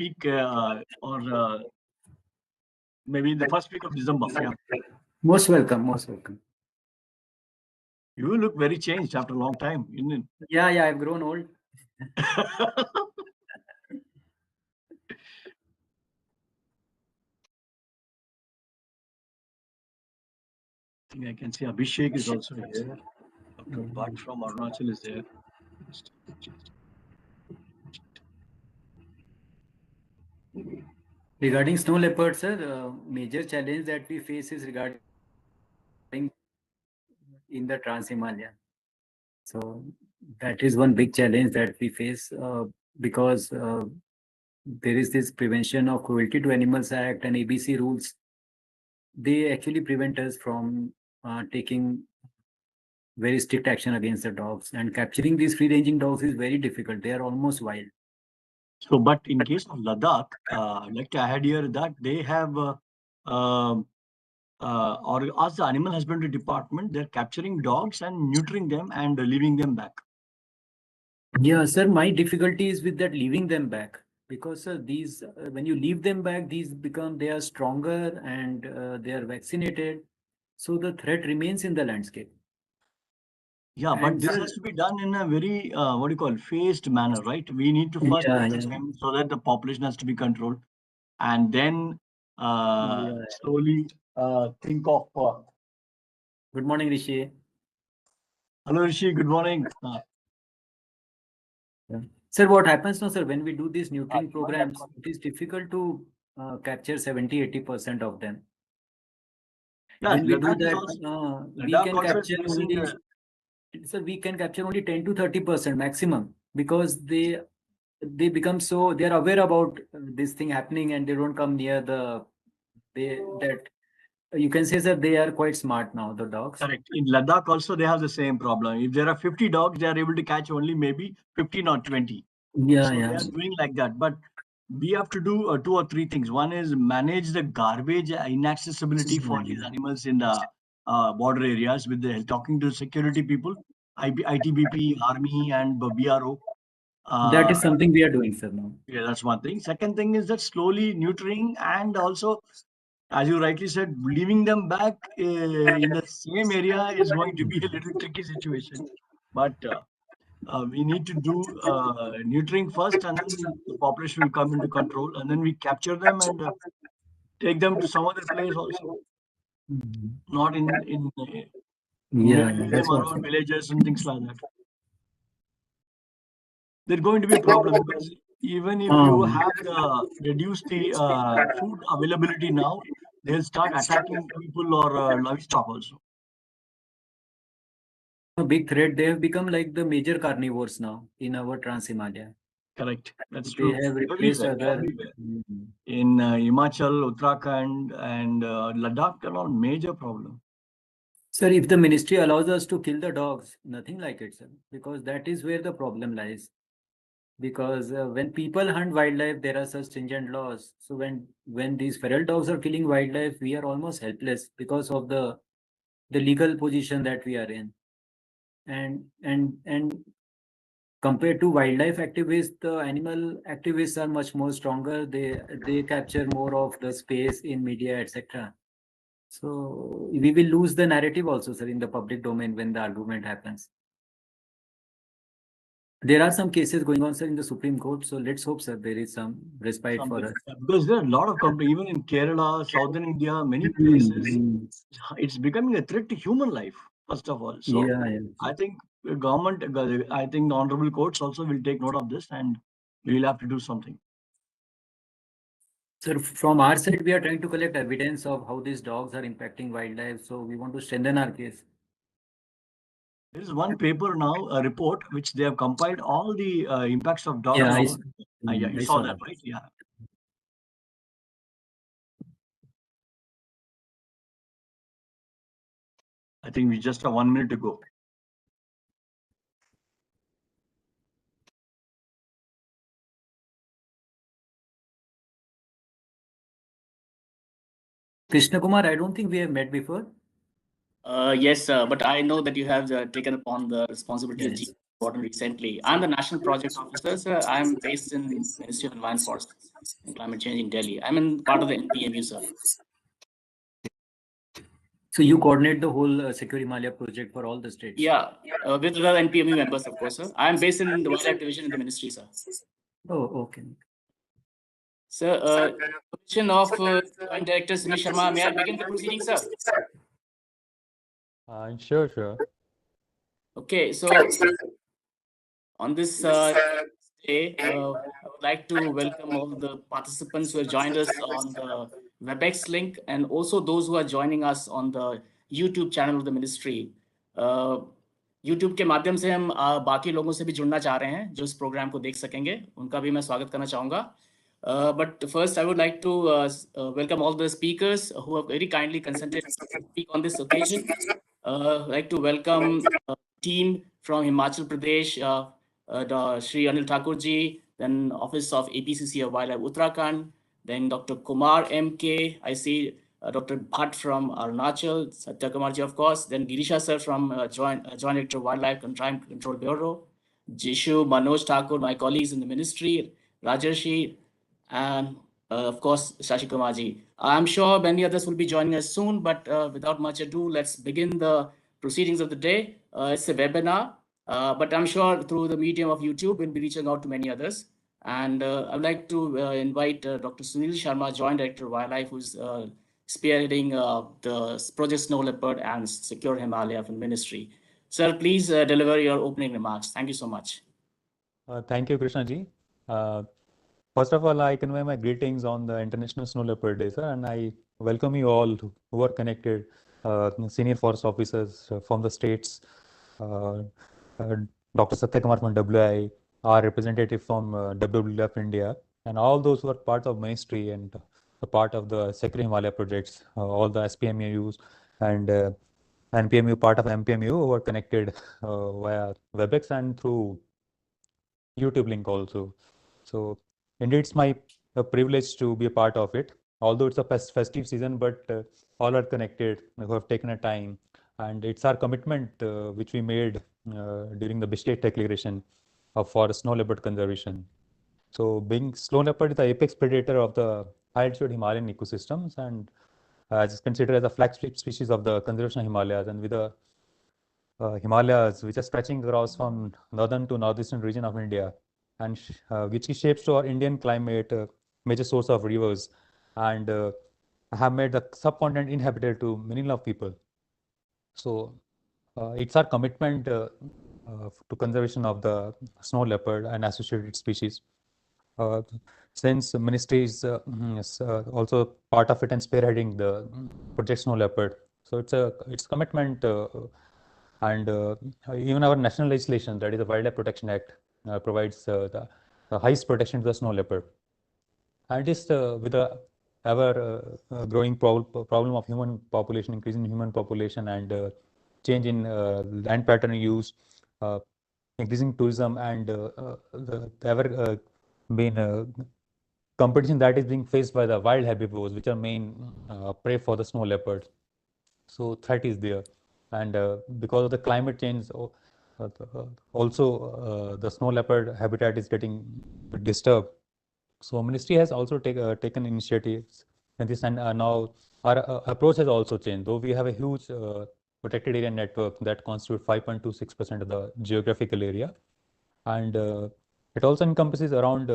week or maybe in the first week of December. Yeah. Most welcome. Most welcome. You look very changed after a long time, isn't it? Yeah, I've grown old. I think I can see Abhishek is also here. Dr. Bhatt from Arunachal is there. Regarding snow leopards, sir, major challenge that we face is regarding in the Trans-Himalaya. So that is one big challenge that we face because there is this Prevention of Cruelty to Animals Act and ABC rules. They actually prevent us from taking very strict action against the dogs, and capturing these free-ranging dogs is very difficult. They are almost wild. So, but in case of Ladakh, like I had here that they have, or as the animal husbandry department, they're capturing dogs and neutering them and leaving them back. Yeah, sir, my difficulty is with that leaving them back, because these when you leave them back, they are stronger and they are vaccinated, so the threat remains in the landscape. Yeah, but And this sir, has to be done in a very what do you call phased manner, right? We need to first yeah, catch them so that the population has to be controlled, and then yeah. slowly think of. Good morning, Rishi. Hello, Rishi. Good morning. Yeah. Sir, what happens now, sir, when we do these neutering programs, it is difficult to capture 70-80% of them. Yeah, When we do Ladakh is that, also, we Ladakh can also is capture facing. only, sir, we can capture only 10 to 30% maximum, because they become so, they are aware about this thing happening and they don't come near that you can say, sir, they are quite smart now, the dogs. Correct. In Ladakh also they have the same problem. If there are 50 dogs, they are able to catch only maybe 15 or 20. Yeah, So they are doing like that. But we have to do 2 or 3 things. One is manage the garbage inaccessibility for these animals in the border areas with the talking to security people, ITBP, Army, and BRO. that is something we are doing, sir, now. Yeah, that's one thing. Second thing is that slowly neutering, and also, as you rightly said, leaving them back in the same area is going to be a little tricky situation. But we need to do neutering first, and then the population will come into control, and then we capture them and take them to some other place also, not Yeah, leave that's them what, around sir. villages and things like that. There's going to be a problem because even if you have reduce the food availability now, they'll start attacking people or livestock also. A big threat. They have become like the major carnivores now in our Trans-Himalaya. Correct. That's They true. have replaced Everywhere, other. everywhere. In Himachal, Uttarakhand, and Ladakh, they're all major problem. Sir, if the ministry allows us to kill the dogs, nothing like it, sir, because that is where the problem lies. Because when people hunt wildlife, there are such stringent laws. So when these feral dogs are killing wildlife, we are almost helpless because of the legal position that we are in. And compared to wildlife activists, the animal activists are much more stronger. They capture more of the space in media, etc. So we will lose the narrative also, sir, in the public domain when the argument happens. There are some cases going on, sir, in the Supreme Court. So let's hope, sir, there is some respite for us. Because there are a lot of companies, even in Kerala, Southern India, many places, it's becoming a threat to human life, first of all. So Yeah. I think the government, I think the honorable courts also will take note of this, and we'll have to do something. Sir, from our side, we are trying to collect evidence of how these dogs are impacting wildlife. So we want to strengthen our case. There is one paper now, a report, which they have compiled all the impacts of dogs. Yeah, You saw that, right? Yeah. I think we just have 1 minute to go. Krishna Kumar, I don't think we have met before. Yes, but I know that you have taken upon the responsibility Yes. important recently. I'm the National Project Officer, sir. I'm based in Ministry of Environment, Forest and Climate Change in Delhi. I'm in part of the NPMU, sir. So you coordinate the whole Secure Himalaya project for all the states? Yeah, with other NPMU members, of course, sir. I'm based in the Wildlife Division in the ministry, sir. Oh, okay. Sir, permission of Joint Director Rishi Sharma. May I begin the proceedings, sir? Sure. Okay, so on this day, I would like to welcome all the participants who have joined us on the WebEx link and also those who are joining us on the YouTube channel of the ministry. YouTube के माध्यम से हम बाकी लोगों से भी जुड़ना चाह रहे हैं जो इस प्रोग्राम को देख सकेंगे उनका भी मैं स्वागत करना चाहूँगा. But first, I would like to welcome all the speakers who have very kindly consented to speak on this occasion. I'd like to welcome team from Himachal Pradesh, Shri Anil Thakurji, then Office of APCC of Wildlife Uttarakhand, then Dr. Kumar MK. I see Dr. Bhatt from Arunachal, Satya Kumarji, of course, then Girisha sir from Joint Director of Wildlife and Crime Control Bureau, Jishu, Manoj Thakur, my colleagues in the ministry, Rajarshi, and of course, Shashi Kumarji. I'm sure many others will be joining us soon, but without much ado, let's begin the proceedings of the day. It's a webinar, but I'm sure through the medium of YouTube, we'll be reaching out to many others. And I'd like to invite Dr. Sunil Sharma, Joint Director of Wildlife, who's spearheading the Project Snow Leopard and Secure Himalaya from Ministry. Sir, please deliver your opening remarks. Thank you so much. Thank you, Krishna ji. First of all, I convey my greetings on the International Snow Leopard Day, sir, and I welcome you all who are connected, senior forest officers from the states, Dr. Satya Kumar from WI, our representative from WWF India, and all those who are part of ministry and a part of the Secure Himalaya projects, all the SPMUs and NPMU, part of MPMU, who are connected via WebEx and through YouTube link also. So indeed, it's my privilege to be a part of it. Although it's a festive season, but all are connected who have taken a time. And it's our commitment which we made during the state declaration for snow leopard conservation. So being snow leopard is the apex predator of the high altitude Himalayan ecosystems and is considered as a flagship species of the conservation of Himalayas, and with the Himalayas, which are stretching across from northern to northeastern region of India, and which is shapes to our Indian climate, major source of rivers, and have made the subcontinent inhabited to millions of people. So it's our commitment to conservation of the snow leopard and associated species. Since the ministry is also part of it and spearheading the Project Snow Leopard, so it's commitment. And even our national legislation, that is the Wildlife Protection Act, provides the highest protection to the snow leopard. And this with the ever growing problem of human population, increasing human population, and change in land pattern use, increasing tourism, and the ever been competition that is being faced by the wild herbivores, which are main prey for the snow leopard. So threat is there, and because of the climate change, also the snow leopard habitat is getting disturbed. So ministry has also taken initiatives in this, and now our approach has also changed. Though we have a huge protected area network that constitutes 5.26% of the geographical area, and it also encompasses around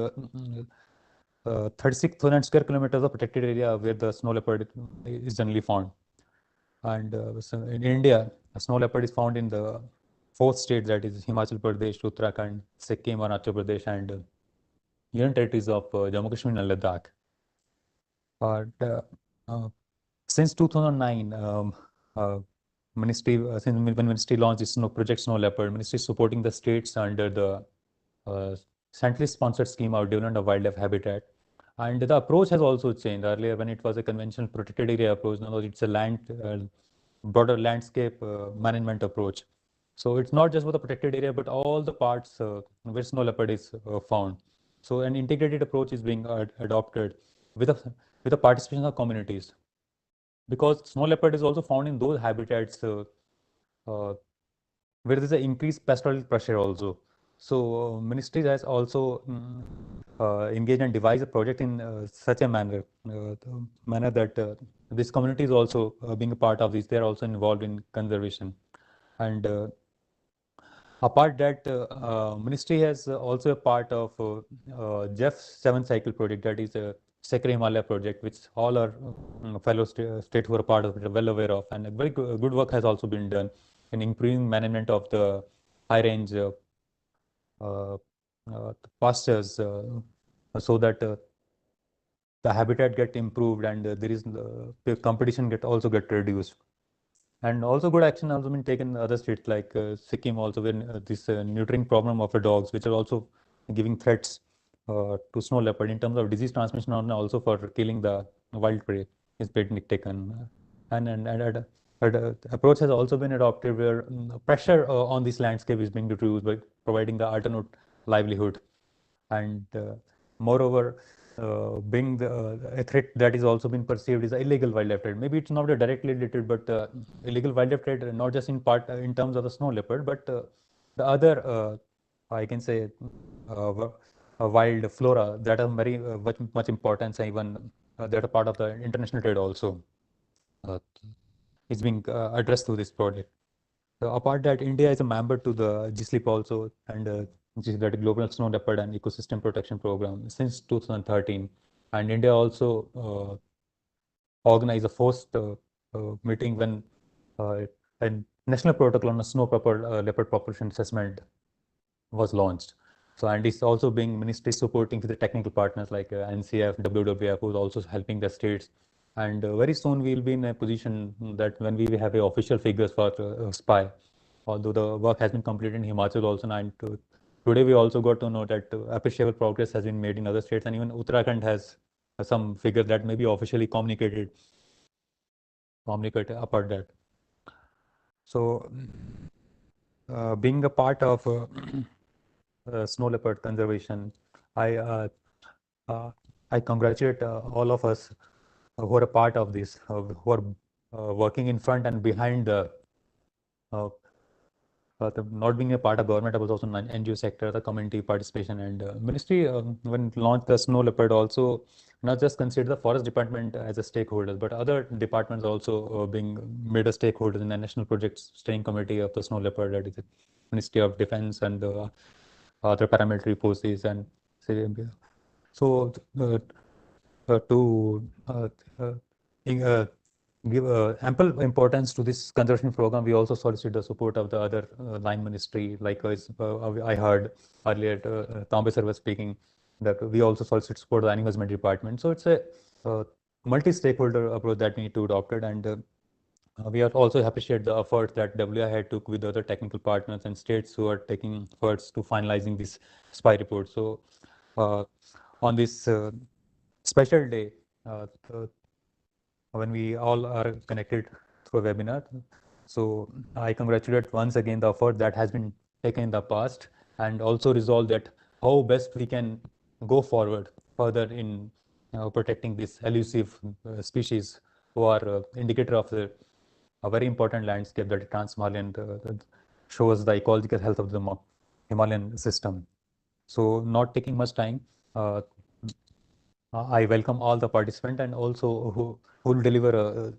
36,000 square kilometers of protected area where the snow leopard is generally found. And so in India, a snow leopard is found in the fourth state, that is Himachal Pradesh, Uttarakhand, Sikkim, Arunachal Pradesh, and union territories of Jammu Kashmir and Ladakh. But since 2009, since when ministry launched its Project Snow Leopard, ministry is supporting the states under the centrally sponsored scheme of development of wildlife habitat. And the approach has also changed. Earlier, when it was a conventional protected area approach, now it's a broader landscape management approach. So it's not just for the protected area, but all the parts where snow leopard is found. So an integrated approach is being adopted with the participation of communities, because snow leopard is also found in those habitats uh, where there is an increased pastoral pressure also. So ministry has also engaged and devised a project in such a manner that this community is also being a part of this. They are also involved in conservation. And apart that, ministry has also a part of Jeff's 7 cycle project, that is a Sacred Himalaya project, which all our fellow states who are part of it are well aware of. And a very good work has also been done in improving management of the high range uh, pastures so that the habitat get improved and there is the competition get reduced. And also good action also been taken in other states like Sikkim also, when this neutering problem of the dogs, which are also giving threats to snow leopard in terms of disease transmission and also for killing the wild prey is being taken. And approach has also been adopted where pressure on this landscape is being reduced by providing the alternate livelihood. And moreover, being a threat that is also been perceived is illegal wildlife trade. Maybe it's not directly related, but illegal wildlife trade, not just in part in terms of the snow leopard, but the other, I can say, wild flora that are very much importance, and even that are part of the international trade also uh, is being addressed through this project. So apart that, India is a member to the GSLIP also, and which is that Global Snow Leopard and Ecosystem Protection Program since 2013. And India also organized a first meeting when a national protocol on a snow leopard population assessment was launched. So, and it's also being ministry supporting with the technical partners like NCF, WWF, who's also helping the states. And very soon we'll be in a position that when we have a official figures for SPY, although the work has been completed in Himachal also. And today we also got to know that appreciable progress has been made in other states, and even Uttarakhand has some figures that may be officially communicated apart that. So being a part of snow leopard conservation, I uh, uh, I congratulate all of us who are a part of this, who are working in front and behind uh, not being a part of government. I was also in NGO sector, the community participation, and ministry when it launched the snow leopard also not just consider the forest department as a stakeholder, but other departments also being made a stakeholder in the national projects steering committee of the snow leopard, that is the Ministry of Defense and other paramilitary forces and so to uh, uh, give ample importance to this conservation program, we also solicit the support of the other line ministry. Likewise, I heard earlier Tambe sir was speaking that we also solicit support of the animal husbandry department. So it's a multi-stakeholder approach that we need to adopt it, and we are also appreciate the effort that WI had took with other technical partners and states who are taking efforts to finalizing this SPY report. So on this special day, uh, when we all are connected through a webinar. So I congratulate once again the effort that has been taken in the past, and also resolve that how best we can go forward further in protecting this elusive species who are indicator of the a very important landscape that Trans-Himalayan that shows the ecological health of the Himalayan system. So not taking much time, uh, I welcome all the participants and also who will deliver a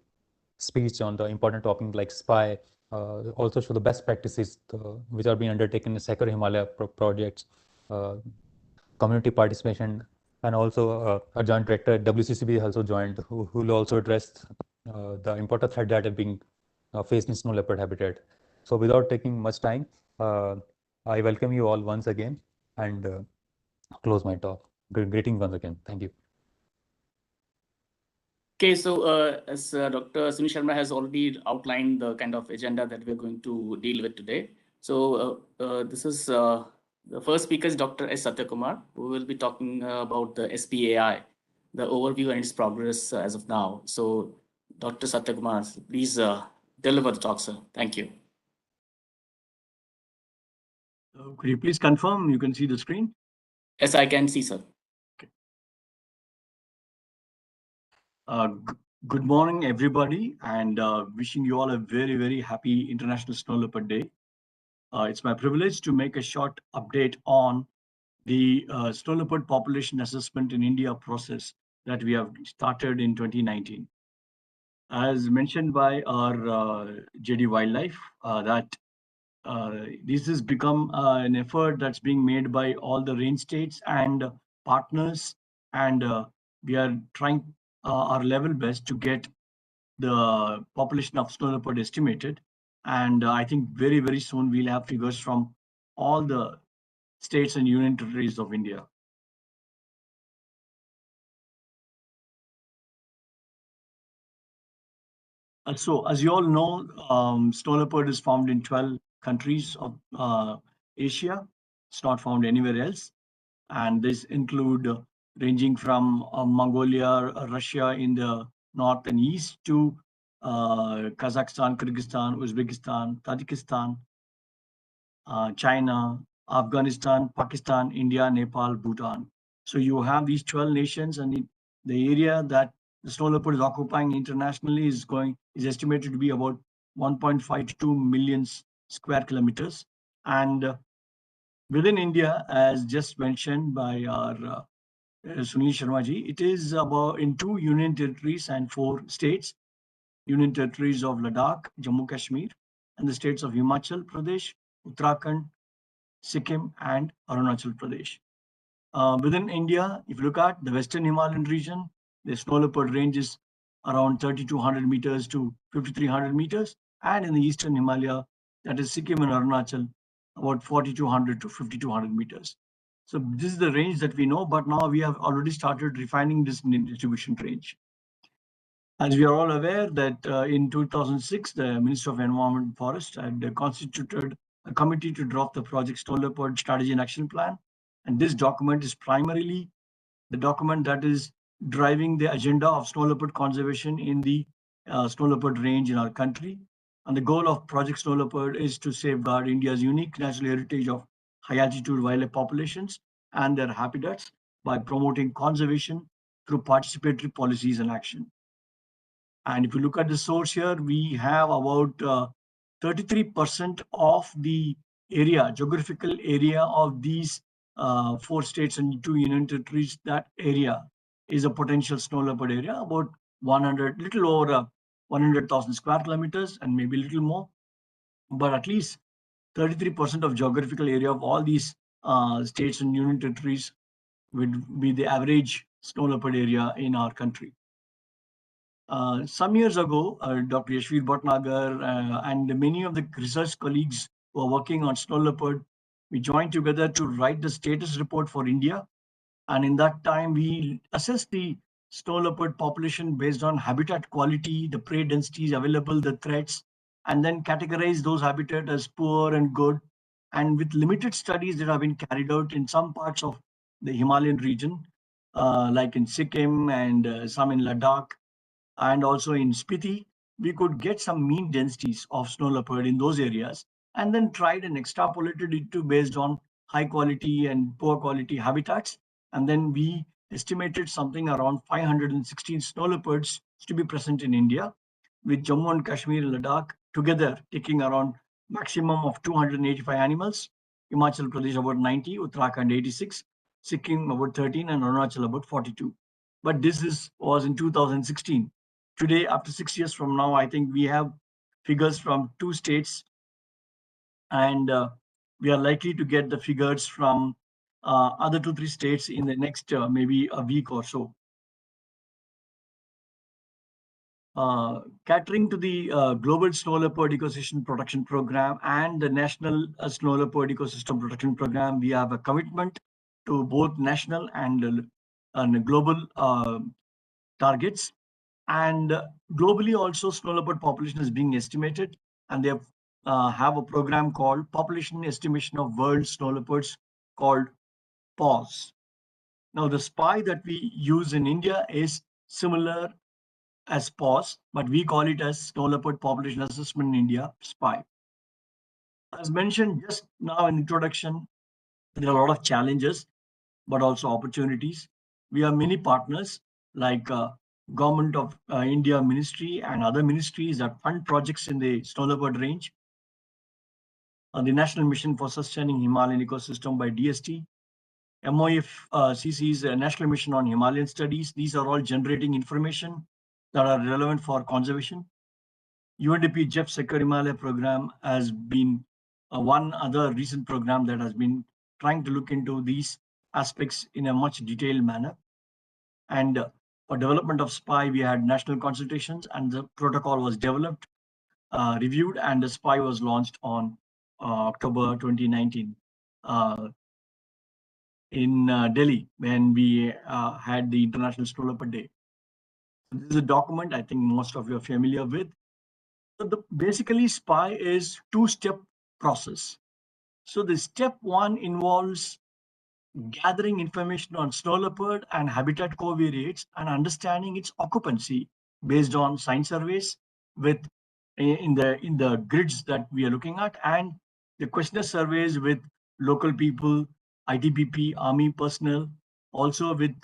speech on the important topic like SPY, also show the best practices which are being undertaken in Secure Himalaya projects, uh, community participation, and also our joint director WCCB also joined, who will also address the important threat that are being faced in snow leopard habitat. So without taking much time, I welcome you all once again and close my talk. Greetings once again. Thank you. Okay, so as Dr. Sunil Sharma has already outlined the kind of agenda that we're going to deal with today. So this is the first speaker is Dr. S. Satyakumar, who will be talking about the SPAI, the overview and its progress as of now. So Dr. Satyakumar, please deliver the talk, sir. Thank you. Could you please confirm you can see the screen? Yes, I can see, sir. Okay. Good morning, everybody, and wishing you all a very, very happy International Snow Leopard Day. It's my privilege to make a short update on the snow leopard population assessment in India process that we have started in 2019. As mentioned by our JD Wildlife, that this has become an effort that's being made by all the range states and partners, and we are trying our level best to get the population of snow leopard estimated. And I think very, very soon we'll have figures from all the states and union territories of India. So, as you all know, snow leopard is found in 12 countries of Asia. It's not found anywhere else. And this include ranging from Mongolia, Russia in the north and east to Kazakhstan, Kyrgyzstan, Uzbekistan, Tajikistan, China, Afghanistan, Pakistan, India, Nepal, Bhutan. So you have these 12 nations, and the area that the snow leopard is occupying internationally is estimated to be about 1.5 to 2 million square kilometers. And within India, as just mentioned by our Sunil Sharma ji, it is about in 2 union territories and 4 states, union territories of Ladakh, Jammu Kashmir, and the states of Himachal Pradesh, Uttarakhand, Sikkim, and Arunachal Pradesh. Within India, if you look at the Western Himalayan region, the snow leopard range is around 3,200 meters to 5,300 meters, and in the Eastern Himalaya, that is Sikkim and Arunachal, about 4,200 to 5,200 meters. So this is the range that we know, but now we have already started refining this distribution range. As we are all aware that in 2006, the Minister of Environment and Forest had constituted a committee to draft the Project Snow Leopard Strategy and Action Plan. And this document is primarily the document that is driving the agenda of snow leopard conservation in the snow leopard range in our country. And the goal of Project Snow Leopard is to safeguard India's unique natural heritage of high altitude wildlife populations and their habitats by promoting conservation through participatory policies and action. And if you look at the source here, we have about 33% of the area, geographical area of these 4 states and 2 union territories. That area is a potential snow leopard area, about 100, little over 100,000 square kilometers and maybe a little more. But at least 33% of geographical area of all these states and union territories would be the average snow leopard area in our country. Some years ago, Dr. Yashvir Bhatnagar and many of the research colleagues who are working on snow leopard, we joined together to write the status report for India. And in that time, we assessed the snow leopard population based on habitat quality, the prey densities available, the threats, and then categorize those habitat as poor and good. And with limited studies that have been carried out in some parts of the Himalayan region, like in Sikkim and some in Ladakh, and also in Spiti, we could get some mean densities of snow leopard in those areas, and then tried and extrapolated it to based on high quality and poor quality habitats. And then we estimated something around 516 snow leopards to be present in India, with Jammu and Kashmir and Ladakh together taking around maximum of 285 animals, Himachal Pradesh about 90, Uttarakhand 86, Sikkim about 13, and Arunachal about 42. But was in 2016. Today, after 6 years from now, I think we have figures from 2 states, and we are likely to get the figures from other 2-3 states in the next maybe a week or so. Catering to the Global Snow Leopard Ecosystem Protection Program and the National Snow Leopard Ecosystem Protection Program, we have a commitment to both national and global targets. And globally also, snow leopard population is being estimated, and they have a program called Population Estimation of World Snow Leopards, called PAWS. Now, the SPY that we use in India is similar as PAWS, but we call it as Snow Leopard Population Assessment in India, SPY. As mentioned just now in introduction, there are a lot of challenges, but also opportunities. We have many partners like Government of India Ministry and other ministries that fund projects in the snow leopard range. the National Mission for Sustaining Himalayan Ecosystem by DST, MOFCC's National Mission on Himalayan Studies. These are all generating information that are relevant for conservation. UNDP Jeff Secure Himalaya program has been one other recent program that has been trying to look into these aspects in a much detailed manner. And for development of SPY, we had national consultations and the protocol was developed, reviewed, and the SPY was launched on October 2019 in Delhi when we had the International Snow Leopard Day. So this is a document I think most of you are familiar with. So basically SPY is two-step process. So the step one involves gathering information on snow leopard and habitat covariates and understanding its occupancy based on science surveys with in the grids that we are looking at, and the questionnaire surveys with local people, ITBP, army personnel, also with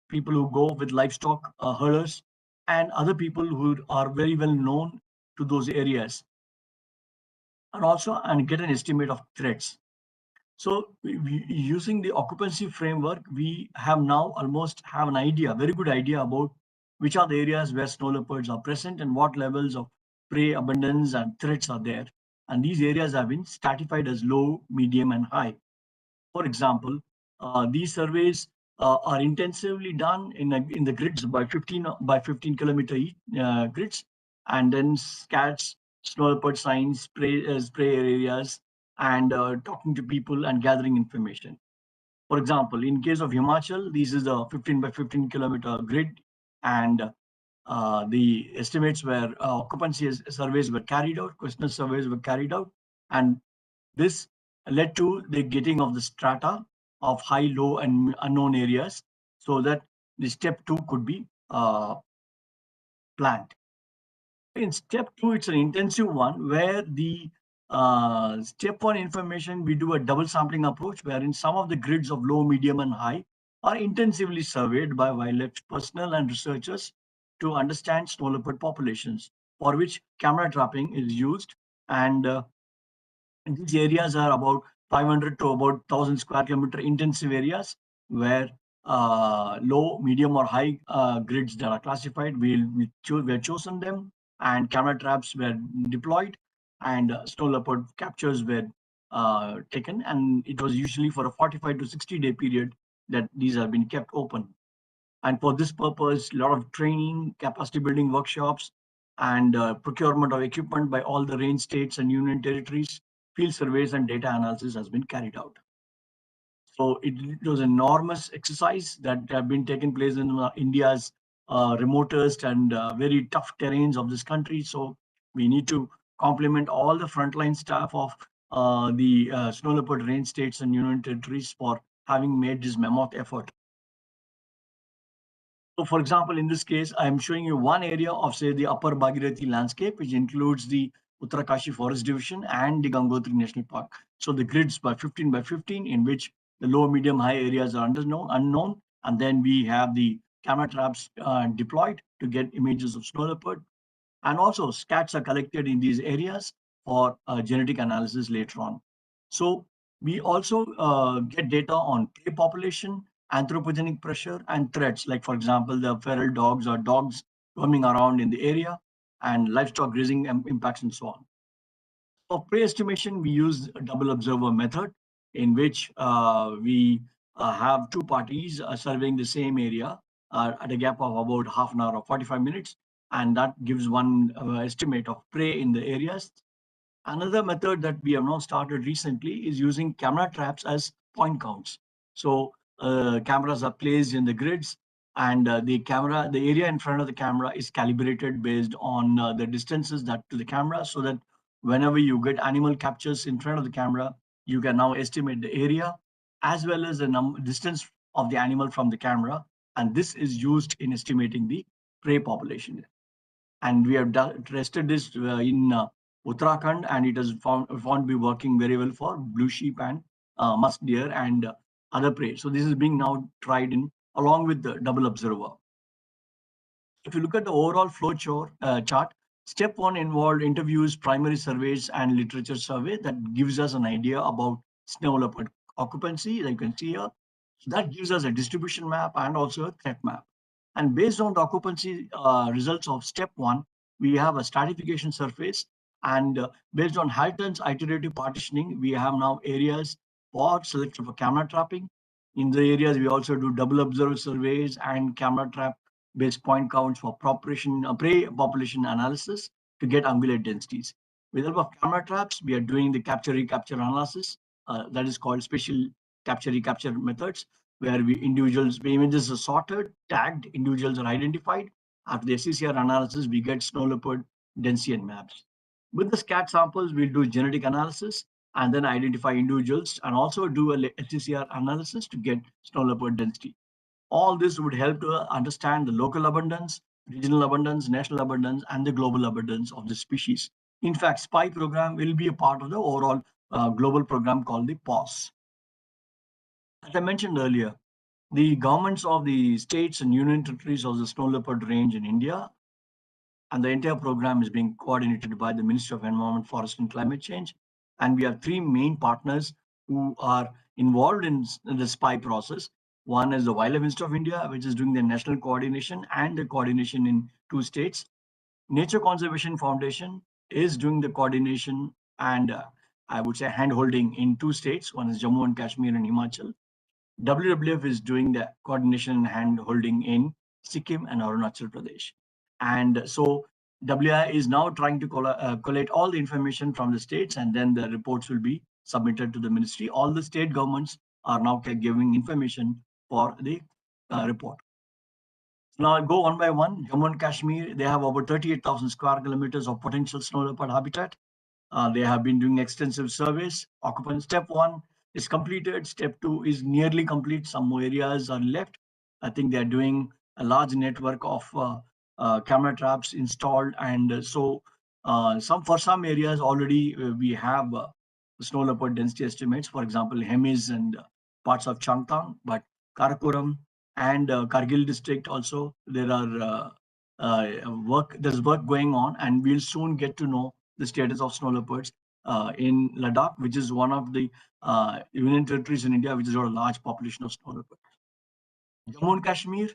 people who go with livestock herders and other people who are very well known to those areas, and also and get an estimate of threats. So using the occupancy framework, we have now almost have an idea, very good idea about which are the areas where snow leopards are present and what levels of prey abundance and threats are there. And these areas have been stratified as low, medium, and high. For example, these surveys are intensively done in the grids by 15 kilometer grids, and then scats, snow leopard signs, spray areas, and talking to people and gathering information. For example, in case of Himachal, this is a 15 by 15 kilometer grid, and the estimates were occupancy surveys were carried out, questionnaire surveys were carried out, and this led to the getting of the strata of high, low, and unknown areas, so that the step two could be planned. In step two, it's an intensive one where the step one information, we do a double sampling approach, wherein some of the grids of low, medium, and high are intensively surveyed by wildlife personnel and researchers to understand snow leopard populations, for which camera trapping is used. And these areas are about 500 to about 1,000 square kilometer intensive areas where low, medium, or high grids that are classified, we have chosen them, and camera traps were deployed, and snow leopard captures were taken, and it was usually for a 45 to 60-day period that these have been kept open. And for this purpose, a lot of training, capacity building workshops, and procurement of equipment by all the range states and union territories, field surveys and data analysis has been carried out. So it was an enormous exercise that have been taken place in India's remotest and very tough terrains of this country. So we need to compliment all the frontline staff of the snow leopard range states and union territories for having made this mammoth effort. So, for example, in this case, I am showing you one area of, say, the Upper Bhagirathi landscape, which includes the Uttarakashi Forest Division and the Gangotri National Park. So the grids by 15 by 15, in which the low, medium, high areas are unknown, and then we have the camera traps deployed to get images of snow leopard. And also scats are collected in these areas for genetic analysis later on. So we also get data on prey population, anthropogenic pressure, and threats, like, for example, the feral dogs or dogs roaming around in the area, and livestock grazing impacts and so on. For prey estimation, we use a double observer method, in which we have two parties surveying the same area at a gap of about half an hour or 45 minutes, and that gives one estimate of prey in the areas. Another method that we have now started recently is using camera traps as point counts. So cameras are placed in the grids, and the area in front of the camera is calibrated based on the distances that to the camera, so that whenever you get animal captures in front of the camera, you can now estimate the area as well as the distance of the animal from the camera. And this is used in estimating the prey population. And we have tested this in Uttarakhand, and it has found to be working very well for blue sheep and musk deer and other prey. So this is being now tried in along with the double observer. If you look at the overall flow chart, Step one involved interviews, primary surveys, and literature survey that gives us an idea about snow leopard occupancy, like you can see here. So that gives us a distribution map and also a threat map. And based on the occupancy results of step one, we have a stratification surface. And based on Halton's iterative partitioning, we have now areas for selection for camera trapping. In the areas, we also do double observer surveys and camera trap based point counts for prey population analysis to get ungulate densities. With the help of camera traps, we are doing the capture recapture analysis. That is called spatial capture recapture methods, where images are sorted, tagged, individuals are identified. After the SCCR analysis, we get snow leopard density and maps. With the scat samples, we'll do genetic analysis and then identify individuals and also do a SCCR analysis to get snow leopard density. All this would help to understand the local abundance, regional abundance, national abundance, and the global abundance of the species. In fact, SPY program will be a part of the overall global program called the PAWS. As I mentioned earlier, the governments of the states and union territories of the snow leopard range in India, and the entire program is being coordinated by the Ministry of Environment, Forest and Climate Change. And we have three main partners who are involved in the SPY process. One is the Wildlife Ministry of India, which is doing the national coordination and the coordination in two states. Nature Conservation Foundation is doing the coordination and I would say hand holding in two states. One is Jammu and Kashmir and Himachal. WWF is doing the coordination and hand holding in Sikkim and Arunachal Pradesh. And so WI is now trying to collect all the information from the states, and then the reports will be submitted to the ministry. All the state governments are now giving information for the report. So now I'll go one by one. Jammu and Kashmir, they have over 38,000 square kilometers of potential snow leopard habitat. They have been doing extensive surveys. Occupant step one is completed. Step two is nearly complete. Some more areas are left. I think they are doing a large network of camera traps installed, and for some areas already we have snow leopard density estimates. For example, Hemis and parts of Changtang, but Karakoram and Kargil district also there are there's work going on, and we'll soon get to know the status of snow leopards in Ladakh, which is one of the union territories in India which has got a large population of snow leopards. Jammu and Kashmir,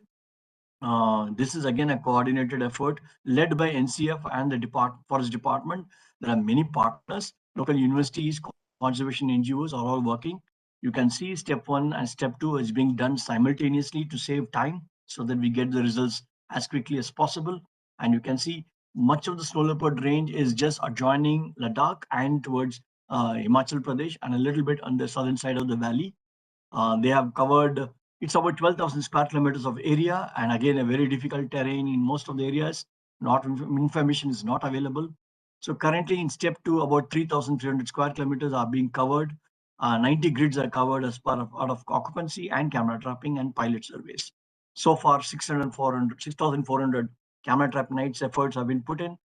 this is again a coordinated effort led by NCF and the Forest Department. There are many partners, local universities, conservation NGOs are all working. You can see step one and step two is being done simultaneously to save time so that we get the results as quickly as possible. And you can see much of the snow leopard range is just adjoining Ladakh and towards Himachal Pradesh and a little bit on the southern side of the valley. They have covered, it's about 12,000 square kilometers of area, and again, a very difficult terrain in most of the areas. Information is not available. So currently in step two, about 3,300 square kilometers are being covered. 90 grids are covered as part of out of occupancy and camera trapping and pilot surveys. So far, 6,400 camera trap nights efforts have been put in,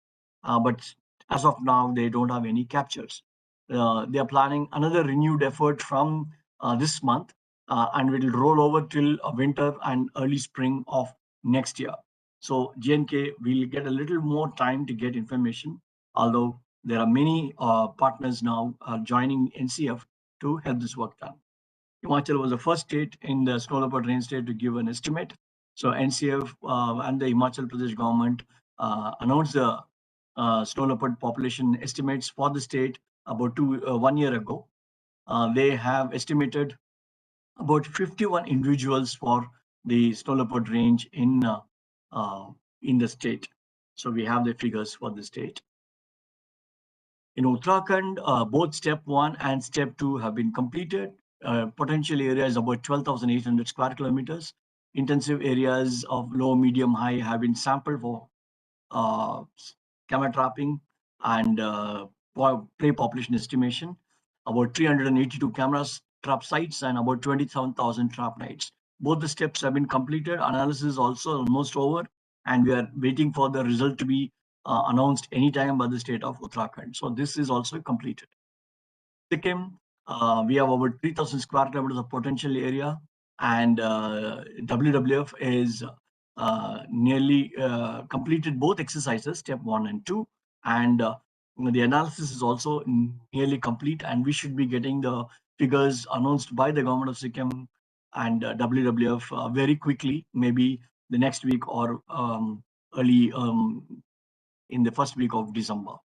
but as of now, they don't have any captures. They are planning another renewed effort from this month, and will roll over till winter and early spring of next year. So GNK will get a little more time to get information, although there are many partners now joining NCF to help this work done. Himachal was the first state in the snow leopard range state to give an estimate. So NCF and the Himachal Pradesh government announced the snow leopard population estimates for the state about 1 year ago. They have estimated about 51 individuals for the snow leopard range in the state. So we have the figures for the state. In Uttarakhand, both step one and step two have been completed. Potential area is about 12,800 square kilometers. Intensive areas of low, medium, high have been sampled for uh, camera trapping and prey population estimation. About 382 cameras trap sites and about 27,000 trap nights. Both the steps have been completed. Analysis also almost over, and we are waiting for the result to be announced anytime by the state of Uttarakhand. So this is also completed. Sikkim, we have over 3,000 square kilometers of potential area, and WWF is nearly completed both exercises, step 1 and 2, and the analysis is also nearly complete, and we should be getting the figures announced by the government of Sikkim and WWF very quickly, maybe the next week or early in the first week of November.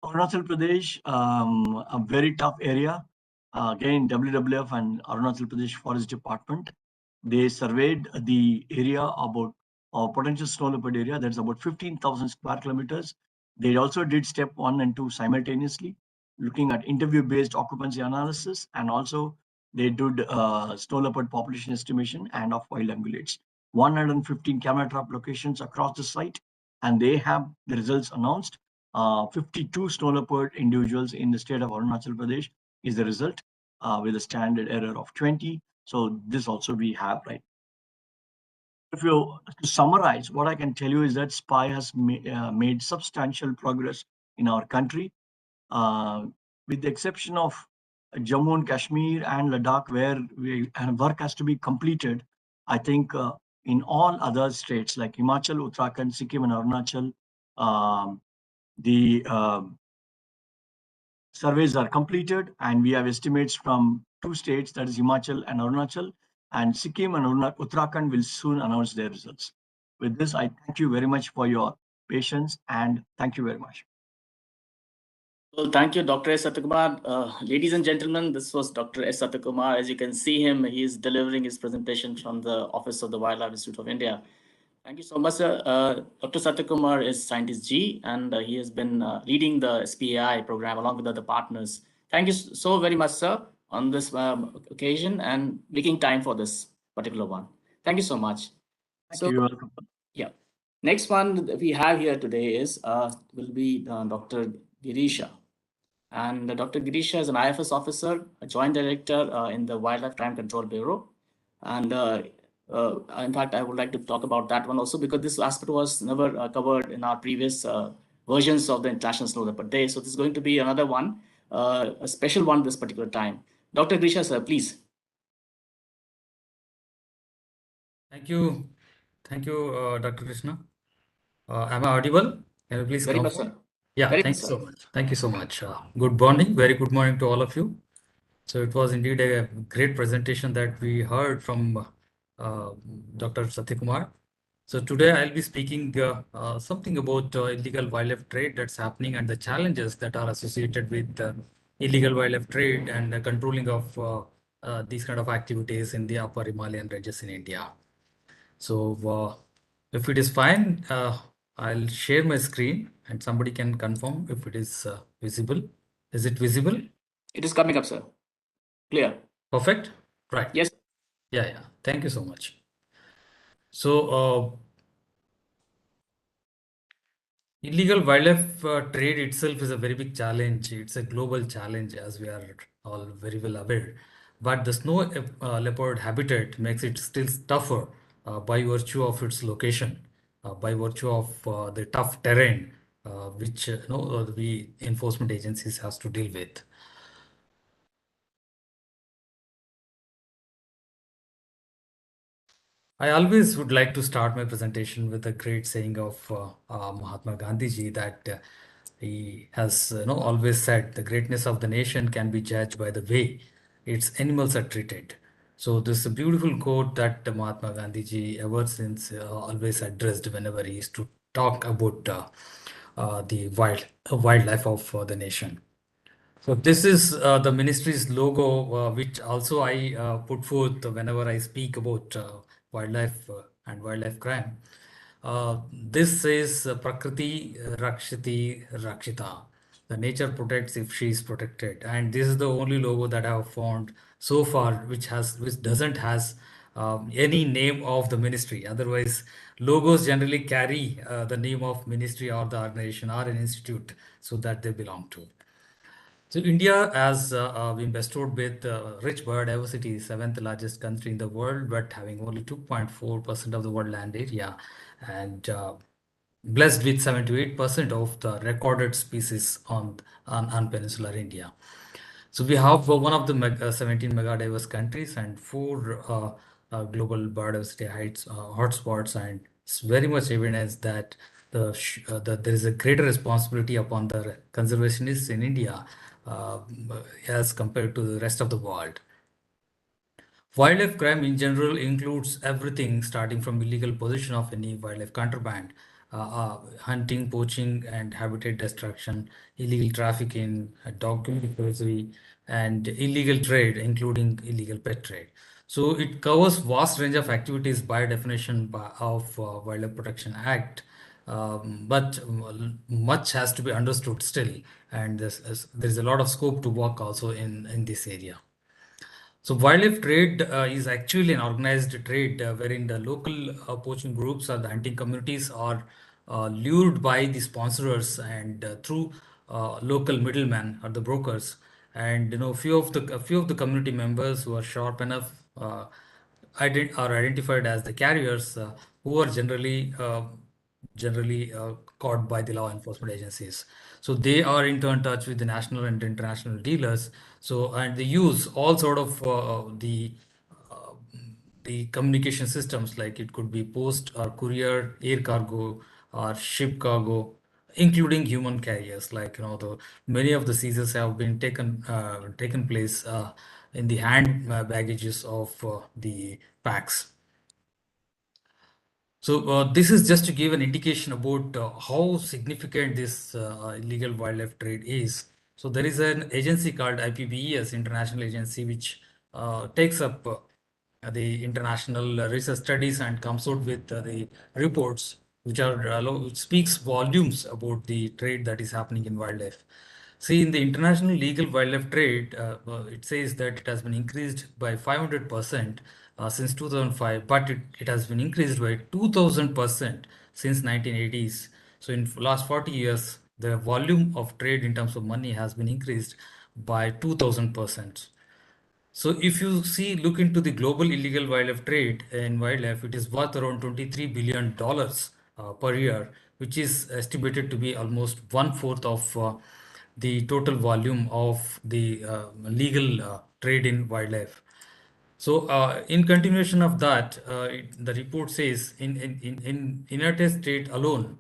Arunachal Pradesh, a very tough area. Again, WWF and Arunachal Pradesh Forest Department, they surveyed the area about potential snow leopard area. That's about 15,000 square kilometers. They also did step 1 and 2 simultaneously, looking at interview-based occupancy analysis, and also they did snow leopard population estimation and of wild ungulates. 115 camera trap locations across the site, and they have the results announced. 52 snow leopard individuals in the state of Arunachal Pradesh is the result, with a standard error of 20. So this also we have, right? If you to summarize, what I can tell you is that SPY has made substantial progress in our country, with the exception of Jammu and Kashmir and Ladakh, where work has to be completed. I think in all other states like Himachal, Uttarakhand, Sikkim, and Arunachal, the surveys are completed, and we have estimates from 2 states, that is Himachal and Arunachal, and Sikkim and Uttarakhand will soon announce their results. With this, I thank you very much for your patience, and thank you very much. Well, thank you, Dr. S. Satyakumar. Ladies and gentlemen, this was Dr. S. Satyakumar. As you can see him, he is delivering his presentation from the Office of the Wildlife Institute of India. Thank you so much, sir. Dr. Satyakumar is Scientist G, and he has been leading the SPAI program along with other partners. Thank you so very much, sir, on this occasion and making time for this particular one. Thank you so much. Thank you. You're welcome. Yeah. Next one that we have here today is will be Dr. Girisha. And Dr. Girisha is an IFS officer, a joint director in the Wildlife Crime Control Bureau. And in fact, I would like to talk about that one also, because this aspect was never covered in our previous versions of the International Snow Leopard Day. So this is going to be another one, a special one this particular time. Dr. Girisha, sir, please. Thank you. Thank you, Dr. Krishna. Am I audible? Can you please Very come much, forward? sir. Yeah, Very thank much, you sir. so much. Thank you so much. Good morning. Very good morning to all of you. So it was indeed a great presentation that we heard from Dr. Satyakumar. So today I'll be speaking something about illegal wildlife trade that's happening and the challenges that are associated with illegal wildlife trade and the controlling of these kind of activities in the upper Himalayan ranges in India. So if it is fine, I'll share my screen and somebody can confirm if it is visible. Is it visible? It is coming up, sir. Clear. Perfect. Right. Yes. Yeah. Thank you so much. So illegal wildlife trade itself is a very big challenge. It's a global challenge, as we are all very well aware. But the snow leopard habitat makes it still tougher by virtue of its location, by virtue of the tough terrain, which the enforcement agencies has to deal with. I always would like to start my presentation with a great saying of Mahatma Gandhi ji, that he has always said the greatness of the nation can be judged by the way its animals are treated. So this is a beautiful quote that Mahatma Gandhi ji ever since always addressed whenever he used to talk about the wildlife of the nation. So this is the ministry's logo, which also I put forth whenever I speak about wildlife and wildlife crime. This says Prakriti Rakshiti Rakshita. The nature protects if she is protected, and this is the only logo that I have found so far which doesn't has any name of the ministry. Otherwise, logos generally carry the name of ministry or the organization or an institute so that they belong to. So India has been bestowed with rich biodiversity, seventh largest country in the world, but having only 2.4% of the world land area, and blessed with 78% of the recorded species on peninsular India. So we have one of the 17 mega diverse countries and four global biodiversity heights, hotspots, and it's very much evidence that there is a greater responsibility upon the conservationists in India uh, as compared to the rest of the world. Wildlife crime in general includes everything starting from illegal possession of any wildlife contraband, hunting, poaching, and habitat destruction, illegal trafficking, document forgery, and illegal trade, including illegal pet trade. So it covers vast range of activities by definition of Wildlife Protection Act. But much has to be understood still, and there's a lot of scope to work also in this area. So wildlife trade is actually an organized trade wherein the local poaching groups or the hunting communities are lured by the sponsors and through local middlemen or the brokers. And a few of the community members who are sharp enough are identified as the carriers who are generally caught by the law enforcement agencies. So they are in turn touch with the national and international dealers. So and they use all sort of uh, the communication systems, like it could be post or courier, air cargo, or ship cargo, including human carriers. Like the many of the seizures have been taken place in the hand baggages of the packs. So this is just to give an indication about how significant this illegal wildlife trade is. So there is an agency called IPBES, International Agency, which takes up the international research studies and comes out with the reports which speaks volumes about the trade that is happening in wildlife. See, in the international legal wildlife trade, it says that it has been increased by 500% since 2005, but it has been increased by 2000% since 1980s. So in last 40 years, the volume of trade in terms of money has been increased by 2000%. So if you look into the global illegal wildlife trade in wildlife, it is worth around $23 billion per year, which is estimated to be almost one-fourth of the total volume of the legal trade in wildlife. So, in continuation of that, the report says in United States alone,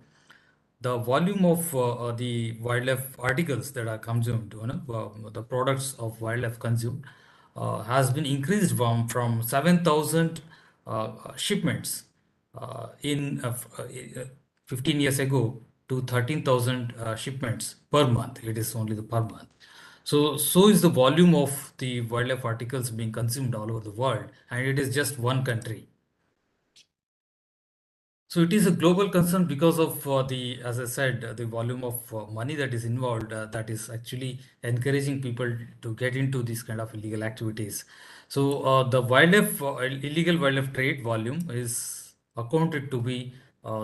the volume of the wildlife articles that are consumed, the products of wildlife consumed, has been increased from 7,000 shipments in 15 years ago to 13,000 shipments per month. It is only the per month. So is the volume of the wildlife articles being consumed all over the world, and it is just one country. So it is a global concern because of as I said, the volume of money that is involved, that is actually encouraging people to get into these kind of illegal activities. So the illegal wildlife trade volume is accounted to be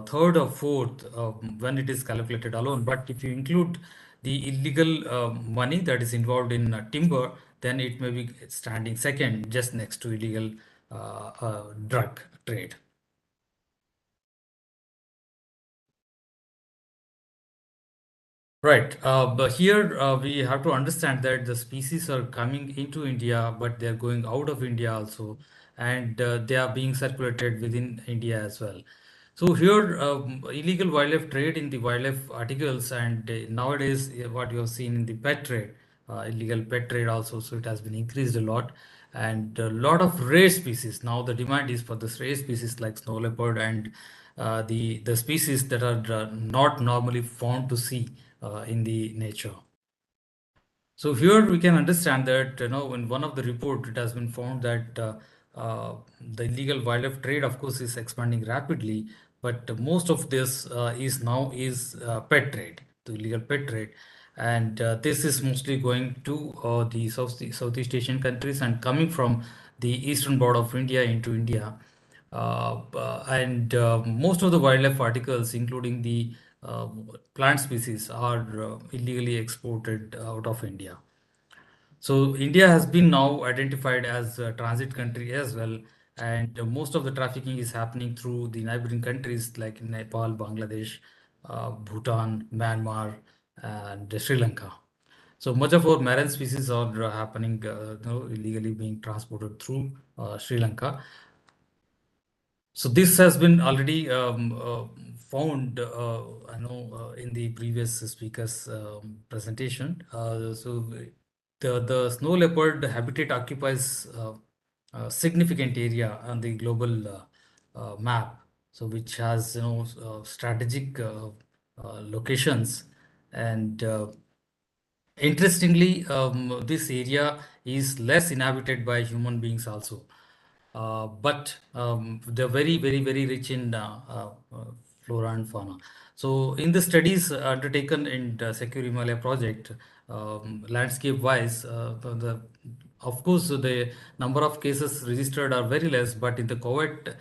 third or fourth when it is calculated alone. But if you include the illegal money that is involved in timber, then it may be standing second, just next to illegal drug trade. Right. But here we have to understand that the species are coming into India, but they're going out of India also, and they are being circulated within India as well. So here, illegal wildlife trade in the wildlife articles, and nowadays what you have seen in the pet trade, illegal pet trade also. So it has been increased a lot, and a lot of rare species. Now the demand is for the rare species like snow leopard and the species that are not normally found to see in the nature. So here we can understand that in one of the report it has been found that the illegal wildlife trade, of course, is expanding rapidly, but most of this is pet trade, the illegal pet trade, and this is mostly going to the Southeast Asian countries and coming from the eastern border of India into India. And most of the wildlife articles, including the uh, plant species, are illegally exported out of India. So India has been now identified as a transit country as well, and most of the trafficking is happening through the neighboring countries like Nepal, Bangladesh, Bhutan, Myanmar, and Sri Lanka. So much of our marine species are happening, illegally being transported through Sri Lanka. So this has been already found, I know, in the previous speaker's presentation. So the snow leopard habitat occupies a significant area on the global map. So which has strategic locations, and interestingly, this area is less inhabited by human beings also. But they're very rich in flora and fauna. So in the studies undertaken in the Secure Himalaya project, landscape-wise, of course, the number of cases registered are very less, but in the COVID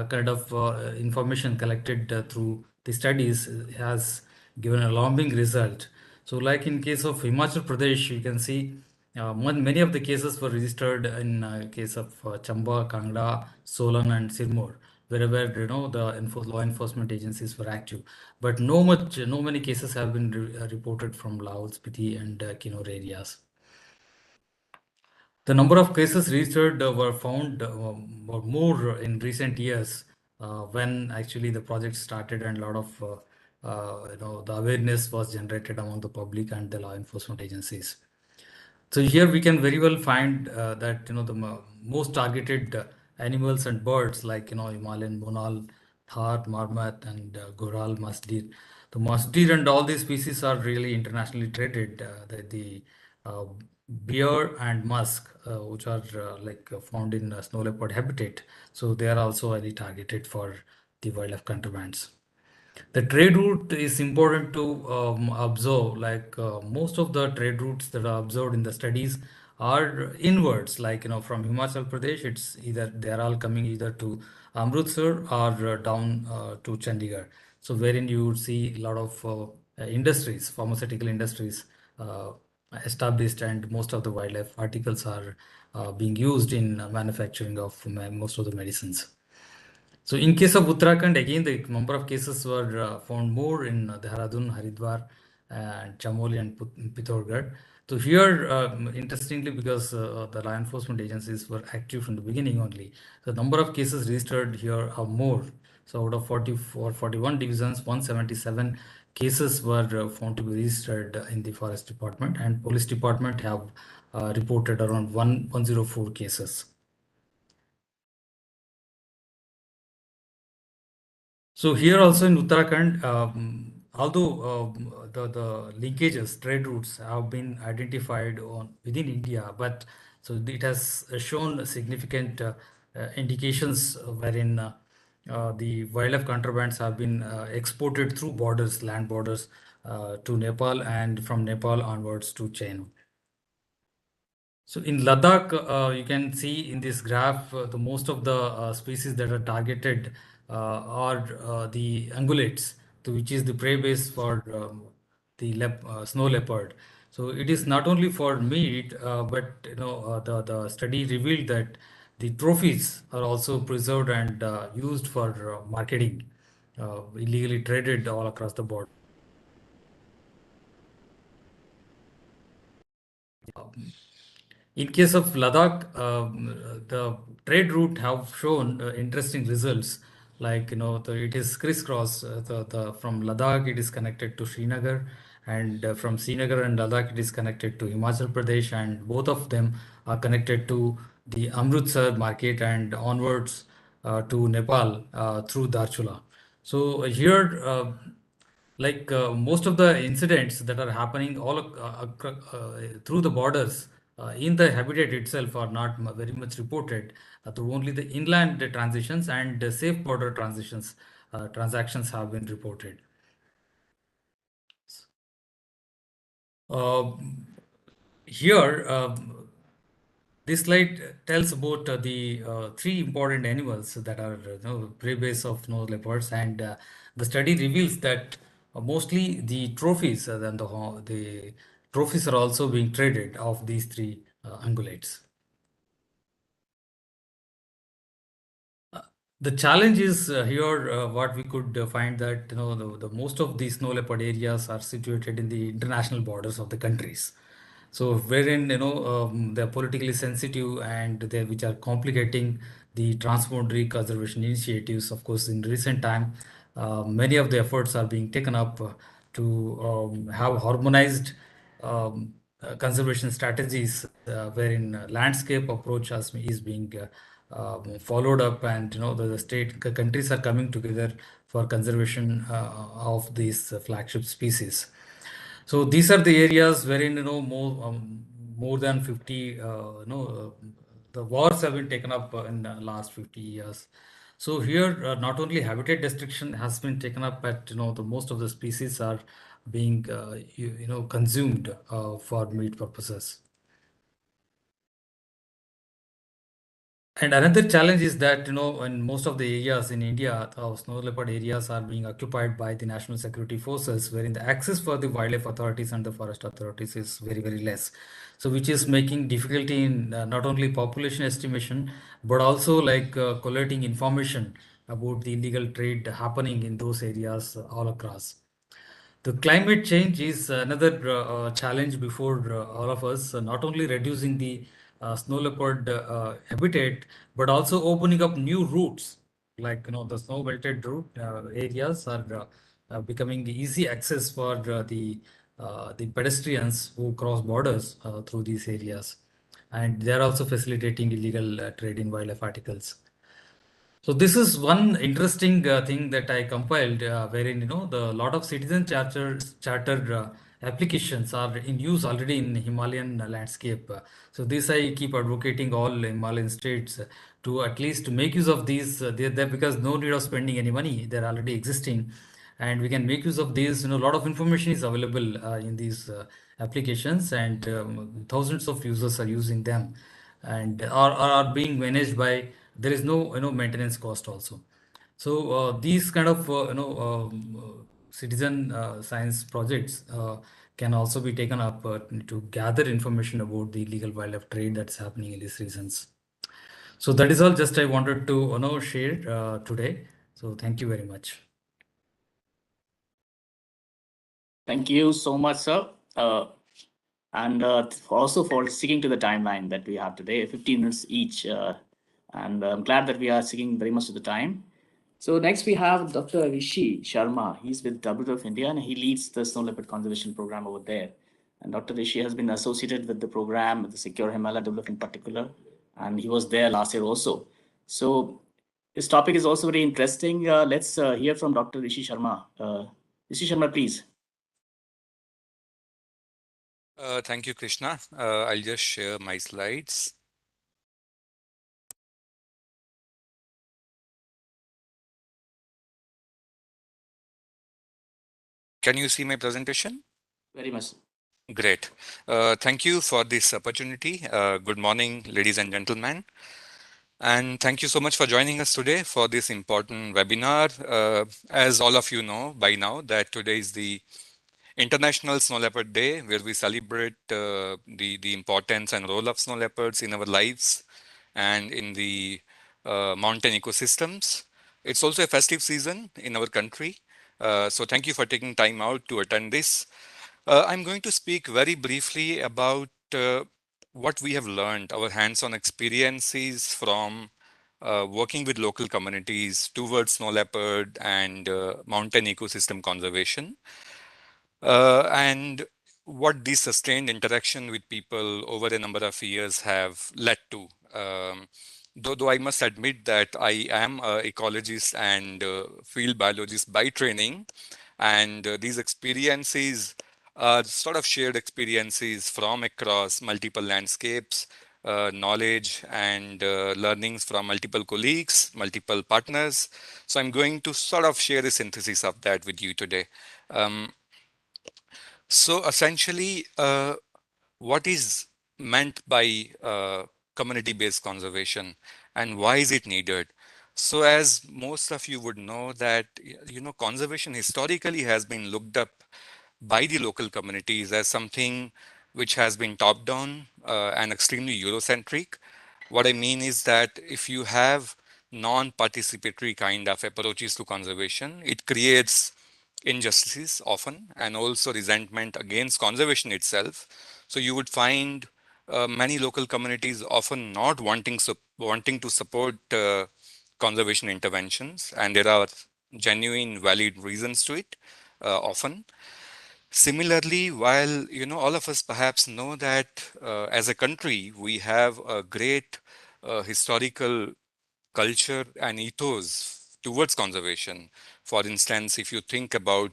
kind of information collected through the studies has given an alarming result. So like in case of Himachal Pradesh, you can see many of the cases were registered in case of Chamba, Kangra, Solan, and Sirmur, wherever the law enforcement agencies were active. But no many cases have been reported from Laos, Spiti, and Kinnaur areas. The number of cases registered were found were more in recent years when actually the project started, and a lot of the awareness was generated among the public and the law enforcement agencies. So here we can very well find that the most targeted animals and birds like Himalayan monal, thar, marmot, and goral, masdeer. The masdeer and all these species are really internationally traded. The uh, bear and musk, which are found in snow leopard habitat, so they are also very targeted for the wildlife contrabands. The trade route is important to observe. Like most of the trade routes that are observed in the studies are inwards. Like from Himachal Pradesh, it's either they are all coming either to Amritsar or down to Chandigarh. So wherein you would see a lot of industries, pharmaceutical industries established, and most of the wildlife articles are being used in manufacturing of most of the medicines. So in case of Uttarakhand, again, the number of cases were found more in Dehradun, Haridwar, and Chamoli and Pithogarh. So here, interestingly, because the law enforcement agencies were active from the beginning only, the number of cases registered here are more. So out of 44, 41 divisions, 177 cases were found to be registered in the forest department, and police department have reported around 104 cases. So here also in Uttarakhand, although the linkages, trade routes have been identified within India, but so it has shown significant indications wherein the wildlife contrabands have been exported through borders, land borders, to Nepal, and from Nepal onwards to China. So in Ladakh, you can see in this graph, the most of the species that are targeted are the ungulates, which is the prey base for the snow leopard. So it is not only for meat, but the study revealed that the trophies are also preserved and used for marketing, illegally traded all across the board. In case of Ladakh, the trade route have shown interesting results. Like it is crisscross. From Ladakh it is connected to Srinagar, and from Srinagar and Ladakh it is connected to Himachal Pradesh, and both of them are connected to the Amritsar market and onwards to Nepal through Darchula. So here. Most of the incidents that are happening all through the borders in the habitat itself are not very much reported, through only the inland transitions and safe border transitions transactions have been reported. Here this slide tells about the three important animals that are prey base of snow leopards, and the study reveals that mostly the trophies and the trophies are also being traded of these three ungulates. The challenge is here what we could find that the most of these snow leopard areas are situated in the international borders of the countries. So wherein they're politically sensitive and they which are complicating the transboundary conservation initiatives. Of course, in recent time, many of the efforts are being taken up to have harmonized conservation strategies, wherein landscape approach is being followed up, and the countries are coming together for conservation of these flagship species. So these are the areas wherein more than 50 the wars have been taken up in the last 50 years. So here not only habitat destruction has been taken up, but the most of the species are being consumed for meat purposes. And another challenge is that, in most of the areas in India, snow leopard areas are being occupied by the national security forces, wherein the access for the wildlife authorities and the forest authorities is very, very less. So, which is making difficulty in not only population estimation, but also like collating information about the illegal trade happening in those areas all across. The climate change is another challenge before all of us, not only reducing the snow leopard habitat, but also opening up new routes, like the snow belted route areas are becoming easy access for the pedestrians who cross borders through these areas, and they are also facilitating illegal trade in wildlife articles. So this is one interesting thing that I compiled, wherein the lot of citizen charter applications are in use already in Himalayan landscape. So this I keep advocating all Himalayan states to at least make use of these. They're because no need of spending any money; they're already existing, and we can make use of these. A lot of information is available in these applications, and thousands of users are using them, and are being managed by, there is no maintenance cost also. So these kind of citizen science projects can also be taken up to gather information about the illegal wildlife trade that's happening in these regions. So that is all just I wanted to share today. So thank you very much. Thank you so much, sir. And also for sticking to the timeline that we have today, 15 minutes each. And I'm glad that we are sticking very much to the time. So next we have Dr. Rishi Sharma. He's with WWF India and he leads the snow leopard conservation program over there. And Dr. Rishi has been associated with the program, with the Secure Himalaya WWF in particular, and he was there last year also. So this topic is also very interesting. Let's hear from Dr. Rishi Sharma. Rishi Sharma, please. Thank you, Krishna. I'll just share my slides. Can you see my presentation? Very much. Great. Thank you for this opportunity. Good morning, ladies and gentlemen. And thank you so much for joining us today for this important webinar. As all of you know by now, that today is the International Snow Leopard Day, where we celebrate the importance and role of snow leopards in our lives and in the mountain ecosystems. It's also a festive season in our country. So thank you for taking time out to attend this. I'm going to speak very briefly about what we have learned, our hands-on experiences from working with local communities towards snow leopard and mountain ecosystem conservation. And what this sustained interaction with people over a number of years have led to. Though I must admit that I am an ecologist and field biologist by training, and these experiences are sort of shared experiences from across multiple landscapes, knowledge and learnings from multiple colleagues, multiple partners. So I'm going to sort of share a synthesis of that with you today. So essentially, what is meant by community-based conservation and why is it needed? So as most of you would know that, conservation historically has been looked up by the local communities as something which has been top-down and extremely Eurocentric. What I mean is that if you have non-participatory kind of approaches to conservation, it creates injustices often and also resentment against conservation itself. So you would find many local communities often not wanting to support conservation interventions, and there are genuine, valid reasons to it often. Similarly, while all of us perhaps know that as a country we have a great historical culture and ethos towards conservation. For instance, if you think about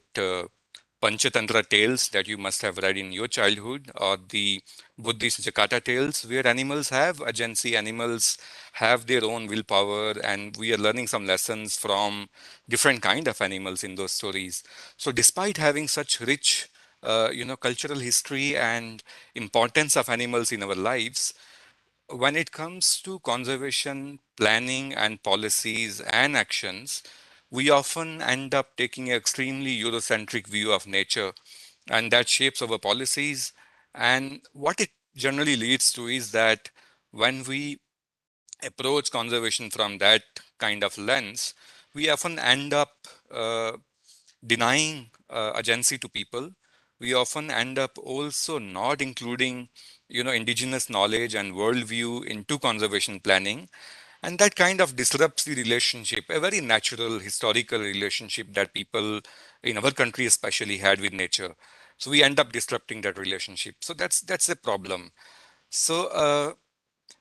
Panchatantra tales that you must have read in your childhood, or the Buddhist Jakarta tales, where animals have agency, animals have their own willpower, and we are learning some lessons from different kind of animals in those stories. So, despite having such rich, cultural history and importance of animals in our lives, when it comes to conservation planning and policies and actions, we often end up taking an extremely Eurocentric view of nature, and that shapes our policies. And what it generally leads to is that when we approach conservation from that kind of lens, we often end up denying agency to people. We often end up also not including, indigenous knowledge and worldview into conservation planning, and that kind of disrupts the relationship, a very natural historical relationship that people in our country especially had with nature. So we end up disrupting that relationship. So that's a problem. So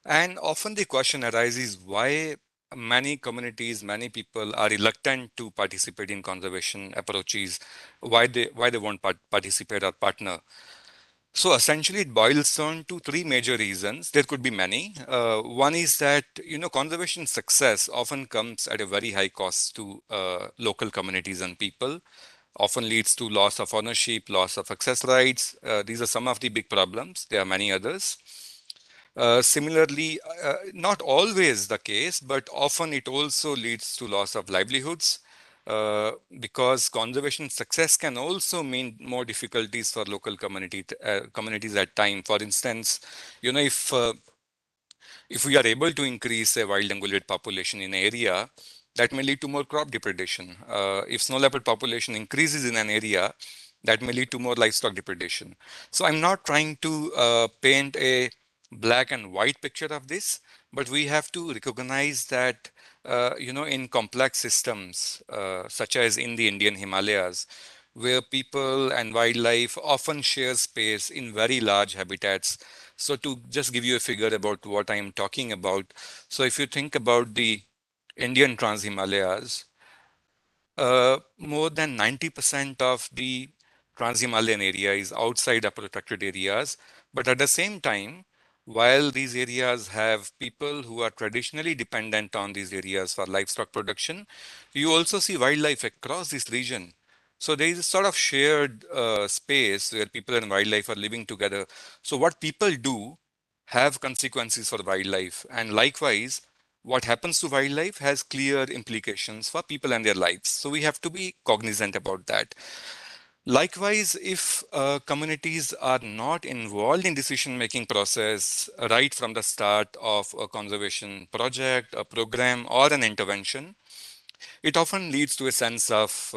and often the question arises why many communities, many people are reluctant to participate in conservation approaches, why they won't participate or partner. So essentially, it boils down to three major reasons. There could be many. One is that conservation success often comes at a very high cost to local communities and people. Often leads to loss of ownership, loss of access rights. These are some of the big problems. There are many others. Similarly, not always the case, but often it also leads to loss of livelihoods, because conservation success can also mean more difficulties for local communities at time. For instance, if we are able to increase a wild ungulate population in an area, that may lead to more crop depredation. If snow leopard population increases in an area, that may lead to more livestock depredation. So I'm not trying to paint a black and white picture of this, but we have to recognize that in complex systems such as in the Indian Himalayas, where people and wildlife often share space in very large habitats. So to just give you a figure about what I am talking about, so if you think about the Indian Trans-Himalayas, more than 90% of the Trans-Himalayan area is outside of protected areas. But at the same time, while these areas have people who are traditionally dependent on these areas for livestock production, you also see wildlife across this region. So there is a sort of shared space where people and wildlife are living together. So what people do have consequences for wildlife. And likewise, what happens to wildlife has clear implications for people and their lives. So we have to be cognizant about that. Likewise, if communities are not involved in decision-making process right from the start of a conservation project, a program, or an intervention, it often leads to a sense of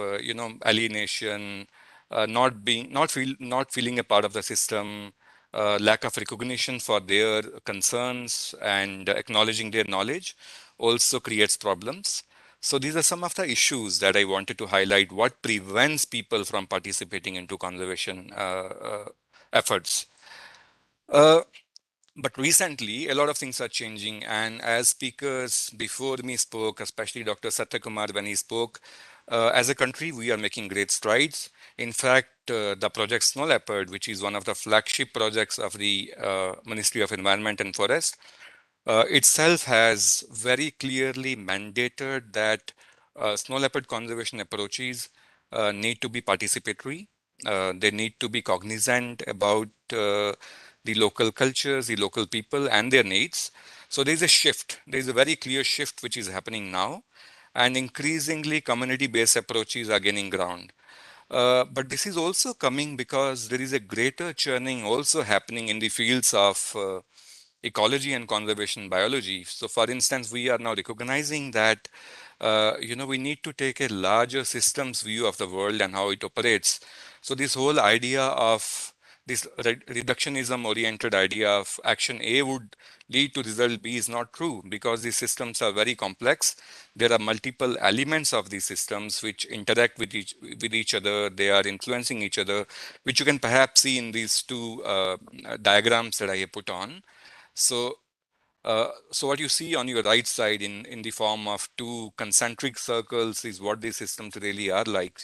alienation, not feeling a part of the system, lack of recognition for their concerns, and acknowledging their knowledge also creates problems. So these are some of the issues that I wanted to highlight. What prevents people from participating into conservation efforts? Uh, but recently, a lot of things are changing. And as speakers before me spoke, especially Dr. Satyakumar, when he spoke, as a country, we are making great strides. In fact, the project Snow Leopard, which is one of the flagship projects of the Ministry of Environment and Forest, itself has very clearly mandated that snow leopard conservation approaches need to be participatory. They need to be cognizant about the local cultures, the local people, and their needs. So there's a shift. There's a very clear shift which is happening now, and increasingly community-based approaches are gaining ground. But this is also coming because there is a greater churning also happening in the fields of ecology and conservation biology. So for instance, we are now recognizing that we need to take a larger systems view of the world and how it operates. So this whole idea of this reductionism oriented idea of action A would lead to result B is not true, because these systems are very complex. There are multiple elements of these systems which interact with each other. They are influencing each other, which you can perhaps see in these two diagrams that I have put on. So what you see on your right side in the form of two concentric circles is what these systems really are like.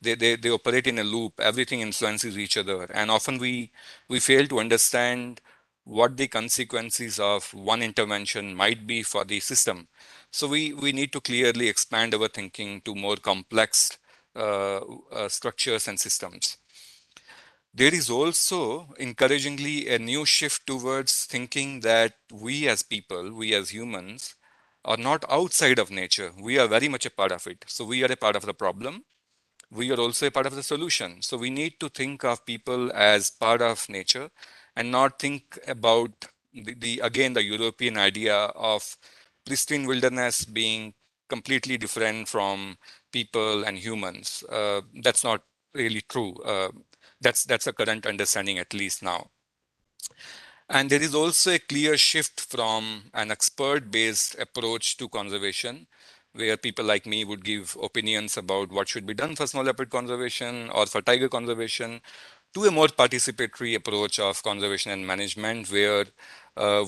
They operate in a loop. Everything influences each other, and often we fail to understand what the consequences of one intervention might be for the system. So we need to clearly expand our thinking to more complex structures and systems. There is also, encouragingly, a new shift towards thinking that we as people, we as humans, are not outside of nature. We are very much a part of it. So we are a part of the problem. We are also a part of the solution. So we need to think of people as part of nature and not think about again, the European idea of pristine wilderness being completely different from people and humans. That's not really true. That's a current understanding, at least now. And there is also a clear shift from an expert-based approach to conservation, where people like me would give opinions about what should be done for snow leopard conservation or for tiger conservation, to a more participatory approach of conservation and management, where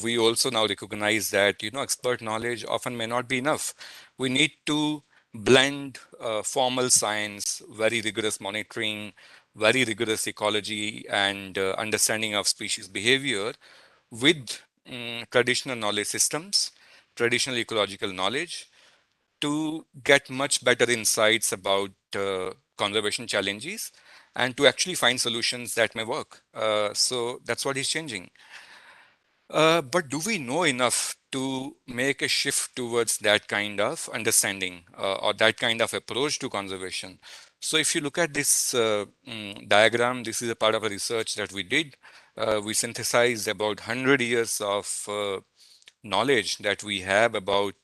we also now recognize that expert knowledge often may not be enough. We need to blend formal science, very rigorous monitoring, very rigorous ecology, and understanding of species behavior with traditional knowledge systems, traditional ecological knowledge, to get much better insights about conservation challenges and to actually find solutions that may work. So that's what is changing. But do we know enough to make a shift towards that kind of understanding or that kind of approach to conservation? So if you look at this diagram, this is a part of a research that we did. We synthesized about 100 years of knowledge that we have about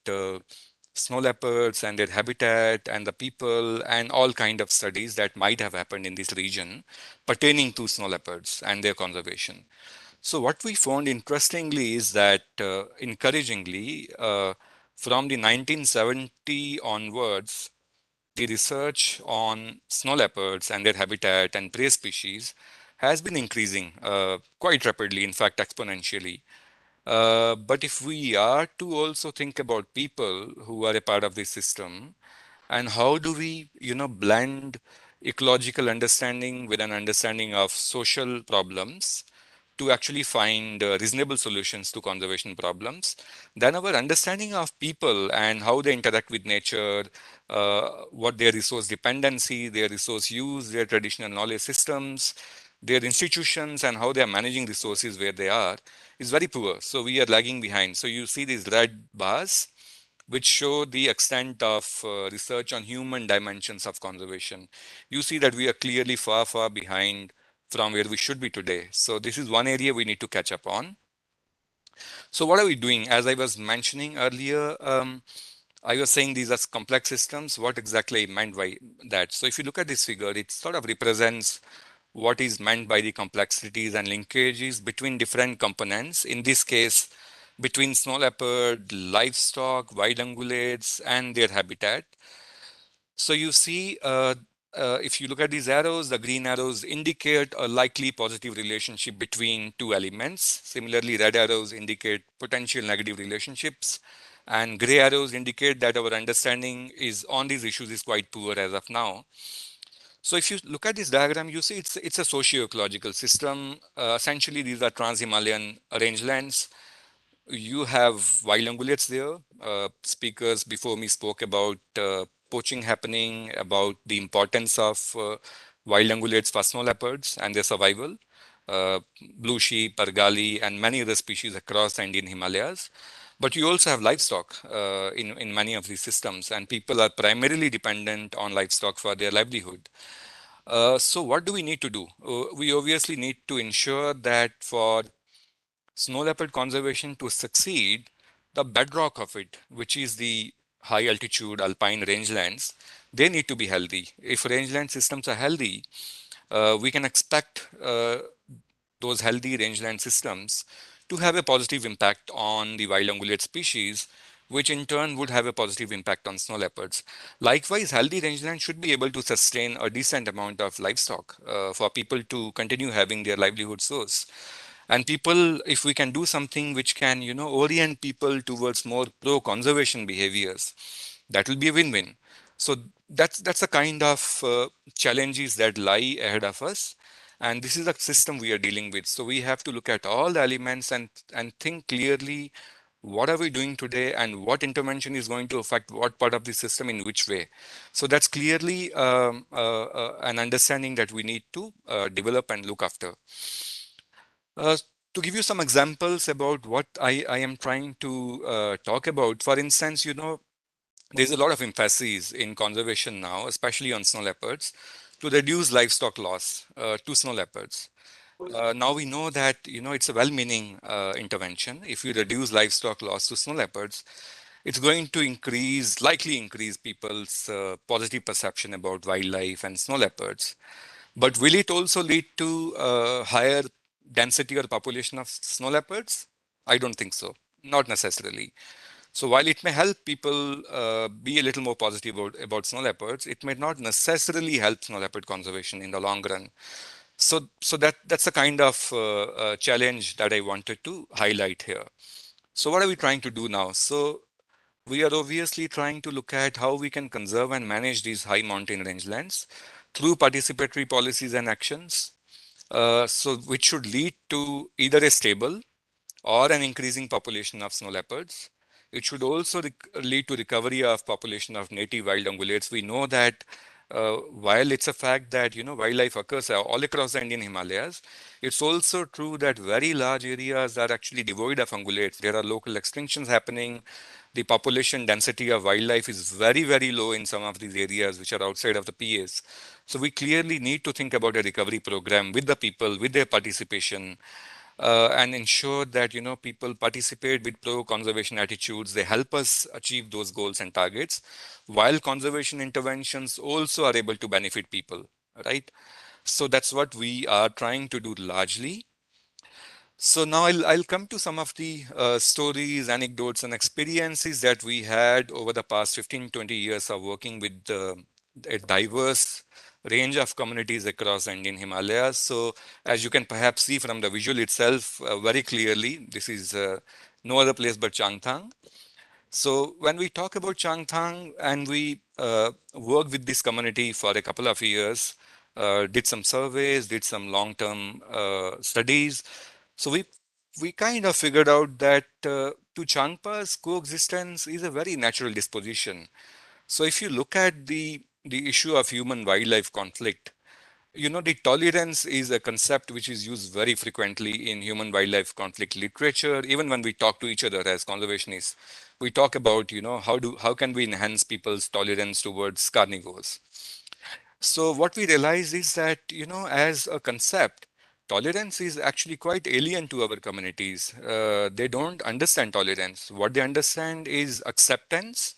snow leopards and their habitat and the people and all kind of studies that might have happened in this region pertaining to snow leopards and their conservation. So what we found interestingly is that encouragingly from the 1970 onwards, the research on snow leopards and their habitat and prey species has been increasing quite rapidly, in fact exponentially. But if we are to also think about people who are a part of this system, and how do we, blend ecological understanding with an understanding of social problems to actually find reasonable solutions to conservation problems, then our understanding of people and how they interact with nature, what their resource dependency, their resource use, their traditional knowledge systems, their institutions, and how they are managing resources where they are, is very poor. So we are lagging behind. So you see these red bars, which show the extent of research on human dimensions of conservation. You see that we are clearly far, far behind from where we should be today. So this is one area we need to catch up on. So what are we doing? As I was mentioning earlier, I was saying these are complex systems. What exactly I meant by that? So if you look at this figure, it sort of represents what is meant by the complexities and linkages between different components. In this case, between snow leopard, livestock, wild ungulates, and their habitat. So you see, if you look at these arrows, the green arrows indicate a likely positive relationship between two elements. Similarly, red arrows indicate potential negative relationships, and gray arrows indicate that our understanding is on these issues is quite poor as of now. So if you look at this diagram, you see it's a socio-ecological system. Essentially, these are trans-Himalayan rangelands. You have wild ungulates there. Speakers before me spoke about poaching happening, about the importance of wild ungulates for snow leopards and their survival. Blue sheep, Argali, and many other species across the Indian Himalayas. But you also have livestock in many of these systems, and people are primarily dependent on livestock for their livelihood. So what do we need to do? We obviously need to ensure that for snow leopard conservation to succeed, the bedrock of it, which is the high altitude alpine rangelands, they need to be healthy. If rangeland systems are healthy, we can expect those healthy rangeland systems to have a positive impact on the wild ungulate species, which in turn would have a positive impact on snow leopards. Likewise, healthy rangeland should be able to sustain a decent amount of livestock for people to continue having their livelihood source. And people, if we can do something which can, orient people towards more pro-conservation behaviors, that will be a win-win. So that's the kind of challenges that lie ahead of us, and this is the system we are dealing with. So we have to look at all the elements and think clearly, what are we doing today and what intervention is going to affect what part of the system in which way. So that's clearly an understanding that we need to develop and look after. Uh, to give you some examples about what I am trying to talk about, for instance, there's a lot of emphasis in conservation now, especially on snow leopards, to reduce livestock loss to snow leopards. Now we know that it's a well-meaning intervention. If you reduce livestock loss to snow leopards, it's going to likely increase people's positive perception about wildlife and snow leopards. But will it also lead to higher density or population of snow leopards? I don't think so. Not necessarily. So while it may help people be a little more positive about snow leopards, it may not necessarily help snow leopard conservation in the long run. So that's a kind of challenge that I wanted to highlight here. So what are we trying to do now? So we are obviously trying to look at how we can conserve and manage these high mountain rangelands through participatory policies and actions. So which should lead to either a stable or an increasing population of snow leopards. It should also lead to recovery of population of native wild ungulates. We know that while it's a fact that wildlife occurs all across the Indian Himalayas, it's also true that very large areas are actually devoid of ungulates. There are local extinctions happening. The population density of wildlife is very, very low in some of these areas which are outside of the PAs. So we clearly need to think about a recovery program with the people, with their participation, and ensure that people participate with pro-conservation attitudes. They help us achieve those goals and targets, while conservation interventions also are able to benefit people, right? So that's what we are trying to do largely. So now I'll come to some of the stories, anecdotes, and experiences that we had over the past 15, 20 years of working with a diverse range of communities across the Indian Himalayas. So as you can perhaps see from the visual itself very clearly, this is no other place but Changthang. So when we talk about Changthang and we work with this community for a couple of years, did some surveys, did some long-term studies. So we kind of figured out that to Changpa's coexistence is a very natural disposition. So if you look at the issue of human-wildlife conflict, the tolerance is a concept which is used very frequently in human wildlife conflict literature. Even when we talk to each other as conservationists, we talk about, how can we enhance people's tolerance towards carnivores. So what we realize is that, as a concept, tolerance is actually quite alien to our communities. They don't understand tolerance. What they understand is acceptance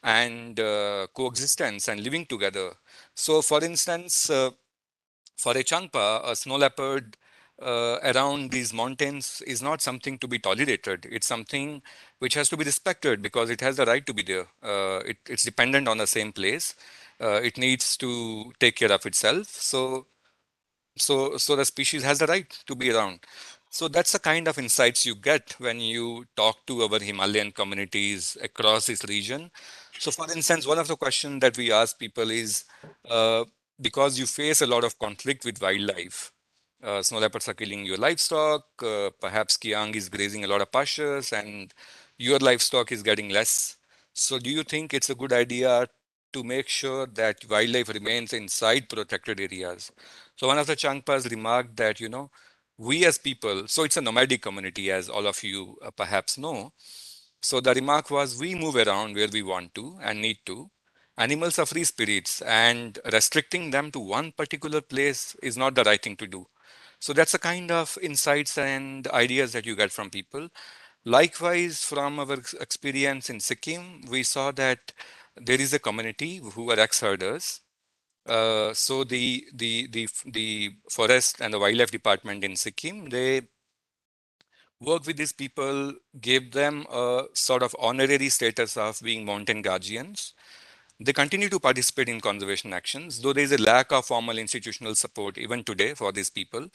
and coexistence and living together. So for instance, for a Changpa, a snow leopard around these mountains is not something to be tolerated. It's something which has to be respected because it has the right to be there. It's dependent on the same place. It needs to take care of itself. So the species has the right to be around. So that's the kind of insights you get when you talk to our Himalayan communities across this region. So for instance, one of the questions that we ask people is, uh, because you face a lot of conflict with wildlife, snow leopards are killing your livestock, perhaps Kiang is grazing a lot of pastures and your livestock is getting less. So do you think it's a good idea to make sure that wildlife remains inside protected areas? So one of the Changpas remarked that, we as people, so it's a nomadic community, as all of you perhaps know. So the remark was, we move around where we want to and need to. Animals are free spirits, and restricting them to one particular place is not the right thing to do. So that's the kind of insights and ideas that you get from people. Likewise, from our experience in Sikkim, we saw that there is a community who are ex-herders, So the forest and the wildlife department in Sikkim, they work with these people, gave them a sort of honorary status of being mountain guardians. They continue to participate in conservation actions, though there is a lack of formal institutional support even today for these people.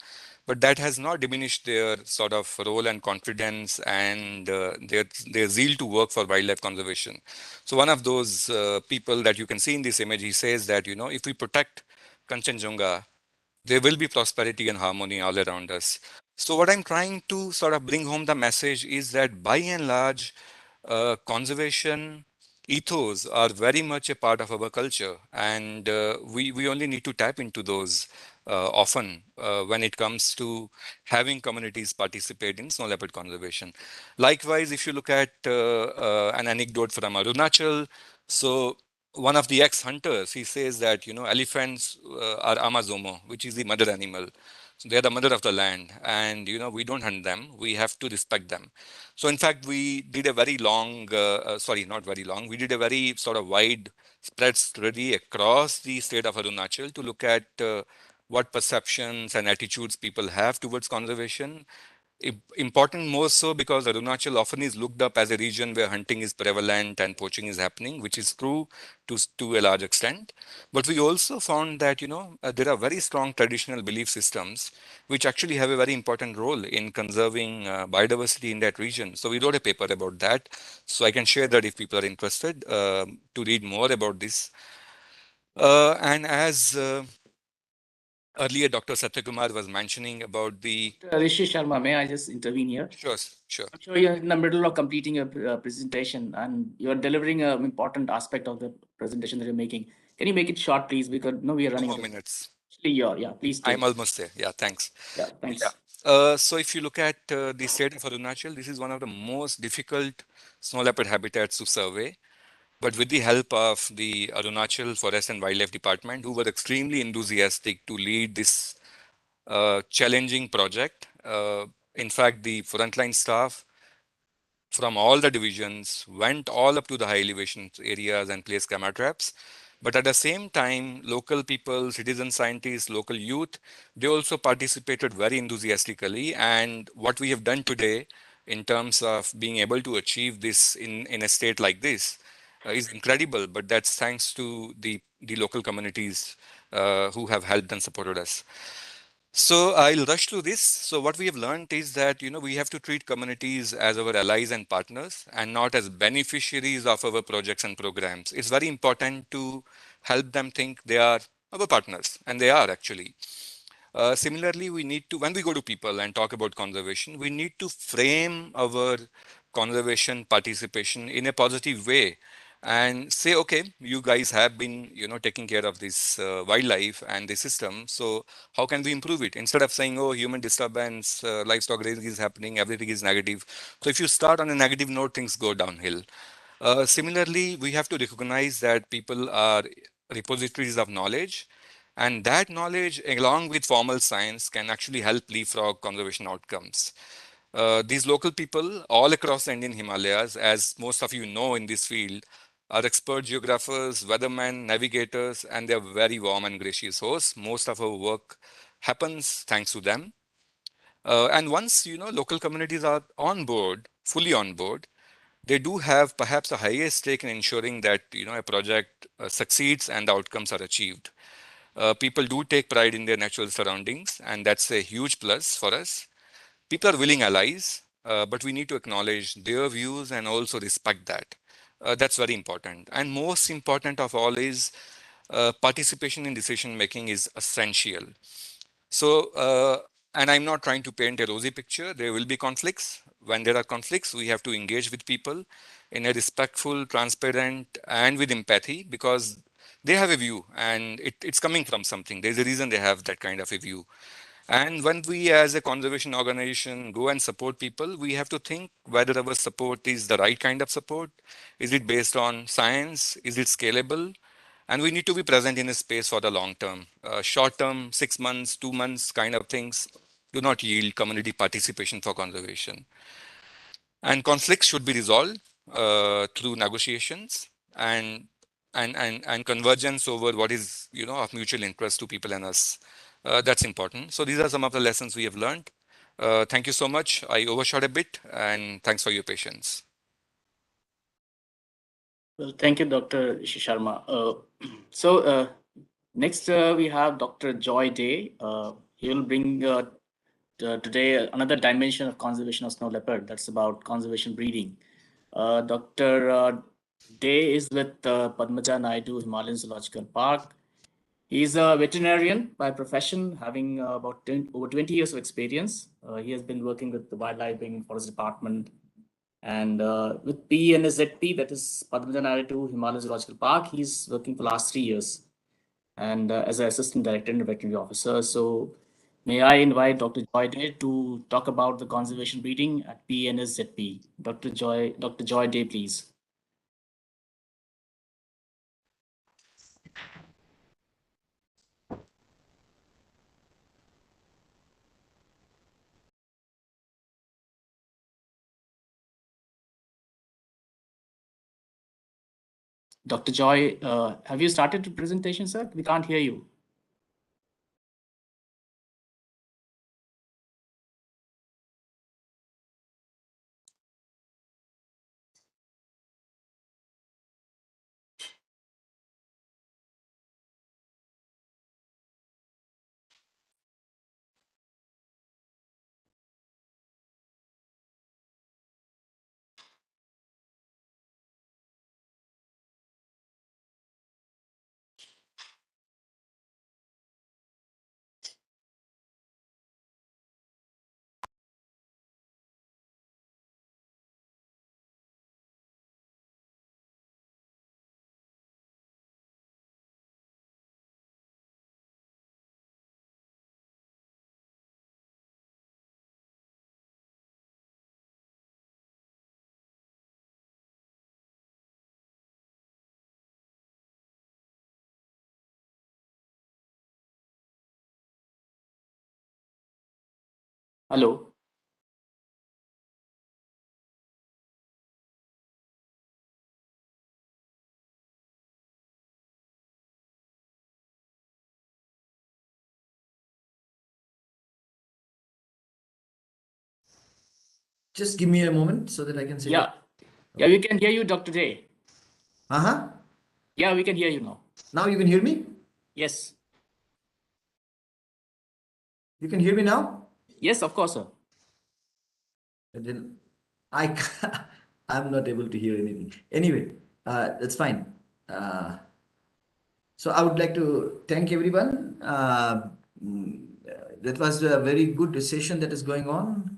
But that has not diminished their sort of role and confidence and their zeal to work for wildlife conservation. So one of those people that you can see in this image, he says that, if we protect Kanchanjanga, there will be prosperity and harmony all around us. So what I'm trying to sort of bring home the message is that by and large, conservation ethos are very much a part of our culture, and we only need to tap into those often when it comes to having communities participate in snow leopard conservation. Likewise, if you look at an anecdote from Arunachal, so one of the ex-hunters, he says that, elephants are Amazomo, which is the mother animal. So they are the mother of the land, and we don't hunt them. We have to respect them. So in fact, we did a very long, sorry, not very long. We did a very sort of wide spread study across the state of Arunachal to look at what perceptions and attitudes people have towards conservation. Important more so because Arunachal often is looked up as a region where hunting is prevalent and poaching is happening, which is true to a large extent. But we also found that there are very strong traditional belief systems which actually have a very important role in conserving biodiversity in that region. So we wrote a paper about that. So I can share that if people are interested to read more about this. And as earlier Dr. Satyakumar was mentioning about the Rishi Sharma, may I just intervene here? Sure, sure. I'm sure you're in the middle of completing a presentation and you're delivering an important aspect of the presentation that you're making. Can you make it short, please? Because no, we are running 2 out more of time. minutes. Actually, yeah, please do. I'm almost there. Yeah, thanks. Yeah, thanks. So if you look at the state of Arunachal, this is one of the most difficult snow leopard habitats to survey. But with the help of the Arunachal Forest and Wildlife Department, who were extremely enthusiastic to lead this challenging project, in fact, the frontline staff from all the divisions went all up to the high elevation areas and placed camera traps. But at the same time, local people, citizen scientists, local youth, they also participated very enthusiastically. And what we have done today in terms of being able to achieve this in a state like this is incredible. But that's thanks to the local communities who have helped and supported us. So I'll rush through this. So what we have learned is that we have to treat communities as our allies and partners and not as beneficiaries of our projects and programs. It's very important to help them think they are our partners, and they are actually. Similarly, we need to, when we go to people and talk about conservation, we need to frame our conservation participation in a positive way and say, okay, you guys have been, taking care of this wildlife and the system. So how can we improve it? Instead of saying, oh, human disturbance, livestock grazing is happening, everything is negative. So if you start on a negative note, things go downhill. Similarly, we have to recognize that people are repositories of knowledge, and that knowledge, along with formal science, can actually help leapfrog conservation outcomes. These local people all across the Indian Himalayas, as most of you know in this field, are expert geographers, weathermen, navigators, and they're very warm and gracious hosts. Most of our work happens thanks to them. And once local communities are on board, fully on board, they do have perhaps a highest stake in ensuring that a project succeeds and the outcomes are achieved. People do take pride in their natural surroundings, and that's a huge plus for us. People are willing allies, but we need to acknowledge their views and also respect that. That's very important. And most important of all is participation in decision making is essential. So, and I'm not trying to paint a rosy picture. There will be conflicts. When there are conflicts, we have to engage with people in a respectful, transparent, and with empathy because they have a view and it's coming from something. There's a reason they have that kind of a view. And when we as a conservation organization go and support people, we have to think whether our support is the right kind of support. Is it based on science? Is it scalable? And we need to be present in a space for the long term. Short term, 6 months, 2 months kind of things do not yield community participation for conservation. And conflicts should be resolved through negotiations. And and convergence over what is, of mutual interest to people and us. That's important. So these are some of the lessons we have learned. Thank you so much. I overshot a bit, and thanks for your patience. Well, thank you, Dr. Rishi Sharma. Next we have Dr. Joy Day. He will bring today another dimension of conservation of snow leopard. That's about conservation breeding. Dr. Day is with Padmaja Naidu Himalayan Zoological Park. He's a veterinarian by profession, having over 20 years of experience. He has been working with the Wildlife and Forest Department and with PNSZP, that is Padmaja Naidu Himalayan Zoological Park. He's working for the last 3 years and as an assistant director and veterinary officer. So may I invite Dr. Joy Day to talk about the conservation breeding at PNSZP. Dr. Joy Day, please. Dr. Joy, have you started the presentation, sir? We can't hear you. Hello. Just give me a moment so that I can say Yeah. Yeah, we can hear you, Dr. Day. Uh-huh. Yeah, we can hear you now. Now you can hear me? Yes. You can hear me now? Yes, of course, sir. And then I'm not able to hear anything. Anyway, that's fine. So I would like to thank everyone. That was a very good session that is going on,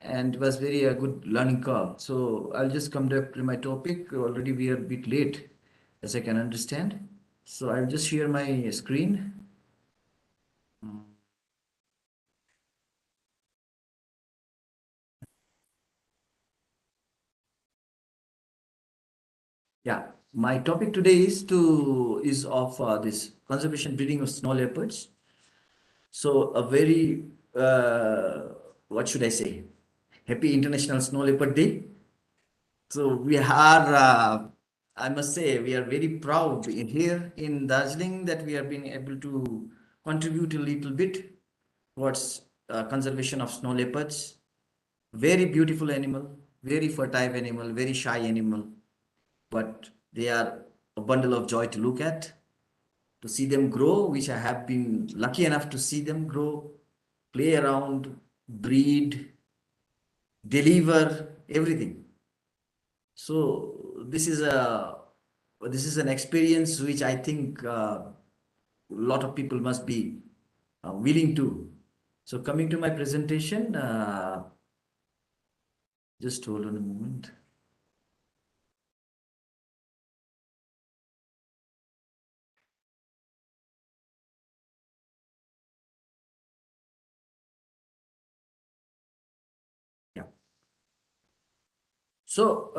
and it was very a good learning curve. So I'll just come back to my topic. Already we are a bit late, as I can understand. So I'll just share my screen. Yeah, my topic today is of this conservation breeding of snow leopards. So a very what should I say? Happy International Snow Leopard Day. So we are, I must say, we are very proud here in Darjeeling that we have been able to contribute a little bit towards conservation of snow leopards. Very beautiful animal, very fertile animal, very shy animal, but they are a bundle of joy to look at, to see them grow, which I have been lucky enough to see them grow, play around, breed, deliver, everything. So this is an experience which I think a lot of people must be willing to. So coming to my presentation, just hold on a moment. Yeah. So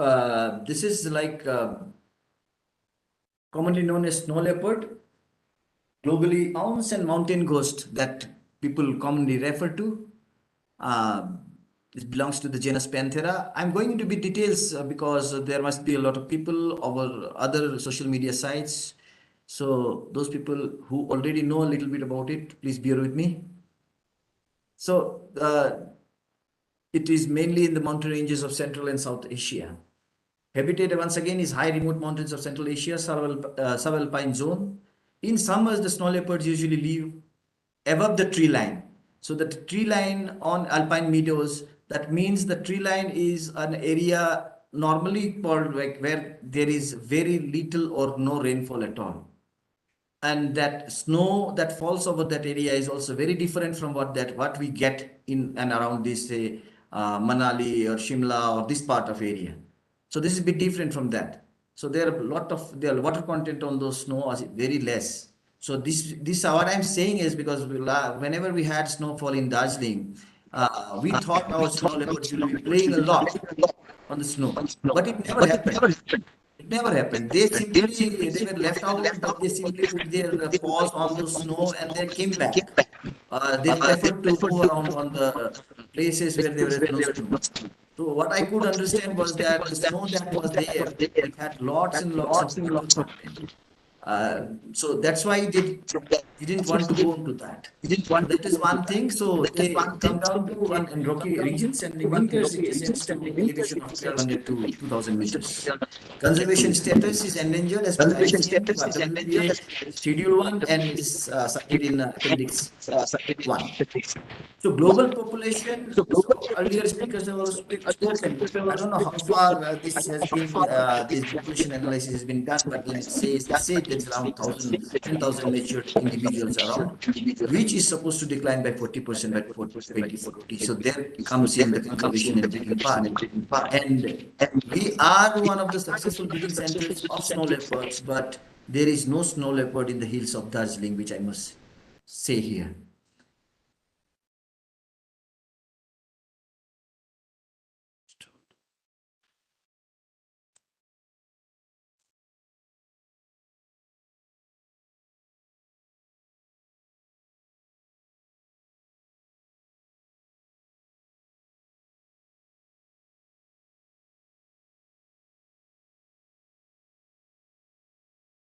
this is like commonly known as snow leopard, globally ounce and mountain ghost that people commonly refer to. This belongs to the genus Panthera. I'm going into bit details because there must be a lot of people over other social media sites. So those people who already know a little bit about it, please bear with me. So it is mainly in the mountain ranges of Central and South Asia. Habitat once again is high remote mountains of Central Asia, subalpine zone. In summers, the snow leopards usually live above the tree line. So the tree line on alpine meadows, that means the tree line is an area normally called like where there is very little or no rainfall at all. And that snow that falls over that area is also very different from what we get in and around this say Manali or Shimla or this part of area. So this is a bit different from that. So there are a lot of the water content on those snow is very less. So this what I'm saying is because whenever we had snowfall in Darjeeling, we thought our snow leopards will be playing a lot on the snow, but it never happened. It never happened. They were left out, but they simply put their paws on the snow and they came back. They preferred to move around on the places where there was no snow. So what I could understand was that the snow that was there, it had lots and lots of water content. So that's why they didn't want to go into that. So that is one thing. So they come down to one in rocky regions, and in winters it is in standing elevation of 1200 to 2000 meters. Conservation status is endangered as per IUCN WPA Schedule 1 and is cited in Appendix 1. So global population, so earlier speakers have also spoken. I don't know how far this has been, this population analysis has been done, but then it says there's around 10,000 matured individuals around, which is supposed to decline by 40% by 2040. So there comes in the conservation and breeding part. And we are one of the successful breeding centers of snow leopards, but there is no snow leopard in the hills of Darjeeling, which I must say here.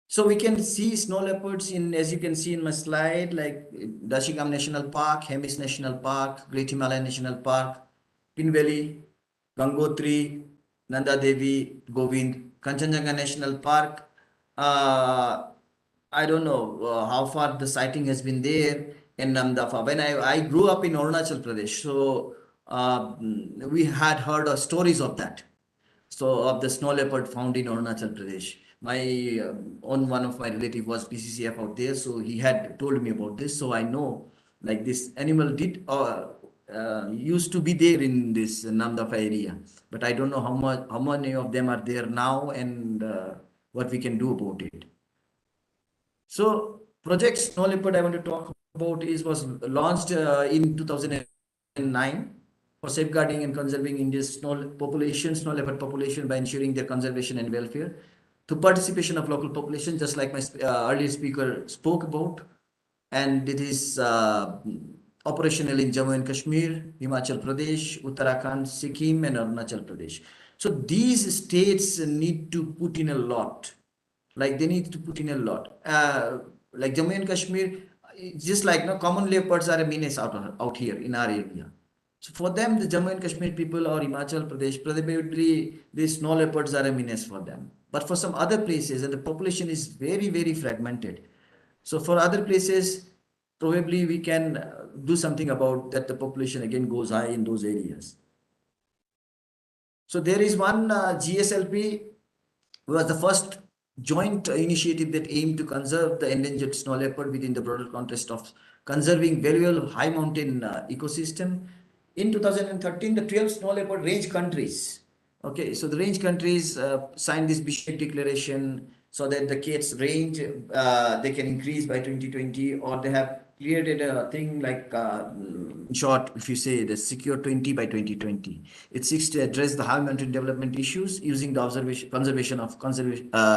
So we can see snow leopards in, as you can see in my slide, like Dashigam National Park, Hemis National Park, Great Himalaya National Park, Pin Valley, Gangotri, Nanda Devi, Govind, Kanchanjanga National Park. I don't know how far the sighting has been there in Namdafa. When I grew up in Arunachal Pradesh, so we had heard stories of that. So of the snow leopard found in Arunachal Pradesh. My one of my relative was PCCF out there, so he had told me about this. So I know like this animal did used to be there in this Namdafa area, but I don't know how many of them are there now and what we can do about it. So Project Snow Leopard I want to talk about was launched in 2009 for safeguarding and conserving India's snow leopard population by ensuring their conservation and welfare through participation of local population, just like my earlier speaker spoke about. And it is operational in Jammu and Kashmir, Himachal Pradesh, Uttarakhand, Sikkim, and Arunachal Pradesh. So these states need to put in a lot. Like they need to put in a lot. Like Jammu and Kashmir, just like common leopards are a menace out here in our area. So for them, the Jammu and Kashmir people or Himachal Pradesh, probably these snow leopards are a menace for them. But for some other places, and the population is very, very fragmented. So for other places, probably we can do something about that. The population again goes high in those areas. So there is one GSLP was the first joint initiative that aimed to conserve the endangered snow leopard within the broader context of conserving valuable high mountain ecosystem. In 2013, the 12 snow leopard range countries, okay, so the range countries signed this Bishkek Declaration so that the Kate's range, they can increase by 2020, or they have created a thing like, in short, if you say the Secure 20 by 2020, it seeks to address the high mountain development issues using the conservation of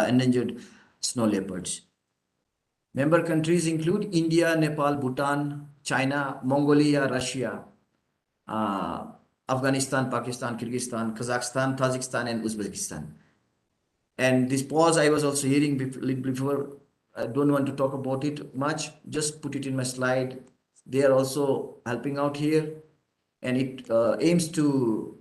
endangered snow leopards. Member countries include India, Nepal, Bhutan, China, Mongolia, Russia, Afghanistan, Pakistan, Kyrgyzstan, Kazakhstan, Tajikistan, and Uzbekistan. And this pause I was also hearing before. I don't want to talk about it much. Just put it in my slide. They are also helping out here, and it aims to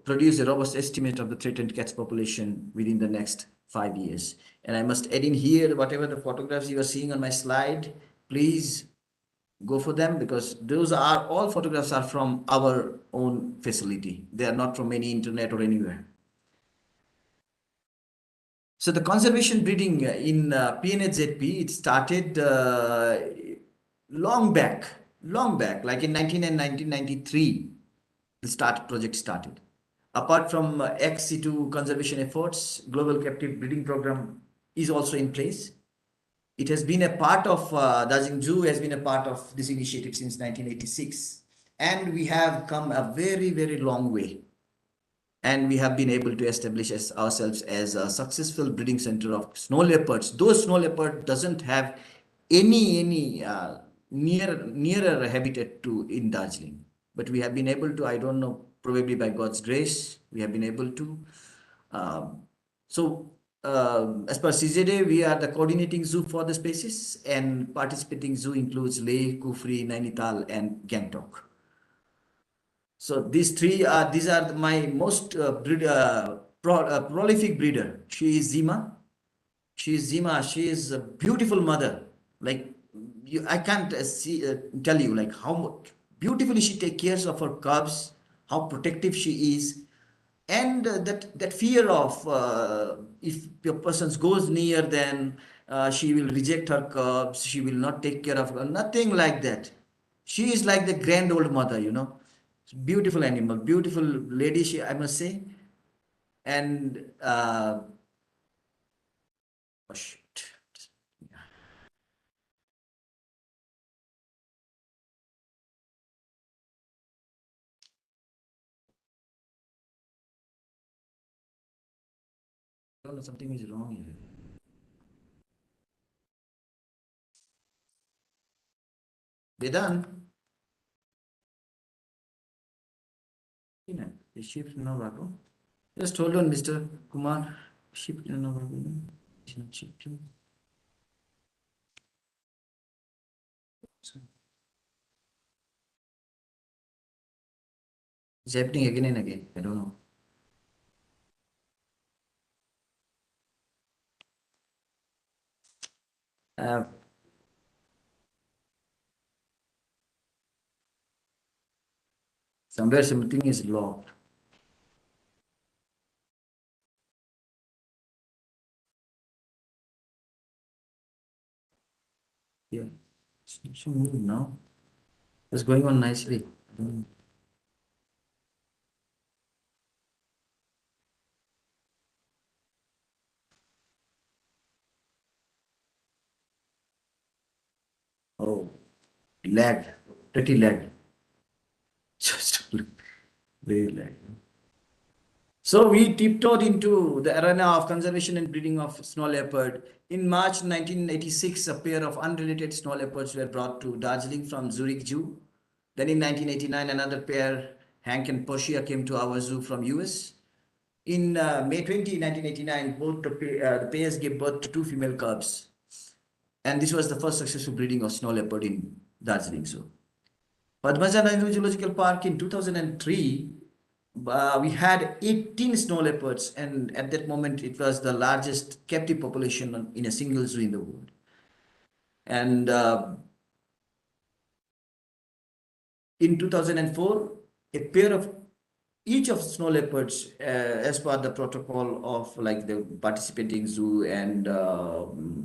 produce a robust estimate of the threatened cats population within the next 5 years. And I must add in here, whatever the photographs you are seeing on my slide, please go for them, because those are all photographs are from our own facility. They are not from any internet or anywhere. So the conservation breeding in PNHZP, it started long back, like in 1993, the project started. Apart from ex situ conservation efforts, global captive breeding program is also in place. It has been a part of, Darjeeling Zoo has been a part of this initiative since 1986. And we have come a very, very long way. And we have been able to establish ourselves as a successful breeding center of snow leopards. Those snow leopard doesn't have any nearer habitat to in Darjeeling. But we have been able to, I don't know, probably by God's grace, we have been able to. As per CZA, we are the coordinating zoo for the species, and participating zoo includes Leh, Kufri, Nainital, and Gangtok. So these are my most prolific breeder. She is Zima. She is a beautiful mother. Like I can't tell you like how beautifully she takes care of her cubs, how protective she is, and that fear of if a person goes near, then she will reject her cubs. She will not take care of her. Nothing like that. She is like the grand old mother, Beautiful animal, beautiful lady, I must say. And oh shit. I don't know, something is wrong here. They done. The shift now. Just hold on, Mr. Kumar. Shift now. It's happening again and again. I don't know. Somewhere something is locked. Yeah, it should move now. It's going on nicely. Oh, lagged, pretty lagged. Just very lagged. So we tiptoed into the arena of conservation and breeding of snow leopard. In March 1986, a pair of unrelated snow leopards were brought to Darjeeling from Zurich Zoo. Then in 1989, another pair, Hank and Portia, came to our zoo from US. In May 20, 1989, both the pairs gave birth to 2 female cubs. And this was the first successful breeding of snow leopard in Darjeeling Zoo. Padmaja Zoological Park in 2003, we had 18 snow leopards, and at that moment it was the largest captive population in a single zoo in the world. And in 2004, a pair of each of snow leopards, as per the protocol of like the participating zoo and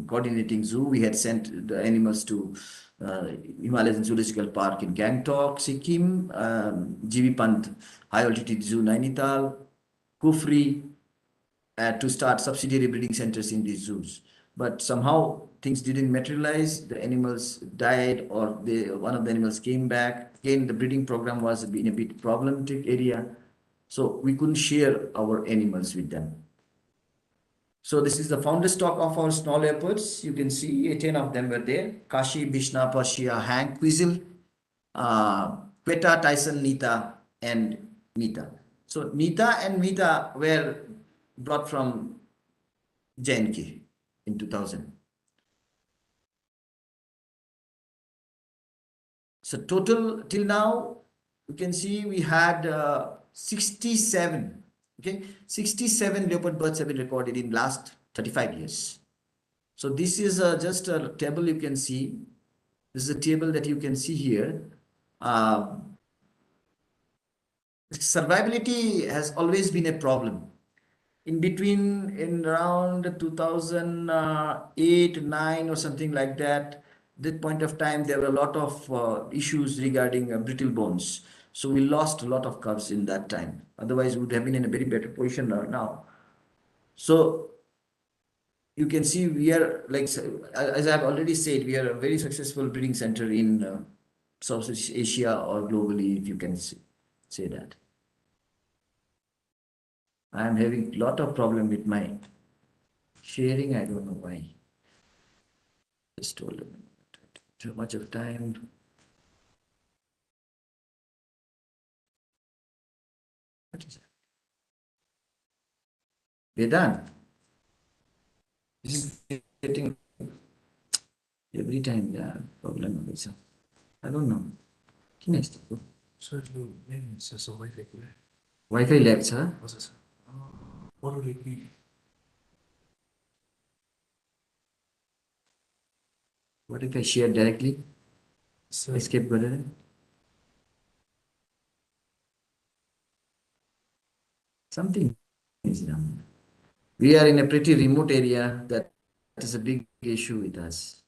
coordinating zoo, we had sent the animals to Himalaya Zoological Park in Gangtok, Sikkim, GB Pant High Altitude Zoo, Nainital, Kufri, to start subsidiary breeding centers in these zoos. But somehow things didn't materialize. The animals died, or one of the animals came back. Again, the breeding program was in a bit problematic area. So we couldn't share our animals with them. So this is the founder stock of our snow leopards. You can see 10 of them were there. Kashi, Bishna, Persia, Hank, Quizzle, Quetta, Tyson, Nita, and Nita. So Nita and Mita were brought from JNK in 2000. So total till now, you can see we had 67, okay, 67 leopard births have been recorded in last 35 years. So this is just a table you can see. This is a table that you can see here. Survivability has always been a problem. In around 2008, 9 or something like that, that point of time, there were a lot of issues regarding brittle bones. So we lost a lot of cubs in that time. Otherwise, we would have been in a very better position now. So you can see we are, like, as I've already said, we are a very successful breeding center in Southeast Asia or globally, if you can say that. I am having a lot of problem with my sharing. I don't know why. Just hold a minute. Too much of time. What is that? Vedant. This is getting every time, yeah, problem. I don't know. Next. Sir, it's a Wi-Fi. Wi-Fi lags, huh? What would it be? What if I share directly? Sir, Escape button. Something is done. We are in a pretty remote area. That is a big issue with us.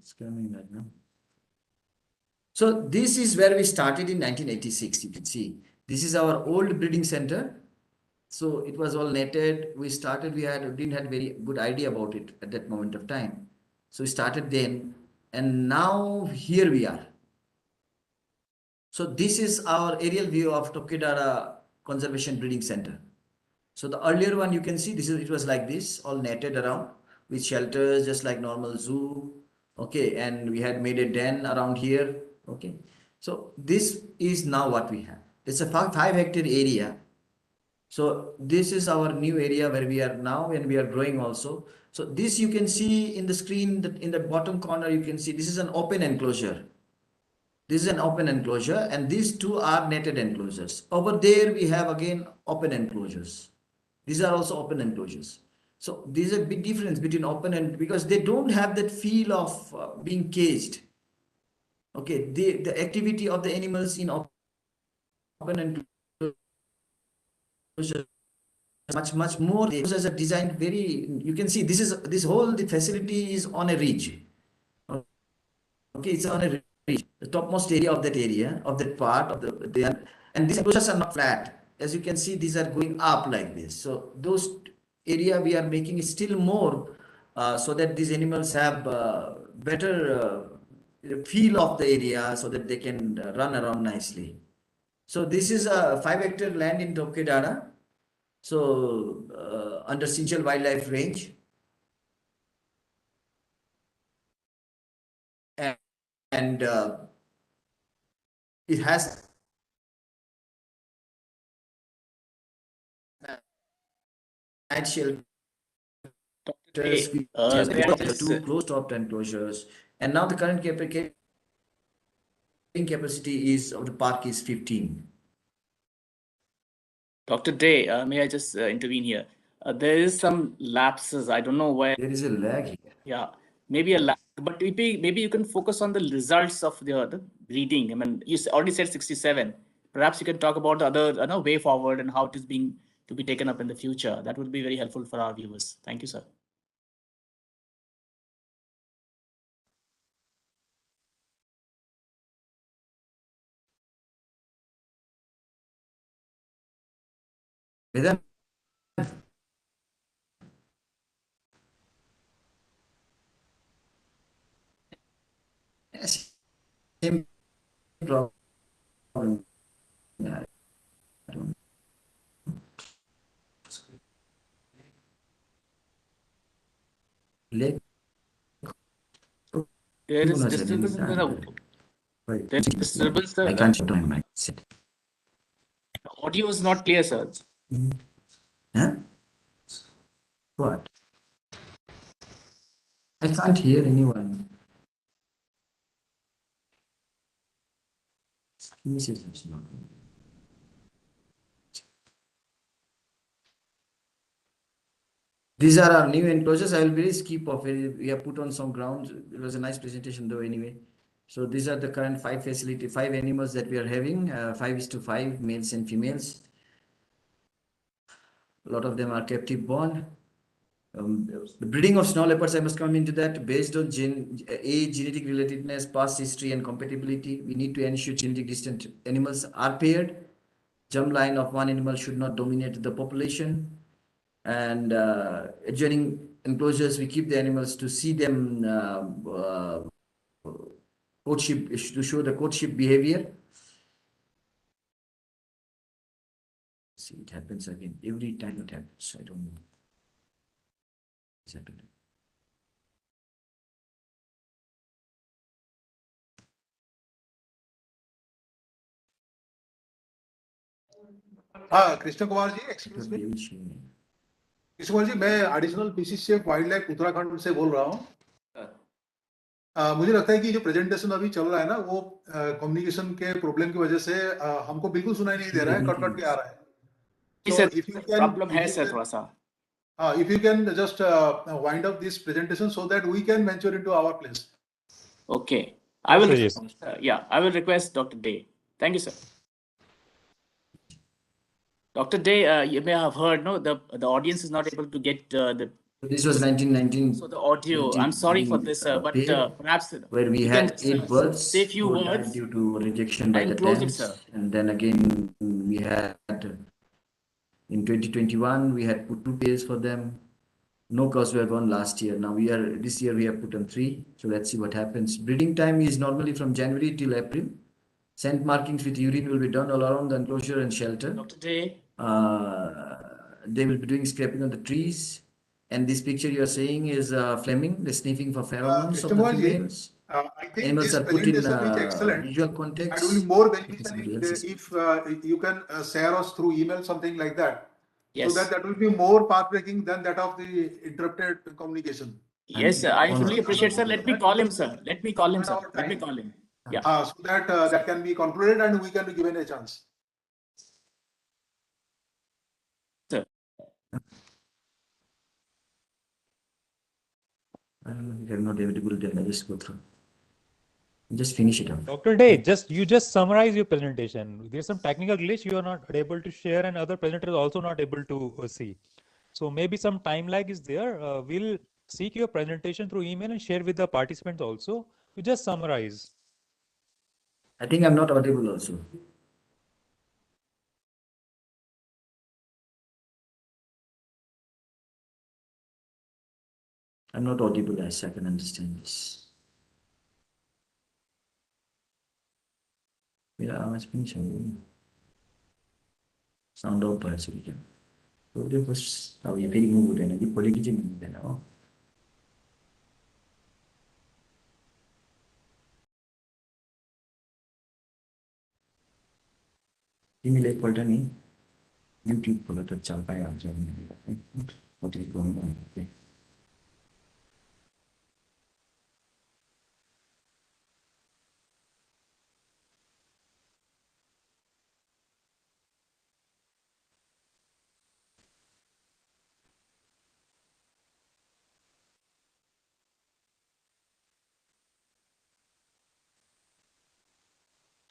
It's coming right now. So this is where we started in 1986. You can see this is our old breeding center. So it was all netted. We didn't have very good idea about it at that moment of time. So we started then, and now here we are. So this is our aerial view of Tokidara Conservation Breeding Center. So the earlier one you can see, it was like this, all netted around with shelters, just like normal zoo. Okay, and we had made a den around here. Okay, so this is now what we have. It's a 5-hectare area. So this is our new area where we are now, and we are growing also. So this you can see in the screen, that in the bottom corner, you can see this is an open enclosure. This is an open enclosure, and these two are netted enclosures. Over there, we have again open enclosures. These are also open enclosures. So there's a big difference between open and, because they don't have that feel of being caged. Okay, the activity of the animals in open enclosure much more. Those are designed very. You can see this whole facility is on a ridge. Okay, it's on a ridge, the topmost area of that part of and these enclosures are not flat. As you can see, these are going up like this. So those area we are making still more so that these animals have better feel of the area, so that they can run around nicely. So this is a 5-hectare land in Tokidara. So under Sinchal Wildlife Range. And it has night shelters, Hey, may I just, two closed-top enclosures, and now the current carrying capacity is of the park is 15. Dr. Day, may I just intervene here? There is some lapses. I don't know where. There is a lag here. Yeah, maybe a lag, but maybe you can focus on the results of the breeding. I mean, you already said 67. Perhaps you can talk about the other way forward and how it is being to be taken up in the future. That would be very helpful for our viewers. Thank you, sir. Vedant? Yes. Same problem. Yeah, I don't. Lag. There is Everyone has disturbance in having the that. There is disturbance. I can't shut down my set. Audio is not clear, sir. Huh? What? I can't hear anyone. Give me some. These are our new enclosures. I will very skip off it. We have put on some ground. It was a nice presentation though anyway. So these are the current five animals that we are having, 5:5, males and females. A lot of them are captive born. The breeding of snow leopards, I must come into that, based on age, genetic relatedness, past history and compatibility. We need to ensure genetic distant animals are paired. Germline of one animal should not dominate the population. And adjoining enclosures, we keep the animals to see them courtship, to show the courtship behavior. See, it happens again. Every time it happens. I don't know. It's happening. हाँ Krishna Kumar ji excuse me Krishna Kumar ji मैं additional PC chief wild life Uttarakhand से बोल रहा हूँ मुझे लगता है कि जो प्रेजेंटेशन अभी चल रहा है ना वो कम्युनिकेशन के प्रॉब्लम की वजह से हमको बिल्कुल सुनाई नहीं दे रहा है कट के आ रहा है So if you can, problem है sir थोड़ा सा if you can just wind up this presentation so that we can venture into our place. Okay, I will yeah, I will request Dr. Day. Thank you, sir. Dr. Day, you may have heard, no, the audience is not able to get the. This was 1919. So the audio. I'm sorry for this, but perhaps where we had 8 birds say few words due to rejection by the dams, and then again we had in 2021 we had put 2 pairs for them. No cows were gone last year. Now this year we have put on 3. So let's see what happens. Breeding time is normally from January till April. Scent markings with urine will be done all around the enclosure and shelter. Dr. Day. They will be doing scraping on the trees. And this picture you are seeing is Fleming, the sniffing for pheromones of the females. I think Animals this are put in excellent. visual context. It will be more beneficial if you can share us through email, something like that. Yes. So that will be more path-breaking than that of the interrupted communication. Yes, sir. I fully appreciate, sir. Let me call him, sir. Let me call him, sir. Let me call him. Yeah. So that that can be concluded and we can be given a chance. Sir. They're not able to do it. Just go through. Just finish it up. Dr. Day, you just summarize your presentation. There's some technical glitch you are not able to share, and other presenters also not able to see. So maybe some time lag is there. We'll seek your presentation through email and share with the participants also. You just summarize. I think I'm not audible also. I'm not audible as I can understand this. मेरा आवाज भी नहीं चाहिए. Sound out पर चली गया. तो ये बस अब ये फेरी मूव होता है ना कि पॉलिटिक्स में मूव है ना. तिमीले एकपल्ट नि YouTube खोला त चल पाइहाल्छ नि. कति गर्नु.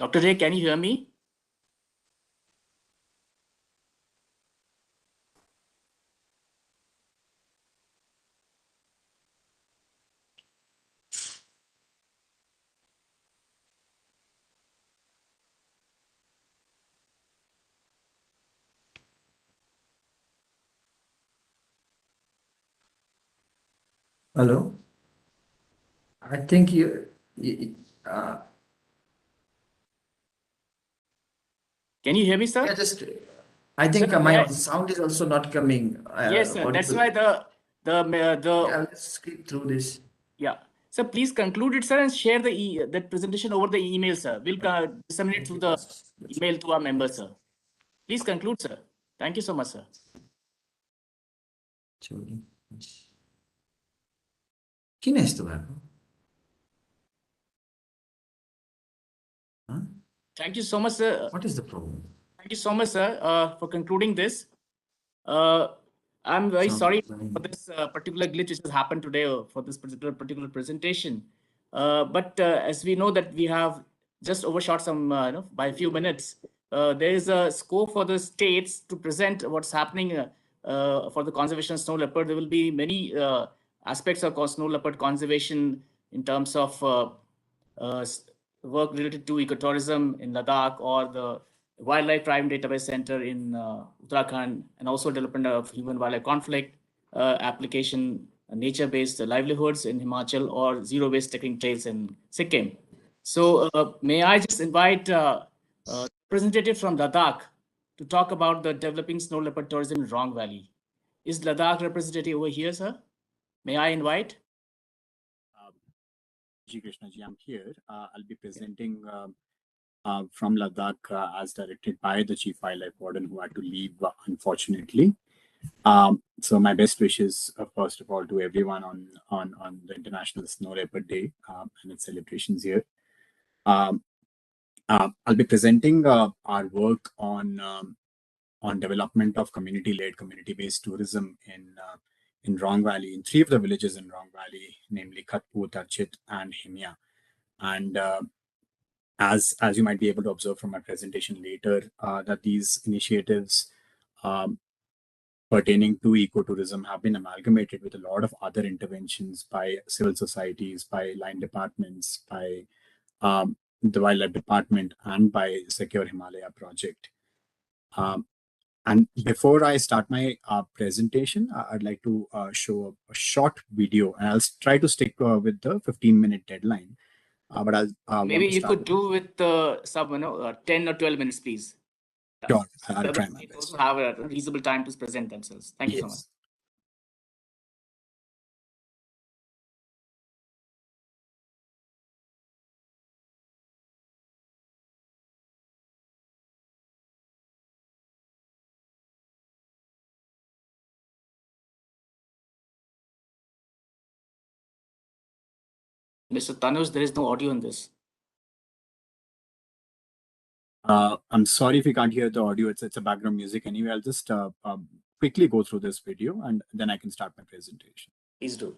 Dr. Ray, can you hear me? Hello. I think you can you hear me, sir? Yeah, just I think sir, my sound is also not coming. Yes, sir. That's why the yeah, let's skip through this. Yeah. So please conclude it, sir, and share the presentation over the email, sir. We'll disseminate through the email to our members, sir. Please conclude, sir. Thank you so much, sir. किन यस्तो भएको? Huh? Thank you so much, sir. What is the problem? Thank you so much, sir, for concluding this. I'm very sorry for this particular glitch which has happened today for this particular presentation. But as we know that we have just overshot some by a few minutes, there is a scope for the states to present what's happening for the conservation of snow leopard. There will be many aspects of snow leopard conservation in terms of work related to ecotourism in Ladakh or the Wildlife Crime Database Center in Uttarakhand, and also development of human-wildlife conflict application, nature-based livelihoods in Himachal, or zero-waste trekking trails in Sikkim. So may I just invite representative from Ladakh to talk about the developing snow leopard tourism in Rong Valley. Is Ladakh representative over here, sir? May I invite? Ji Krishna ji, I'm here. I'll be presenting from Ladakh as directed by the Chief Wildlife Warden, who had to leave, unfortunately. So my best wishes, first of all, to everyone on the International Snow Leopard Day and its celebrations here. I'll be presenting our work on development of community-led, community-based tourism in Rong Valley, in 3 of the villages in Rong Valley, namely Khatpur, Tarchit, and Himya. And as you might be able to observe from my presentation later, that these initiatives pertaining to ecotourism have been amalgamated with a lot of other interventions by civil societies, by line departments, by the Wildlife Department, and by Secure Himalaya project. And before I start my presentation, I'd like to show a short video, and I'll try to stick with the 15-minute deadline. But I'll maybe you could do with some 10 or 12 minutes, please. Sure, I'll try my best. Also have a reasonable time to present themselves. Thank you so much. Mr. Tanuj, there is no audio in this. I'm sorry if you can't hear the audio. It's a background music anyway. I'll just quickly go through this video and then I can start my presentation. Please do.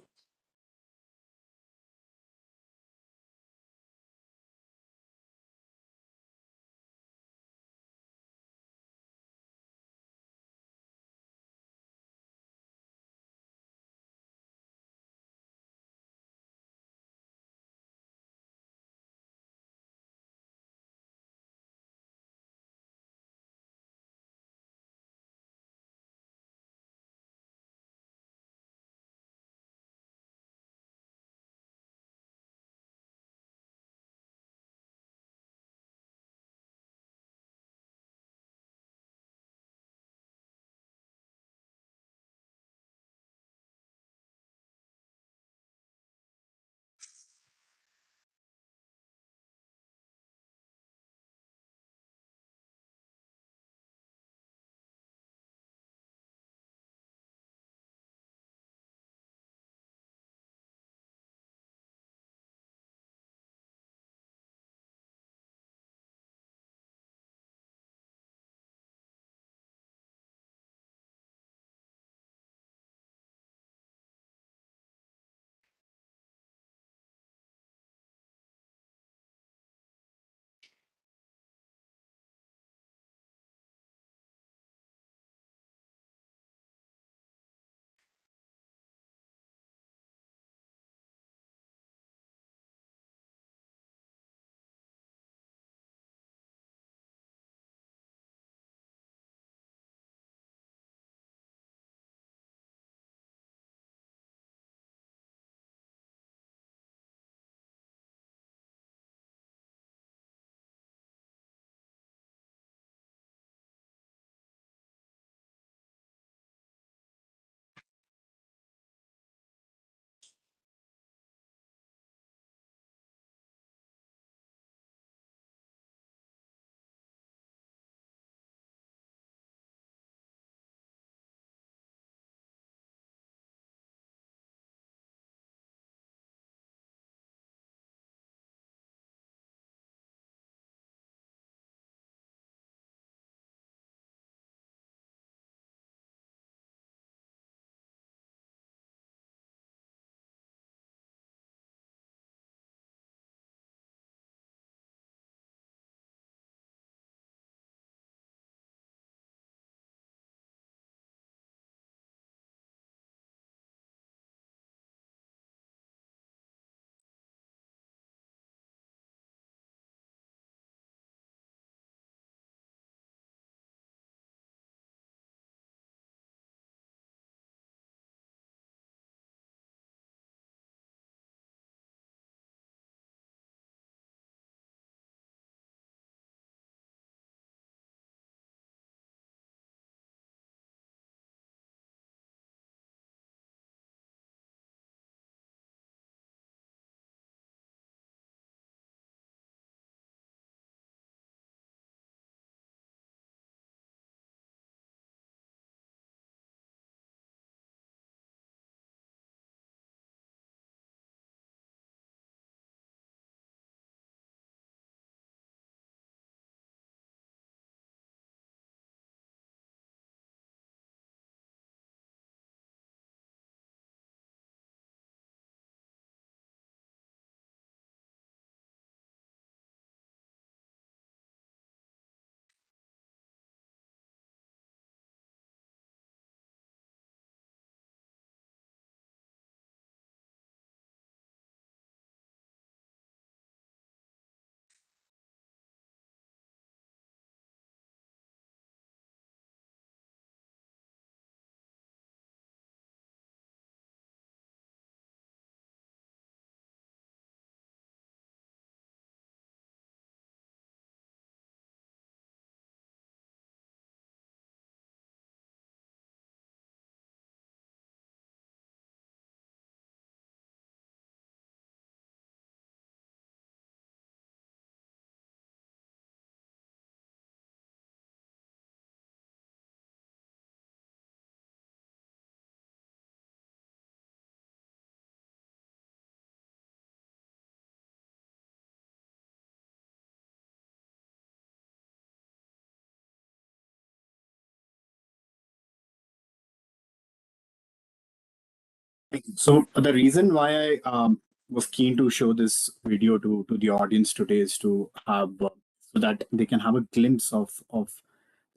So the reason why I was keen to show this video to the audience today is to have so that they can have a glimpse of the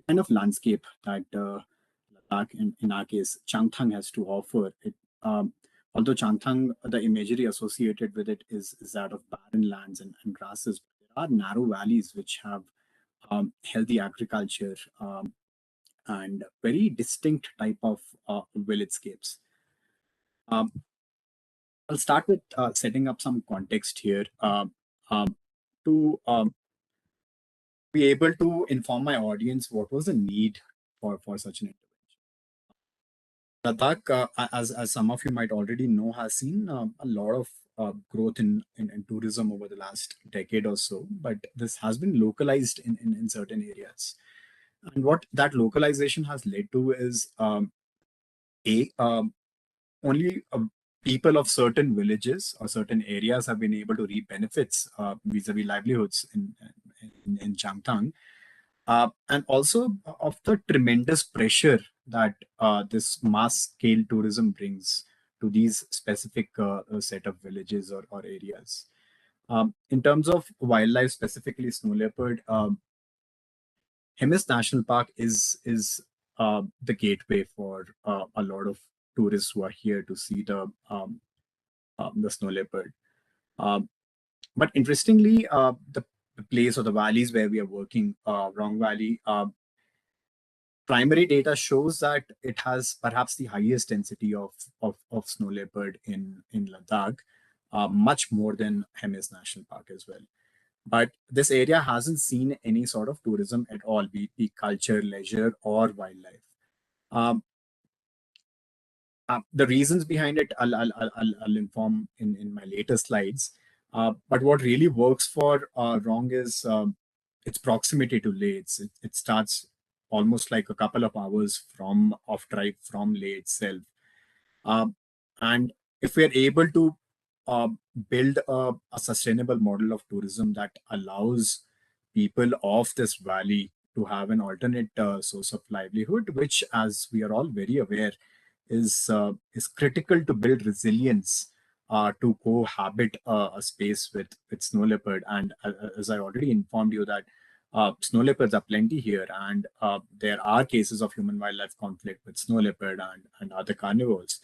kind of landscape that Ladakh, in our case, Changthang has to offer. Although Changthang, the imagery associated with it is that of barren lands and grasses, there are narrow valleys which have healthy agriculture and very distinct type of villagescapes. I'll start with setting up some context here to be able to inform my audience what was the need for such an intervention. Ladakh, as some of you might already know, has seen a lot of growth in tourism over the last decade or so, but this has been localized in certain areas. And what that localization has led to is only people of certain villages or certain areas have been able to reap benefits vis-a-vis livelihoods in Changtang. And also of the tremendous pressure that this mass scale tourism brings to these specific set of villages or areas. In terms of wildlife, specifically snow leopard, Hemis National Park is the gateway for a lot of tourists who are here to see the snow leopard. But interestingly, the place or the valleys where we are working, Rong Valley, primary data shows that it has perhaps the highest density of snow leopard in Ladakh, much more than Hemis National Park as well. But this area hasn't seen any sort of tourism at all, be it culture, leisure, or wildlife. The reasons behind it, I'll inform in my later slides. But what really works for Rong is its proximity to Leh. It starts almost like a couple of hours of drive from Leh itself. And if we are able to build a sustainable model of tourism that allows people of this valley to have an alternate source of livelihood, which, as we are all very aware, is critical to build resilience to cohabit a space with snow leopard. And as I already informed you that snow leopards are plenty here, and there are cases of human-wildlife conflict with snow leopard and other carnivores.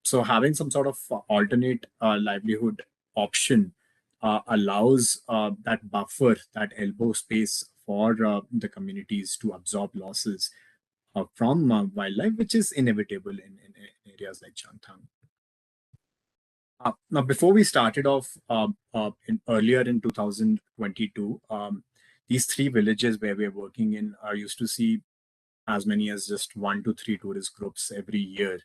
So having some sort of alternate livelihood option allows that buffer, that elbow space for the communities to absorb losses from wildlife, which is inevitable in areas like Changthang. Now, before we started off earlier in 2022, these three villages where we are working in used to see as many as just 1 to 3 tourist groups every year.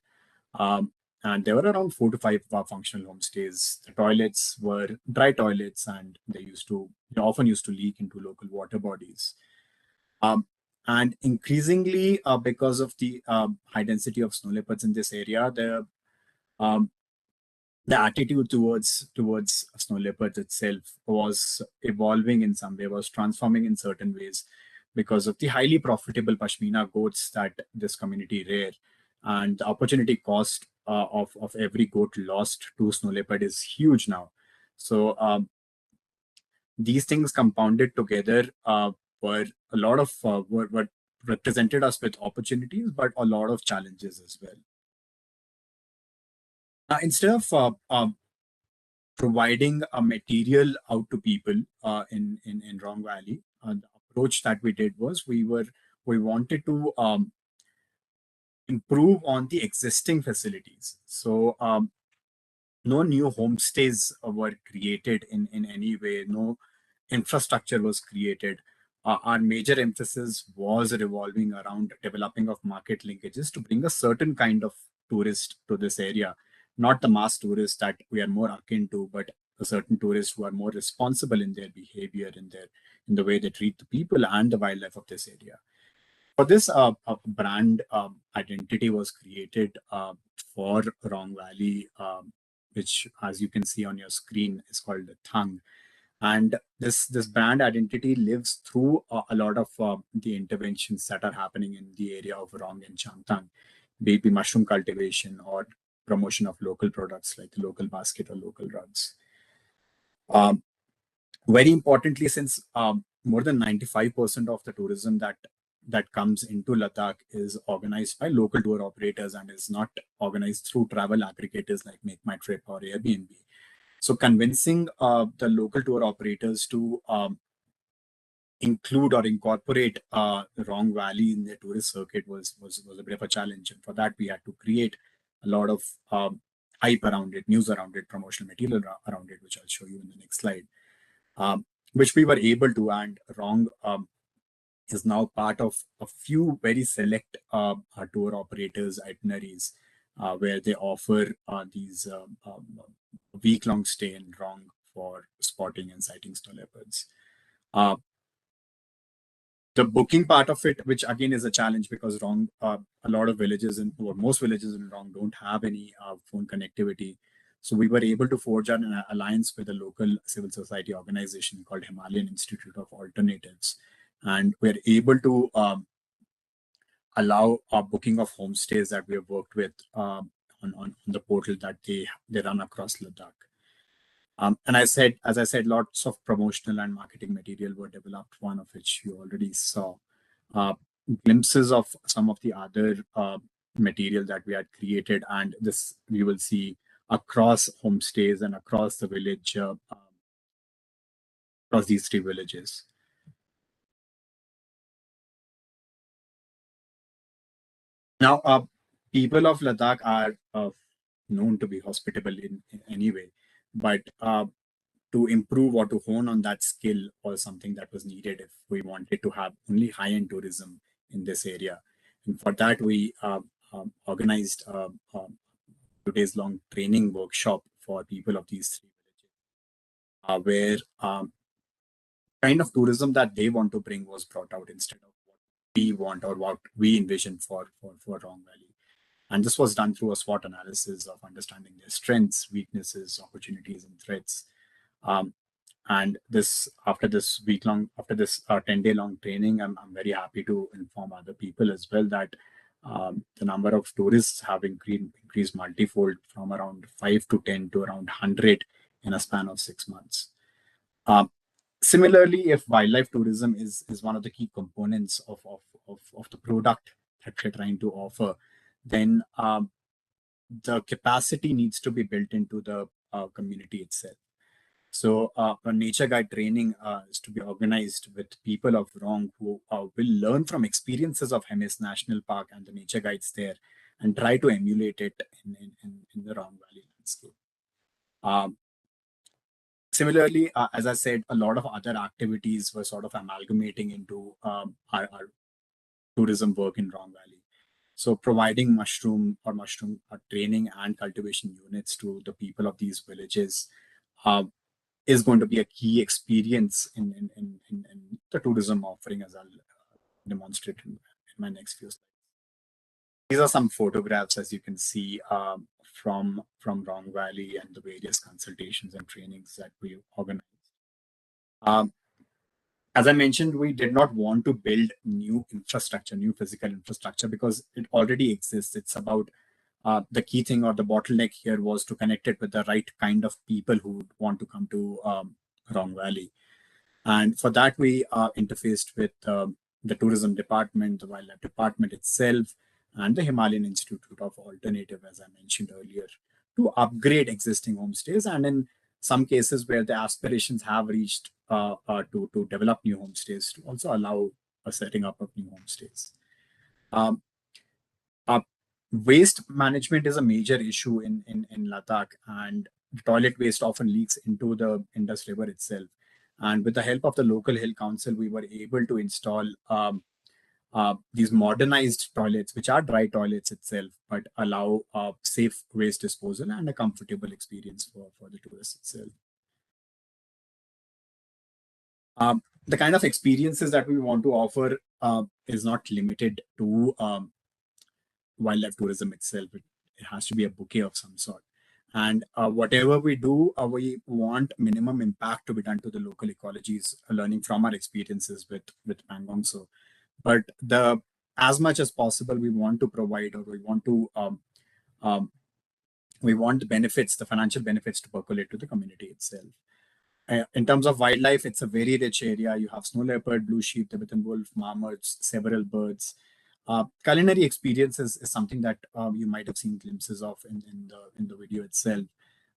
And there were around 4 to 5 functional homestays. The toilets were dry toilets, and they often used to leak into local water bodies. And increasingly, because of the high density of snow leopards in this area, the attitude towards snow leopards itself was evolving in some way, was transforming in certain ways because of the highly profitable Pashmina goats that this community rear. And the opportunity cost of every goat lost to snow leopard is huge now. So these things compounded together were a lot of were represented us with opportunities, but a lot of challenges as well. Instead of providing a material out to people in Rong Valley, the approach that we did was we wanted to improve on the existing facilities. So no new homestays were created in any way. No infrastructure was created. Our major emphasis was revolving around developing of market linkages to bring a certain kind of tourist to this area, not the mass tourists that we are more akin to, but a certain tourists who are more responsible in their behavior, in the way they treat the people and the wildlife of this area. For this, a brand identity was created for Rong Valley, which, as you can see on your screen, is called the Thang. And this brand identity lives through a lot of the interventions that are happening in the area of Rong and Changtang, be it mushroom cultivation or promotion of local products like the local basket or local rugs. Very importantly, since more than 95% of the tourism that comes into Ladakh is organized by local tour operators and is not organized through travel aggregators like Make My Trip or Airbnb. So convincing the local tour operators to include or incorporate Rong Valley in their tourist circuit was a bit of a challenge. And for that, we had to create a lot of hype around it, news around it, promotional material around it, which I'll show you in the next slide. Which we were able to, and Rong is now part of a few very select tour operators' itineraries where they offer these week-long stay in Rong for spotting and sighting snow leopards. The booking part of it, which again is a challenge because Rong, a lot of villages or most villages in Rong don't have any phone connectivity. So we were able to forge an alliance with a local civil society organization called Himalayan Institute of Alternatives. And we're able to allow booking of homestays that we have worked with on the portal that they run across Ladakh. And as I said, lots of promotional and marketing material were developed, one of which you already saw. Glimpses of some of the other material that we had created, and this we will see across homestays and across the village, across these three villages. Now, people of Ladakh are known to be hospitable in any way, but to improve or to hone on that skill was something that was needed if we wanted to have only high-end tourism in this area. And for that, we organized a 2 days long training workshop for people of these three villages, where kind of tourism that they want to bring was brought out instead of what we want or what we envision for Rong Valley. And this was done through a SWOT analysis of understanding their strengths, weaknesses, opportunities, and threats. And after this 10-day long training, I'm very happy to inform other people as well that the number of tourists have increased multifold from around 5 to 10 to around 100 in a span of 6 months. Similarly, if wildlife tourism is one of the key components of the product that we're trying to offer, then the capacity needs to be built into the community itself. So a nature guide training is to be organized with people of Rong who will learn from experiences of Hemis National Park and the nature guides there and try to emulate it in the Rong Valley landscape. Similarly, as I said, a lot of other activities were sort of amalgamating into our tourism work in Rong Valley. So providing mushroom training and cultivation units to the people of these villages is going to be a key experience in the tourism offering, as I'll demonstrate in my next few slides. These are some photographs, as you can see, from Rong Valley and the various consultations and trainings that we organized. As I mentioned, we did not want to build new physical infrastructure, because it already exists. It's about the key thing or the bottleneck here was to connect it with the right kind of people who would want to come to Rong Valley. And for that, we interfaced with the tourism department, the wildlife department itself, and the Himalayan Institute of Alternative, as I mentioned earlier, to upgrade existing homestays. And in some cases where the aspirations have reached to develop new homestays, to also allow a setting up of new homestays. Waste management is a major issue in Ladakh, and toilet waste often leaks into the Indus River itself. And with the help of the local hill council, we were able to install these modernized toilets, which are dry toilets itself, but allow safe waste disposal and a comfortable experience for the tourists itself. The kind of experiences that we want to offer is not limited to wildlife tourism itself. It has to be a bouquet of some sort. And whatever we do, we want minimum impact to be done to the local ecologies, learning from our experiences with Pangong. So, but as much as possible, we want to provide, or we want to we want the benefits, the financial benefits, to percolate to the community itself. In terms of wildlife, it's a very rich area. You have snow leopard, blue sheep, Tibetan wolf, marmots, several birds. Culinary experiences is something that you might have seen glimpses of in the video itself.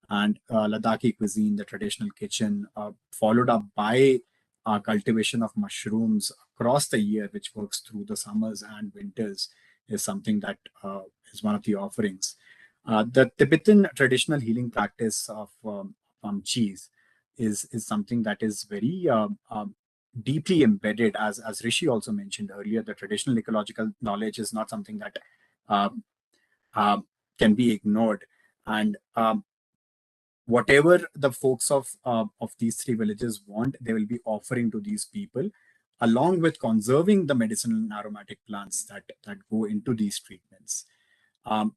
And Ladakhi cuisine, the traditional kitchen, followed up by cultivation of mushrooms across the year, which works through the summers and winters, is something that is one of the offerings. The Tibetan traditional healing practice of cheese is something that is very deeply embedded, as Rishi also mentioned earlier. The traditional ecological knowledge is not something that can be ignored. And whatever the folks of these three villages want, they will be offering to these people, along with conserving the medicinal and aromatic plants that go into these treatments.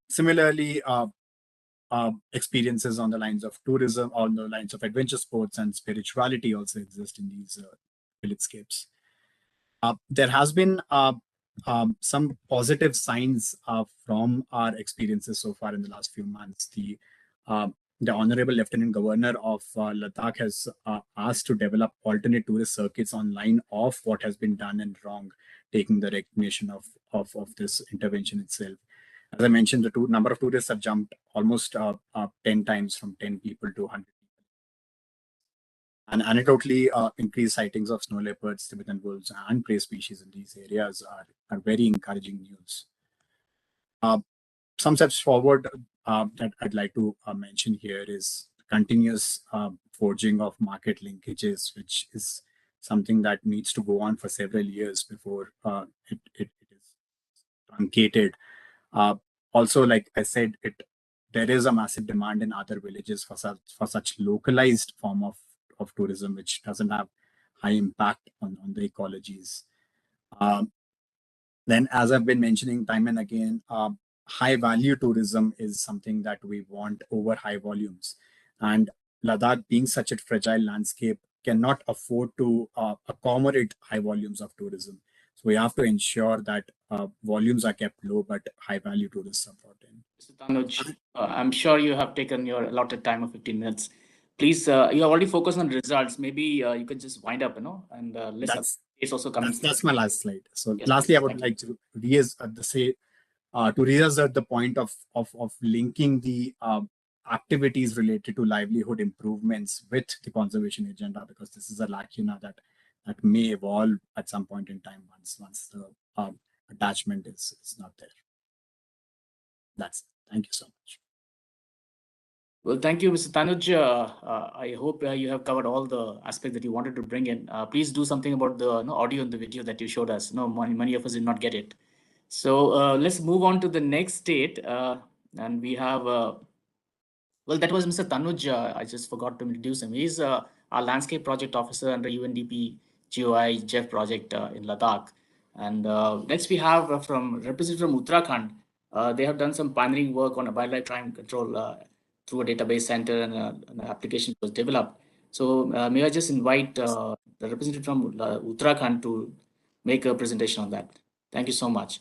Similarly, experiences on the lines of tourism, on the lines of adventure sports and spirituality also exist in these village-scapes. There has been some positive signs from our experiences so far in the last few months. The Honorable Lieutenant Governor of Ladakh has asked to develop alternate tourist circuits on line of what has been done and wrong, taking the recognition of this intervention itself. As I mentioned, the number of tourists have jumped almost 10 times, from 10 people to 100 people. And anecdotally, increased sightings of snow leopards, Tibetan wolves, and prey species in these areas are very encouraging news. Some steps forward that I'd like to mention here is continuous forging of market linkages, which is something that needs to go on for several years before it is truncated. Also, like I said, there is a massive demand in other villages for such localized form of tourism, which doesn't have high impact on the ecologies. Then, as I've been mentioning time and again, high value tourism is something that we want over high volumes. And Ladakh, being such a fragile landscape, cannot afford to accommodate high volumes of tourism. So we have to ensure that volumes are kept low, but high value tourists are brought in. Mr. Tanuj, I'm sure you have taken your allotted time of 15 minutes. Please, you have already focused on results. Maybe you could just wind up, and let's also come. That's my last slide. So yes, lastly, I would like to reassert the point of linking the activities related to livelihood improvements with the conservation agenda, because this is a lacuna that may evolve at some point in time once the attachment is not there. That's it. Thank you so much. Well, thank you, Mr. Tanuj. I hope you have covered all the aspects that you wanted to bring in. Please do something about the audio and the video that you showed us. Many of us did not get it. So let's move on to the next state. And we have, well, that was Mr. Tanuj. I just forgot to introduce him. He's our landscape project officer under UNDP GOI Jeff project in Ladakh. And next we have representative from Uttarakhand. They have done some pioneering work on a wildlife crime control through a database center, and an application was developed. So may I just invite the representative from Uttarakhand to make a presentation on that. Thank you so much.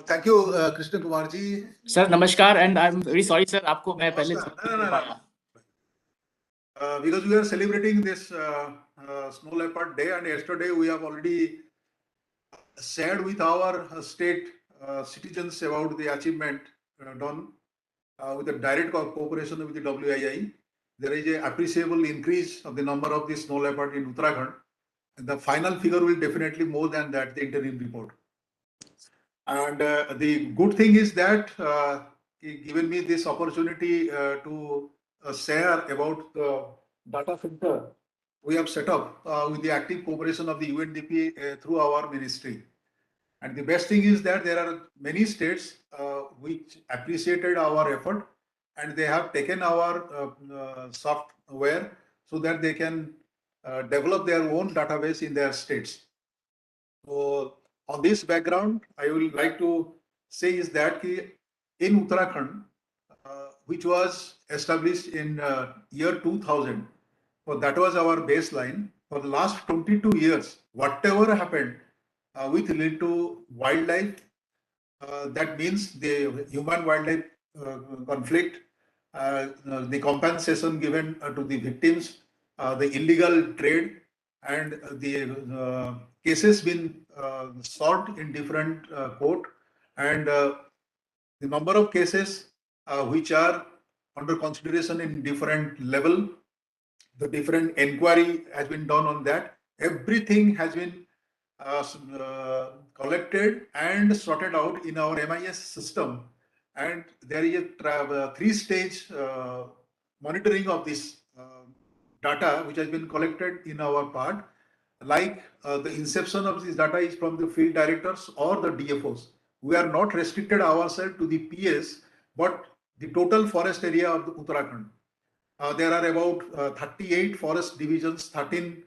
Thank you, Krishna Kumar ji. Sir, namaskar, and I'm very sorry, sir. आपको मैं पहले because we are celebrating this Snow Leopard Day, and yesterday we have already shared with our state citizens about the achievement done with the direct cooperation with the WII. There is an appreciable increase of the number of the snow leopard in Uttarakhand. And the final figure will definitely more than that, the interim report. And the good thing is that given me this opportunity to share about the data center we have set up with the active cooperation of the UNDP through our ministry. And the best thing is that there are many states which appreciated our effort, and they have taken our software so that they can develop their own database in their states. So on this background, I would like to say is that in Uttarakhand, which was established in year 2000, so that was our baseline. For the last 22 years, whatever happened with related to wildlife, that means the human wildlife conflict, the compensation given to the victims, the illegal trade, and the cases been solved in different court, and the number of cases which are under consideration in different level, the different inquiry has been done on that. Everything has been collected and sorted out in our MIS system, and there is a three-stage monitoring of this data which has been collected in our part. Like the inception of this data is from the field directors or the DFOs. We are not restricted ourselves to the PS, but the total forest area of the Uttarakhand. There are about 38 forest divisions, 13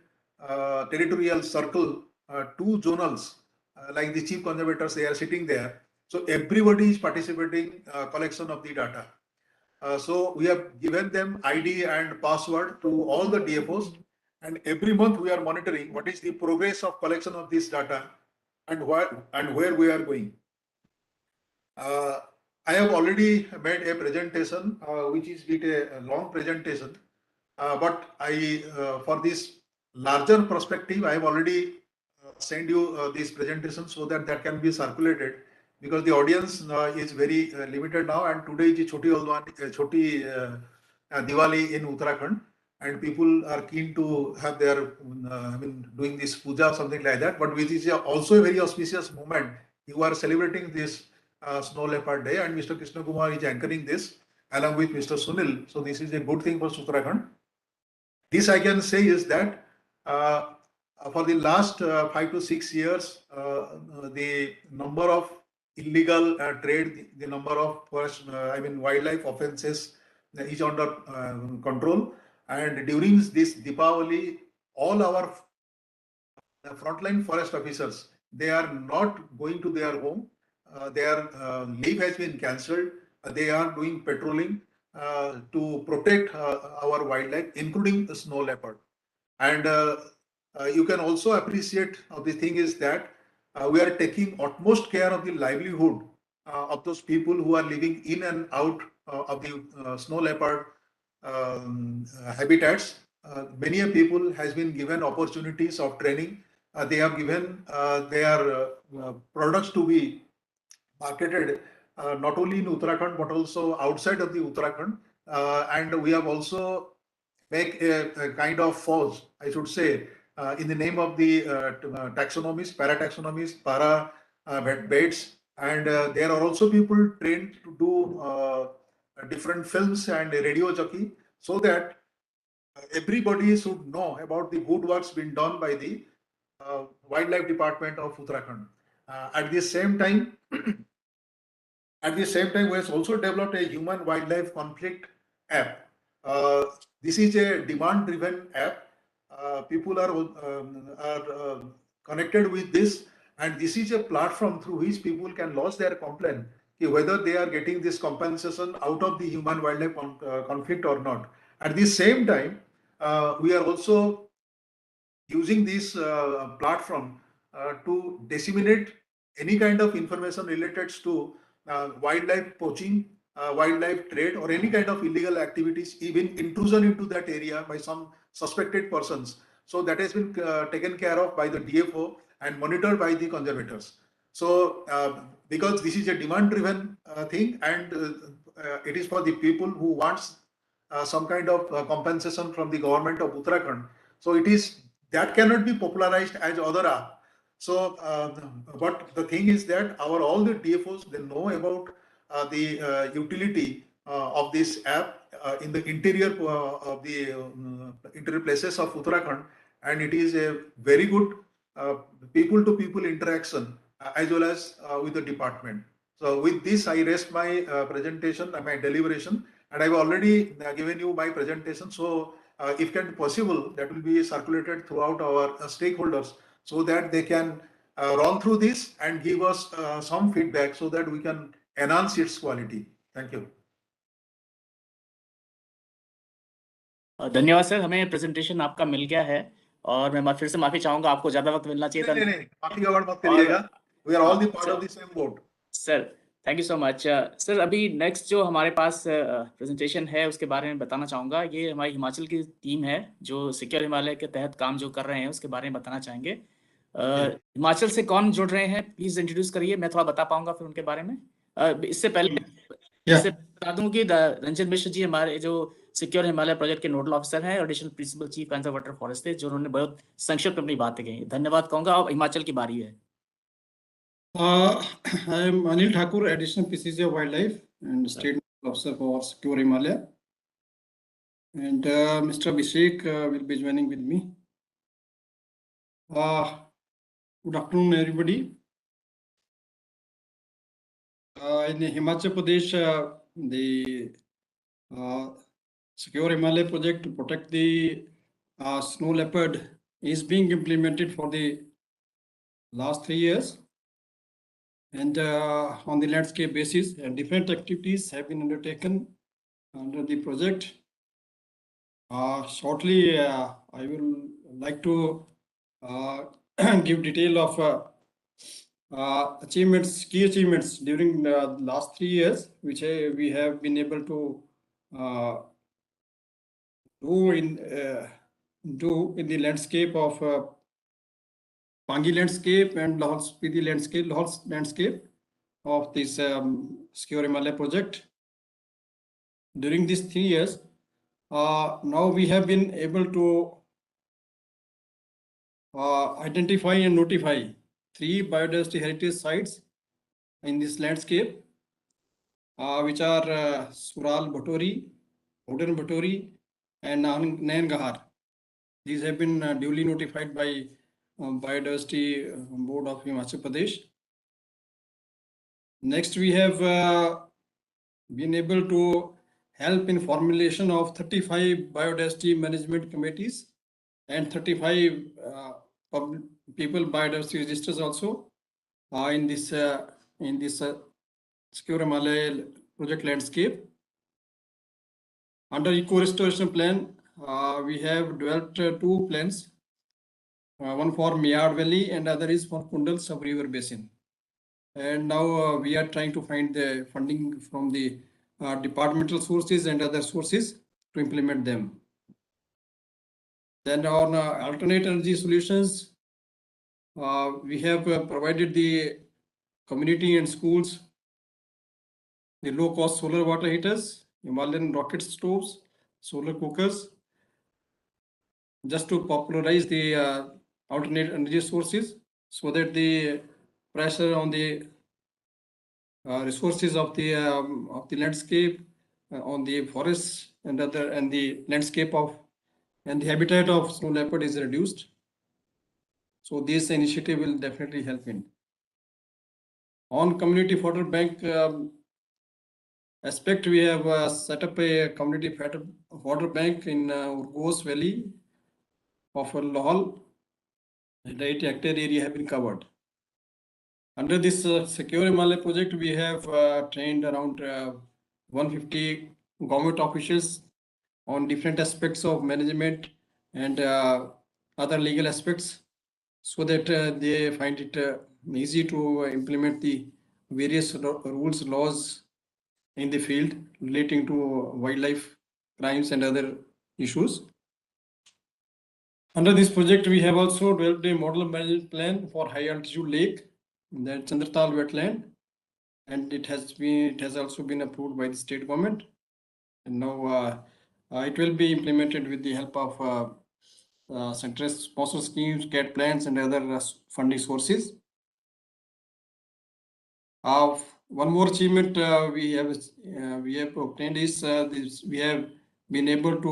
territorial circle, 2 zonals, like the chief conservators, they are sitting there. So everybody is participating collection of the data. So we have given them ID and password to all the DFOs, and every month we are monitoring what is the progress of collection of this data and where we are going. I have already made a presentation, which is a long presentation, but for this larger perspective, I have already sent you this presentation so that that can be circulated, because the audience is very limited now, and today is Choti Diwali in Uttarakhand, and people are keen to have their, doing this puja or something like that, but which is also a very auspicious moment. You are celebrating this Snow Leopard Day, and Mr. Krishna Kumar is anchoring this along with Mr. Sunil. So this is a good thing for Uttarakhand. This I can say is that for the last 5 to 6 years, the number of illegal trade, the number of wildlife offences is under control. And during this Deepavali, all our frontline forest officers, they are not going to their home. Their leave has been cancelled. They are doing patrolling to protect our wildlife, including the snow leopard. And you can also appreciate the thing is that we are taking utmost care of the livelihood of those people who are living in and out of the snow leopard habitats. Many people has been given opportunities of training. They have given their products to be marketed not only in Uttarakhand but also outside of the Uttarakhand, and we have also make a kind of force, I should say, in the name of the taxonomists, para-taxonomists, para beds, and there are also people trained to do different films and radio jockey, so that everybody should know about the good works being done by the Wildlife Department of Uttarakhand. At the same time, we have also developed a human wildlife conflict app. This is a demand-driven app. People are connected with this, and this is a platform through which people can lodge their complaint, whether they are getting this compensation out of the human wildlife conflict or not. At the same time, we are also using this platform to disseminate any kind of information related to wildlife poaching, wildlife trade, or any kind of illegal activities, even intrusion into that area by some suspected persons. So that has been taken care of by the DFO and monitored by the conservators. So because this is a demand-driven thing, and it is for the people who wants some kind of compensation from the government of Uttarakhand. So it is that cannot be popularized as other app. So, but the thing is that all the DFOs, they know about the utility of this app in the interior of the interior places of Uttarakhand, and it is a very good people-to-people interaction as well as with the department. So, with this, I rest my presentation and my deliberation, and I've already given you my presentation. So, if can be possible, that will be circulated throughout our stakeholders, so that they can run through this and give us some feedback so that we can enhance its quality. Thank you. धन्यवाद sir, हमें presentation आपका मिल गया है, और मैं फिर से माफी चाहूंगा, आपको ज्यादा वक्त मिलना चाहिए था। नहीं, माफी का वर्ड मत करिएगा. We are all the part of the same boat. Sir, thank you so much sir. अभी नेक्स्ट जो हमारे पास प्रेजेंटेशन है उसके बारे में बताना चाहूँगा। ये हमारी हिमाचल की टीम है जो सिक्योर हिमालय के तहत काम जो कर रहे हैं उसके बारे में बताना चाहेंगे। हिमाचल से कौन जुड़ रहे हैं, प्लीज इंट्रोड्यूस करिए, मैं थोड़ा बता पाऊंगा फिर उनके बारे में। इससे पहले बता दूं कि रंजन मिश्र जी हमारे जो सिक्योर हिमालय प्रोजेक्ट के नोडल ऑफिसर हैं, additional principal chief conservator forest थे, जो उन्होंने बहुत संक्षिप्त अपनी बातें कही। धन्यवाद कहूंगा। अब हिमाचल की बारी है। I am Anil Thakur, Additional PCC of Wildlife and State Officer for Secure Himalaya. And Mr. Abhishek will be joining with me. Good afternoon, everybody. In Himachal Pradesh, the Secure Himalaya project to protect the snow leopard is being implemented for the last 3 years. And on the landscape basis, different activities have been undertaken under the project. Shortly, I will like to give detail of achievements, key achievements during the last 3 years, which we have been able to do in the landscape of Pangi landscape and Lahore Spiti landscape of this Secure Himalaya project. During these 3 years, now we have been able to identify and notify 3 biodiversity heritage sites in this landscape, which are Sural Bhatori, Udan Bhatori, and Nayan Gahar. These have been duly notified by Biodiversity Board of Himachal Pradesh. Next, we have been able to help in formulation of 35 biodiversity management committees and 35 people biodiversity registers also in this Secure Himalaya project landscape. Under eco restoration plan, we have developed 2 plans, one for Miyad Valley and other is for Kundal sub-river basin. And now we are trying to find the funding from the departmental sources and other sources to implement them. Then on alternate energy solutions, we have provided the community and schools the low-cost solar water heaters, Himalayan rocket stoves, solar cookers, just to popularize the alternate energy sources, so that the pressure on the resources of the landscape, on the forests and the landscape of and the habitat of snow leopard is reduced. So this initiative will definitely help in. On community water bank aspect, we have set up a community water bank in Urgos Valley of Lahore. The 8-hectare area have been covered. Under this Secure Himalaya project, we have trained around 150 government officials on different aspects of management and other legal aspects, so that they find it easy to implement the various rules, laws in the field relating to wildlife crimes and other issues. Under this project, we have also developed a model management plan for high altitude lake, the Chandratal wetland, and it has also been approved by the state government. And now it will be implemented with the help of central sponsor schemes, CAT plans, and other funding sources. One more achievement we have obtained is we have been able to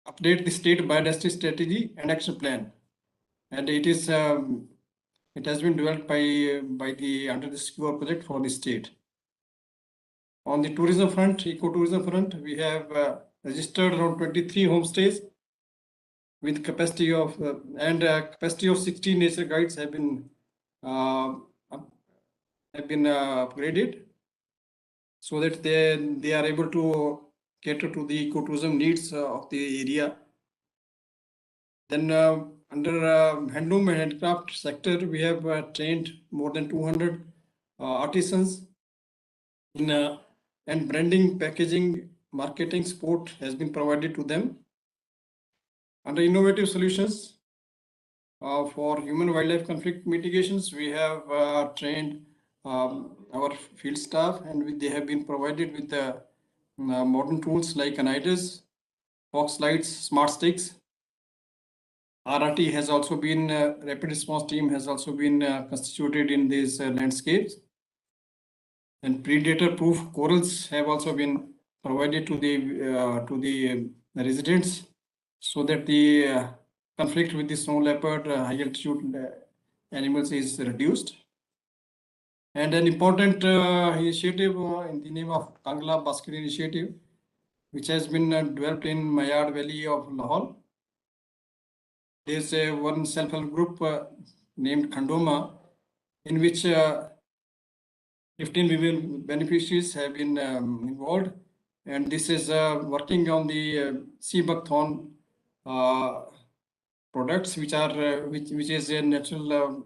update the state biodiversity strategy and action plan, and it has been developed by the under the Secure project for the state. On the tourism front, ecotourism front, we have registered around 23 homestays with capacity of capacity of 60 nature guides have been upgraded, so that they are able to cater to the ecotourism needs of the area. Then under handloom and handcraft sector, we have trained more than 200 artisans in and branding, packaging, marketing support has been provided to them. Under innovative solutions for human-wildlife conflict mitigations, we have trained our field staff, and they have been provided with modern tools like aniders, fox lights, smart sticks. RRT has also been, rapid response team has also been constituted in these landscapes. And predator-proof corals have also been provided to the residents, so that the conflict with the snow leopard high altitude animals is reduced. And an important initiative in the name of Kangla Basket Initiative, which has been developed in Mayad Valley of Lahore. There's one self-help group named Khandoma, in which 15 women beneficiaries have been involved, and this is working on the sea buckthorn products, which are which is a natural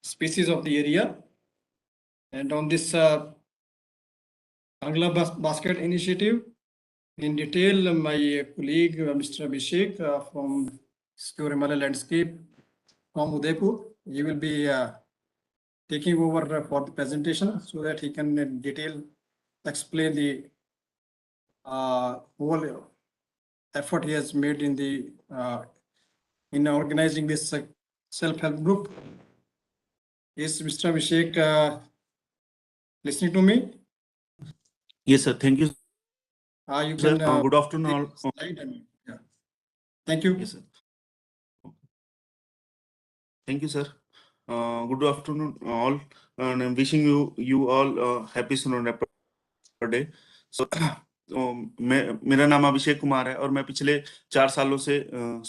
species of the area. And on this Kangla Basket Initiative, in detail, my colleague Mr. Abhishek from Secure Himalaya Landscape from Udaipur, he will be taking over for the presentation, so that he can in detail explain the whole effort he has made in the in organizing this self-help group. Is Mr. Abhishek listening to me? Yes, sir. Thank you. You Sir, can good afternoon all. slide and, yeah. Thank you. Yes, sir. Thank you, sir. Good afternoon all, and I'm wishing you all happy Snow Leopard Day. So मेरा नाम अभिषेक कुमार है और मैं पिछले 4 सालों से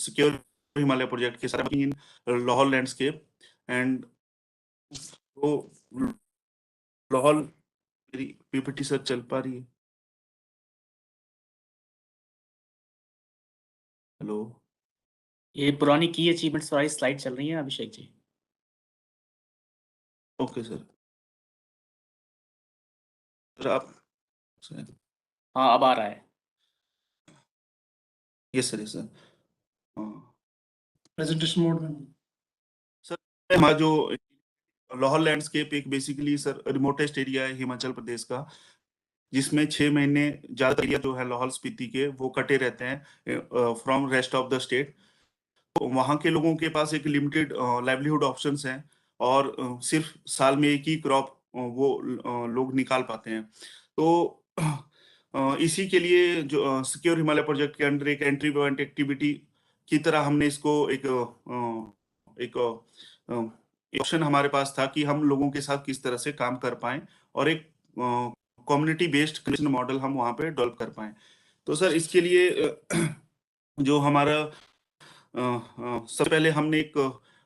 secure Himalaya project के साथ इन लाहौर लैंडस्केप एंड वो लाहौर मेरी पीपीटी सर चल पा रही है? हेलो, ये पुरानी की अचीवमेंट्स वाली स्लाइड चल रही है Abhishek ji. Okay sir. Sir आप हाँ, अब आ रहा है। Yes sir, yes sir. Presentation mode में सर, हमारा जो लाहौर लैंडस्केप एक बेसिकली सर रिमोटेस्ट एरिया है हिमाचल प्रदेश का, जिसमें 6 महीने ज्यादा एरिया जो है लाहौल स्पीति के वो कटे रहते हैं from rest of the state. तो वहाँ के लोगों के पास एक लिमिटेड लाइवलीहुड ऑप्शंस हैं और सिर्फ साल में एक ही क्रॉप वो लोग निकाल पाते हैं। तो इसी के लिए जो सिक्योर हिमालय प्रोजेक्ट के अंडर एक एंट्री पॉइंट एक्टिविटी की तरह हमने इसको एक ऑप्शन हमारे पास था कि हम लोगों के साथ किस तरह से काम कर पाएं और एक कम्युनिटी बेस्ड कनेक्शन मॉडल हम वहाँ पे डेवलप कर पाएं। तो सर इसके लिए जो हमारा सबसे पहले हमने एक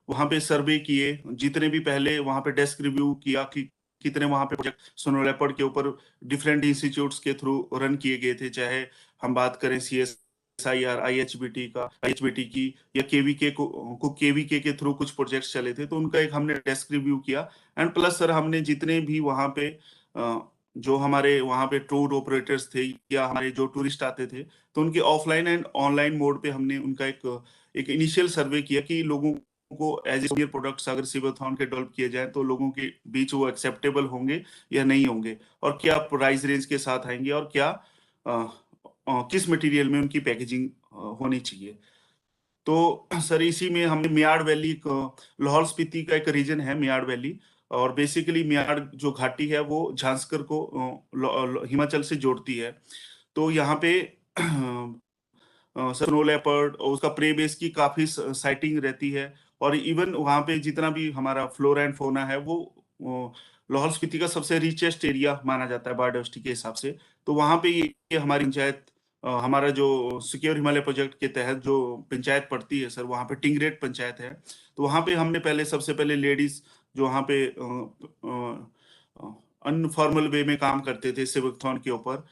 वहाँ पे सर्वे किए, जितने भी पहले वहाँ पे डेस्क रिव्यू किया कि कितने वहाँ पे प्रोजेक्ट स्नो लेपर्ड के ऊपर डिफरेंट इंस्टीट्यूट्स के थ्रू रन किए गए थे, चाहे हम बात करें CSIR, IHBT की या KVK को KVK के थ्रू कुछ प्रोजेक्ट्स चले थे, तो उनका एक हमने डेस्क रिव्यू किया। एंड प्लस सर हमने जितने भी वहाँ पे जो हमारे वहाँ पे टूर ऑपरेटर्स थे या हमारे जो टूरिस्ट आते थे, तो उनके ऑफलाइन एंड ऑनलाइन मोड पे हमने उनका एक इनिशियल सर्वे किया कि लोगों को एज ए प्रोडक्ट्स अगर सिवाथॉन के डेवलप किए जाए तो लोगों के बीच वो एक्सेप्टेबल होंगे या नहीं होंगे, और क्या प्राइस रेंज के साथ आएंगे, और क्या किस मटेरियल में उनकी पैकेजिंग होनी चाहिए। तो सर इसी में हमने मियाड़ वैली, लाहौल स्पीति का एक रीजन है मियाड़ वैली, और बेसिकली मियाड़ जो घाटी है वो झांसकर को हिमाचल से जोड़ती है। तो यहाँ पे स्नो लेपर्ड और उसका प्रे बेस की काफी साइटिंग रहती है, और इवन वहाँ पे जितना भी हमारा फ्लोरा एंड फोना है वो लाहौल स्पीति का सबसे रिचेस्ट एरिया माना जाता है बायोडाइवर्सिटी के हिसाब से। तो वहाँ पे ये हमारी पंचायत, हमारा जो सिक्योर हिमालय प्रोजेक्ट के तहत जो पंचायत पड़ती है सर, वहाँ पे टिंगरेट पंचायत है। तो वहाँ पे हमने सबसे पहले लेडीज जो वहाँ पे अनफॉर्मल वे में काम करते थे सिवाथॉन के ऊपर,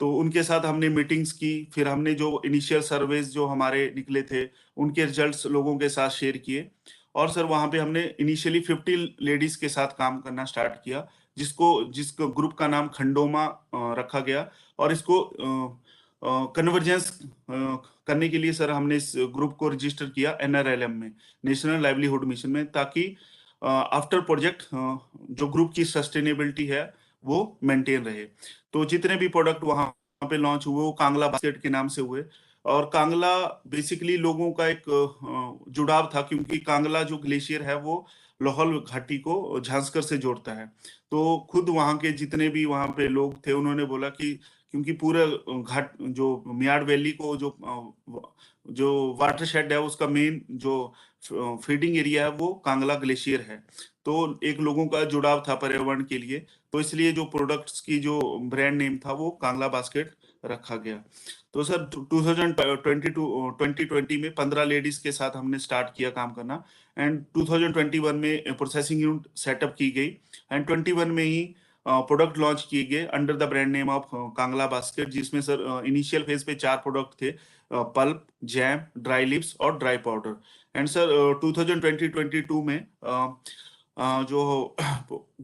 तो उनके साथ हमने मीटिंग्स की, फिर हमने जो इनिशियल सर्वेज जो हमारे निकले थे उनके रिजल्ट्स लोगों के साथ शेयर किए। और सर वहाँ पे हमने इनिशियली 50 लेडीज के साथ काम करना स्टार्ट किया, जिसको ग्रुप का नाम खंडोमा रखा गया। और इसको कन्वर्जेंस करने के लिए सर हमने इस ग्रुप को रजिस्टर किया NRLM में, नेशनल लाइवलीहुड मिशन में, ताकि आफ्टर प्रोजेक्ट जो ग्रुप की सस्टेनेबिलिटी है वो मेंटेन रहे। तो जितने भी प्रोडक्ट वहाँ पे लॉन्च हुए वो कांगला बास्केट के नाम से हुए। और कांगला बेसिकली लोगों का एक जुड़ाव था, क्योंकि कांगला जो ग्लेशियर है वो लाहौल घाटी को झांसकर से जोड़ता है। तो खुद वहाँ के जितने भी वहाँ पे लोग थे उन्होंने बोला कि क्योंकि पूरे घाट जो मियाड़ वैली को जो वाटरशेड है उसका मेन जो फीडिंग एरिया है वो कांगला ग्लेशियर है। तो एक लोगों का जुड़ाव था पर्यावरण के लिए, तो इसलिए जो प्रोडक्ट्स की जो ब्रांड नेम था वो कांगला बास्केट रखा गया। तो सर 2020 में 15 लेडीज के साथ हमने स्टार्ट किया काम करना, एंड 2021 में प्रोसेसिंग यूनिट सेटअप की गई, एंड 21 में ही प्रोडक्ट लॉन्च किए गए under the brand name of Kangla basket, जिसमें सर इनिशियल फेज पे 4 प्रोडक्ट थे, पल्प, जैम, ड्राई लिप्स और ड्राई पाउडर। एंड सर 2022 में जो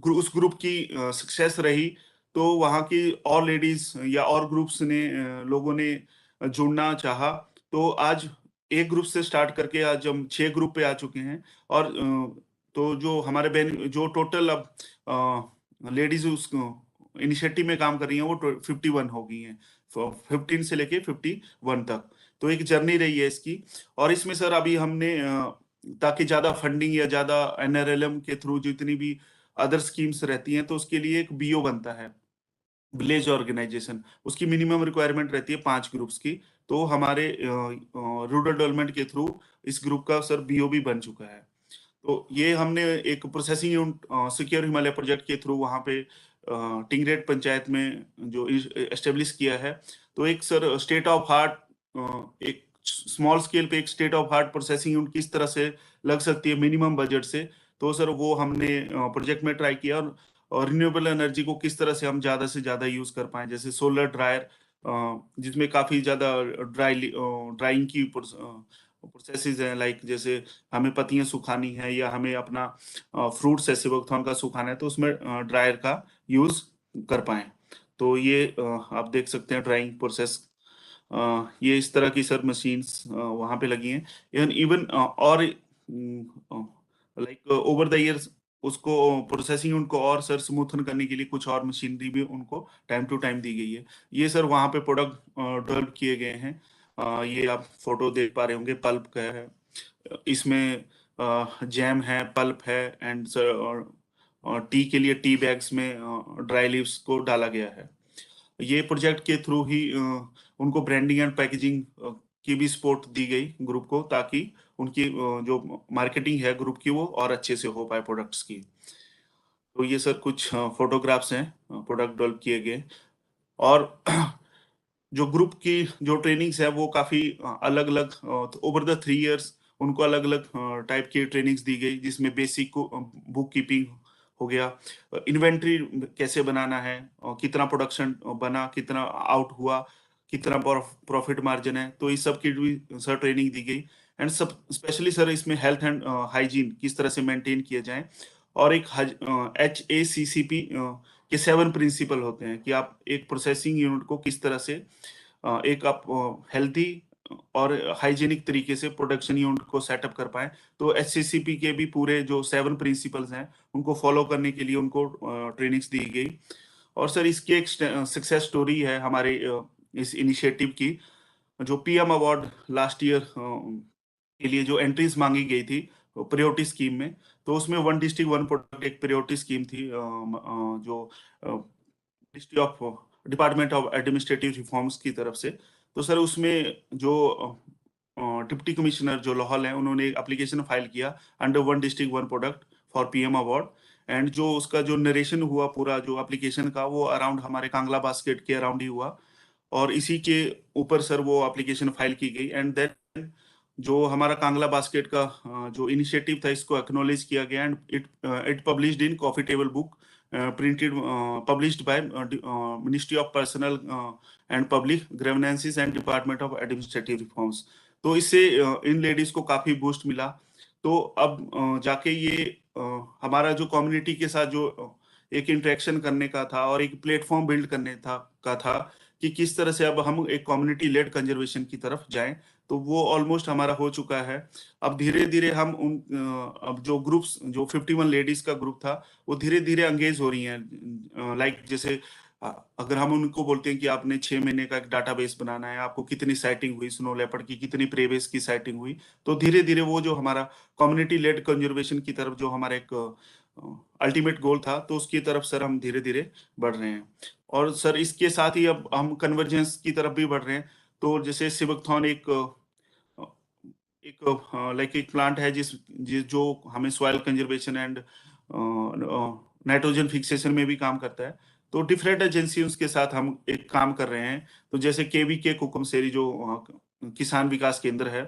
उस ग्रुप की सक्सेस रही, तो वहाँ की और लेडीज या और ग्रुप्स ने लोगों ने जुड़ना चाहा। तो आज एक ग्रुप से स्टार्ट करके आज हम 6 ग्रुप पे आ चुके हैं। और तो जो हमारे जो टोटल अब लेडीज उस इनिशिएटिव में काम कर रही हैं वो 51 हो गई हैं, 15 से लेके 51 तक। तो एक जर्नी रही है इसकी। और इसमें सर अभी हमने ताकि ज्यादा फंडिंग या ज्यादा NRLM के थ्रू जितनी भी अदर स्कीम्स रहती हैं, तो उसके लिए एक BO बनता है, विलेज ऑर्गेनाइजेशन। उसकी मिनिमम रिक्वायरमेंट रहती है 5 ग्रुप्स की। तो हमारे रूरल डेवलपमेंट के थ्रू इस ग्रुप का सर BO भी बन चुका है। तो ये हमने एक processing unit secure Himalaya project के थ्रू वहाँ पे टिंगरेट पंचायत में जो एस्टेब्लिश किया है। तो एक सर स्टेट ऑफ आर्ट एक स्मॉल स्केल पे एक state of art processing unit किस तरह से लग सकती है मिनिमम बजट से, तो सर वो हमने प्रोजेक्ट में ट्राई किया। और रिन्यूएबल एनर्जी को किस तरह से हम ज्यादा से ज्यादा यूज कर पाए, जैसे सोलर ड्रायर, जिसमें काफी ज्यादा ड्राइंग की प्रोसेसेस हैं, लाइक जैसे हमें पत्तियां सुखानी है या हमें अपना फ्रूट्स ऐसे वक्त का सुखाना है, तो उसमें ड्रायर का यूज कर पाए। तो ये आप देख सकते हैं ड्राइंग प्रोसेस, ये इस तरह की सर मशीन्स वहाँ पे लगी हैं। इवन और लाइक ओवर द इयर्स उसको प्रोसेसिंग उनको और सर स्मूथन करने के लिए कुछ और मशीनरी भी उनको टाइम टू टाइम दी गई है। ये सर वहाँ पे प्रोडक्ट डेवलप किए गए हैं। ये आप फोटो देख पा रहे होंगे, पल्प का है, इसमें जैम है, पल्प है, एंड सर और टी के लिए टी बैग्स में ड्राई लीव्स को डाला गया है। ये प्रोजेक्ट के थ्रू ही उनको ब्रांडिंग एंड पैकेजिंग की भी सपोर्ट दी गई ग्रुप को, ताकि उनकी जो मार्केटिंग है ग्रुप की वो और अच्छे से हो पाए प्रोडक्ट्स की। तो ये सर कुछ फोटोग्राफ्स हैं प्रोडक्ट डेवलप किए गए। और जो ग्रुप की जो ट्रेनिंग्स है वो काफी अलग अलग ओवर द 3 इयर्स उनको अलग अलग टाइप की ट्रेनिंग्स दी गई, जिसमें बेसिक बुक कीपिंग हो गया, इन्वेंट्री कैसे बनाना है, कितना प्रोडक्शन बना, कितना आउट हुआ, कितना प्रॉफिट मार्जिन है, तो इस सब की भी सर ट्रेनिंग दी गई। एंड सब स्पेशली सर इसमें हेल्थ एंड हाइजीन किस तरह से मेंटेन किए जाए। और एक HACCP के 7 प्रिंसिपल होते हैं कि आप एक प्रोसेसिंग यूनिट को किस तरह से एक आप हेल्थी और हाइजीनिक तरीके से प्रोडक्शन यूनिट को सेटअप कर पाए। तो HACCP के भी पूरे जो 7 प्रिंसिपल्स हैं उनको फॉलो करने के लिए उनको ट्रेनिंग्स दी गई। और सर इसकी एक सक्सेस स्टोरी है हमारे इस इनिशिएटिव की। जो PM अवार्ड लास्ट ईयर के लिए जो एंट्रीज मांगी गई थी प्रायोरिटी स्कीम में, तो उसमें 1 डिस्ट्रिक्ट 1 प्रोडक्ट एक प्रायोरिटी स्कीम थी जो district of department of administrative reforms की तरफ से। तो सर उसमें जो डिप्टी कमिश्नर जो लाहौल है उन्होंने एक एप्लीकेशन फाइल किया under 1 district 1 product for PM award. And जो उसका जो नरेशन हुआ पूरा जो एप्लीकेशन का वो अराउंड हमारे कांगला बास्केट के अराउंड ही हुआ, और इसी के ऊपर सर वो एप्लीकेशन फाइल की गई। एंड देन जो हमारा कांगला बास्केट का जो इनिशिएटिव था इसको एक्नॉलेज किया गया, and it published in coffee table book published by Ministry of Personal and Public Grievances and Department of Administrative Reforms. तो इससे इन लेडीज को काफी बूस्ट मिला। तो अब जाके ये हमारा जो कम्युनिटी के साथ जो एक इंटरेक्शन करने का था और एक प्लेटफॉर्म बिल्ड करने था कि किस तरह से अब हम एक कम्युनिटी लेड कंजर्वेशन की तरफ जाएं, तो वो ऑलमोस्ट हमारा हो चुका है। अब धीरे धीरे हम अब जो ग्रुप्स, जो 51 लेडीज का ग्रुप था, वो धीरे धीरे एंगेज हो रही हैं। लाइक जैसे अगर हम उनको बोलते हैं कि आपने 6 महीने का एक डाटाबेस बनाना है, आपको कितनी साइटिंग हुई स्नो लेपर्ड की, कितनी प्रेबेस की साइटिंग हुई, तो धीरे धीरे वो जो हमारा कम्युनिटी लेड कंजर्वेशन की तरफ जो हमारा एक अल्टीमेट गोल था, तो उसकी तरफ सर हम धीरे धीरे बढ़ रहे हैं। और सर इसके साथ ही अब हम कन्वर्जेंस की तरफ भी बढ़ रहे हैं। तो जैसे सिवकथॉन एक लाइक एक प्लांट है जो हमें soil conservation and nitrogen fixation में भी काम करता है। तो डिफरेंट एजेंसीज के साथ हम एक काम कर रहे हैं। तो जैसे केवीके कुकुमसेरी जो किसान विकास केंद्र है,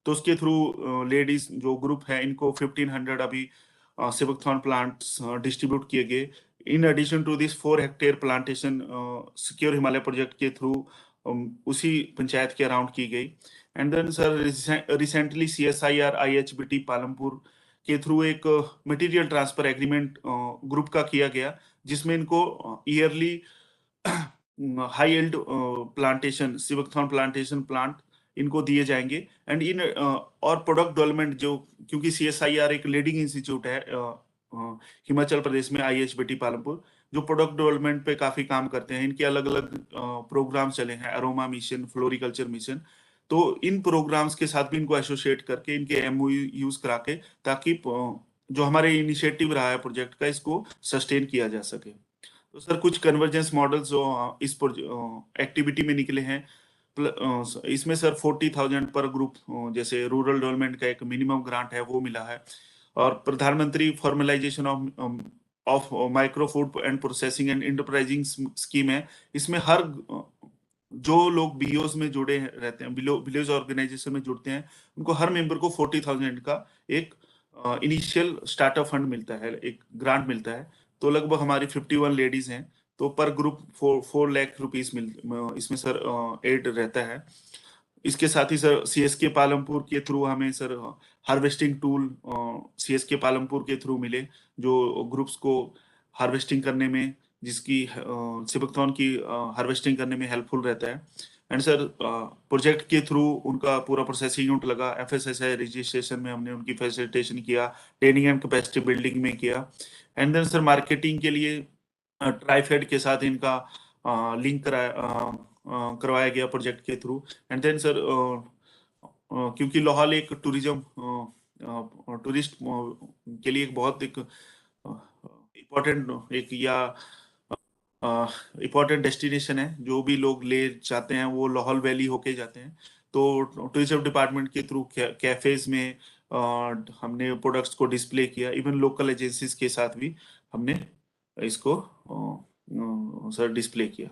तो उसके थ्रू लेडीज जो ग्रुप है, इनको 1500 अभी सिवकथॉन प्लांट्स डिस्ट्रीब्यूट किए गए। In addition to this 4 hectare plantation secure Himalaya project के थ्रू उसी पंचायत के अराउंड की गई। And then sir recently CSIR IHBT Palampur के थ्रू एक मटेरियल ट्रांसफर एग्रीमेंट ग्रुप का किया गया, जिसमें इनको early high yield plantation seabuckthorn plantation plant इनको दिए जाएंगे। एंड इन और प्रोडक्ट डेवलपमेंट जो, क्योंकि CSIR एक लीडिंग इंस्टीट्यूट है हिमाचल प्रदेश में, IHBT पालमपुर, जो प्रोडक्ट डेवलपमेंट पे काफी काम करते हैं। इनके अलग अलग प्रोग्राम चले हैं, अरोमा मिशन, फ्लोरिकल्चर मिशन। तो इन प्रोग्राम्स के साथ भी इनको एसोसिएट करके इनके MOU यूज करा के, ताकि जो हमारे इनिशिएटिव रहा है प्रोजेक्ट का, इसको सस्टेन किया जा सके। तो सर कुछ कन्वर्जेंस मॉडल्स जो इस एक्टिविटी में निकले हैं, इसमें सर 40,000 पर ग्रुप, जैसे रूरल डेवलपमेंट का एक मिनिमम ग्रांट है वो मिला है। और प्रधानमंत्री formalisation of micro food and processing and enterprising scheme है। इसमें हर जो लोग BOs में जुड़े रहते हैं, विलेज ऑर्गेनाइजेशन में जुड़ते हैं, उनको हर मेंबर को 40,000 का एक इनिशियल स्टार्टअप फंड मिलता है, एक ग्रांट मिलता है। तो लगभग हमारी 51 लेडीज हैं, तो पर ग्रुप 4 लाख रुपीस इसमें सर एड रहता है। इसके साथ ही सर CSK पालमपुर के थ्रू हमें sir harvesting tool CSK Palampur के थ्रू मिले, जो ग्रुप्स को हार्वेस्टिंग करने में, जिसकी सिवकथॉन की हार्वेस्टिंग करने में हेल्पफुल रहता है। एंड सर प्रोजेक्ट के थ्रू उनका पूरा प्रोसेसिंग यूनिट लगा, FSSAI रजिस्ट्रेशन में हमने उनकी फैसिलिटेशन किया, ट्रेनिंग एंड कैपेसिटी बिल्डिंग में किया। एंड देन सर मार्केटिंग के लिए ट्राइफेड के साथ इनका लिंक करवाया गया प्रोजेक्ट के थ्रू। एंड देन सर क्योंकि लोहाल एक टूरिस्ट के लिए एक बहुत एक इम्पोर्टेंट इम्पोर्टेंट डेस्टिनेशन है, जो भी लोग ले जाते हैं वो लाहौल वैली होके जाते हैं। तो टूरिज्म डिपार्टमेंट के थ्रू कैफेज में हमने प्रोडक्ट्स को डिस्प्ले किया। इवन लोकल एजेंसीज के साथ भी हमने इसको सर डिस्प्ले किया।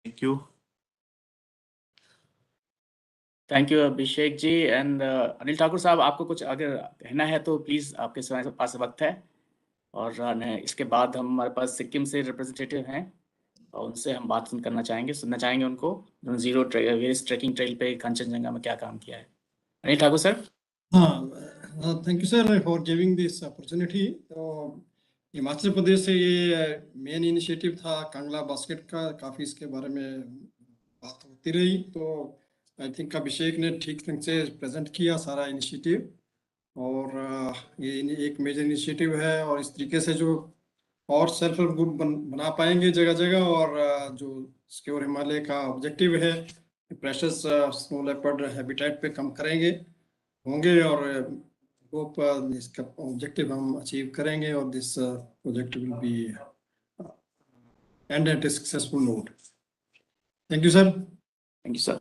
Thank you. Thank you Abhishek ji. And Anil Thakur Sahab, आपको कुछ अगर कहना है तो प्लीज आपके पास वक्त है। और इसके बाद हमारे पास सिक्किम से रिप्रेजेंटेटिव हैं और उनसे हम बात करना चाहेंगे, सुनना चाहेंगे उनको, जीरो ट्रैकिंग ट्रेल पे कंचनजंगा में क्या काम किया है। अनिल ठाकुर सर। हाँ, thank you sir for giving this opportunity. तो हिमाचल प्रदेश से ये मेन इनिशिएटिव था कांगला बास्केट का, काफ़ी इसके बारे में बात होती रही। तो आई थिंक अभिषेक ने ठीक ढंग से प्रेजेंट किया सारा इनिशिएटिव, और ये एक मेजर इनिशिएटिव है। और इस तरीके से जो और सेल्फ हेल्प ग्रुप बना पाएंगे जगह जगह, और जो सिक्योर हिमालय का ऑब्जेक्टिव है, प्रेशस स्नो लेपर्ड हैबिटेट पे कम करेंगे होंगे, और होप इसका ऑब्जेक्टिव हम अचीव करेंगे, और this project will be end at a successful note. Thank you sir. Thank you sir.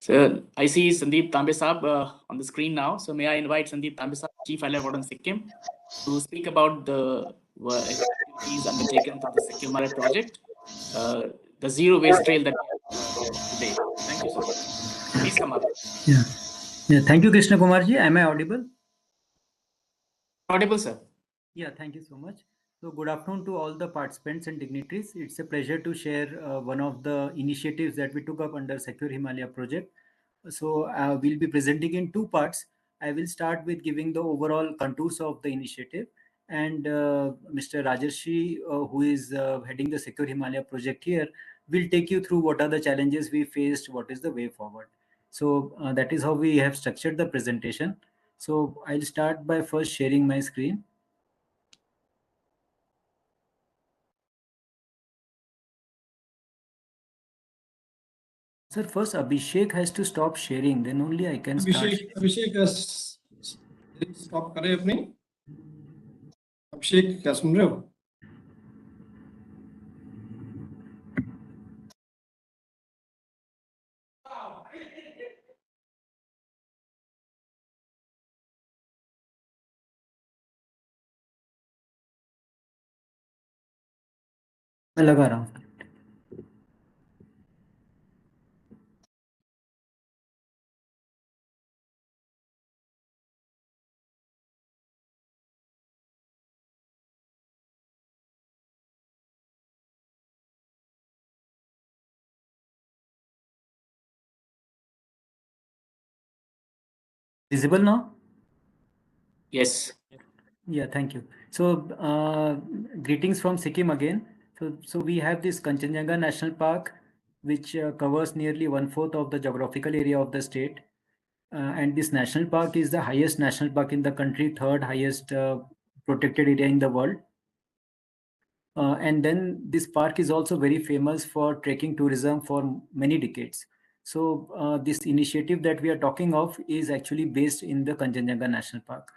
So I see Sandeep Tambe Saab on the screen now. So may I invite Sandeep Tambe Saab, Chief Wildlife Warden Sikkim, to speak about the activities undertaken through the Sikkim Himalaya project, the zero waste trail that we have today. Thank you so much. Please come up. Yeah. Thank you, Krishna Kumar ji. Am I audible? Audible, sir. Yeah. Thank you so much. So good afternoon to all the participants and dignitaries. It's a pleasure to share one of the initiatives that we took up under Secure Himalaya project. So we'll be presenting in two parts. I will start with giving the overall contours of the initiative, and Mr. Rajarshi, who is heading the Secure Himalaya project here, will take you through what are the challenges we faced, what is the way forward. So that is how we have structured the presentation. So I'll start by first sharing my screen. Sir, first Abhishek has to stop sharing, then only I can start. Abhishek stop करें अपनी अभिषेक क्या सुन रहे हो मैं लगा रहा हूँ. Visible now? Yes. Yeah, thank you. So, greetings from Sikkim again. So we have this Kanchanjanga National Park, which covers nearly 1/4 of the geographical area of the state. And this national park is the highest national park in the country, third highest protected area in the world. And then this park is also very famous for trekking tourism for many decades. So this initiative that we are talking of is actually based in the Kanchanjanga National Park.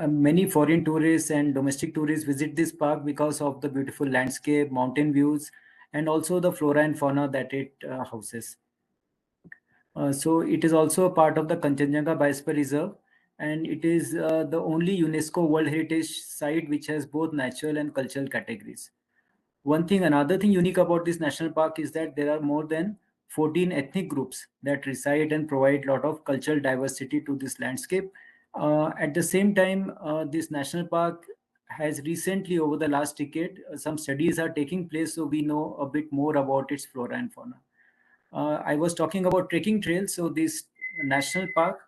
Many foreign tourists and domestic tourists visit this park because of the beautiful landscape, mountain views, and also the flora and fauna that it houses. So it is also a part of the Kanchanjanga Biosphere Reserve, and it is the only UNESCO World Heritage Site which has both natural and cultural categories. Another thing unique about this national park is that there are more than 14 ethnic groups that reside and provide a lot of cultural diversity to this landscape. At the same time, this national park has recently, over the last decade, some studies are taking place, so we know a bit more about its flora and fauna. I was talking about trekking trails. So this national park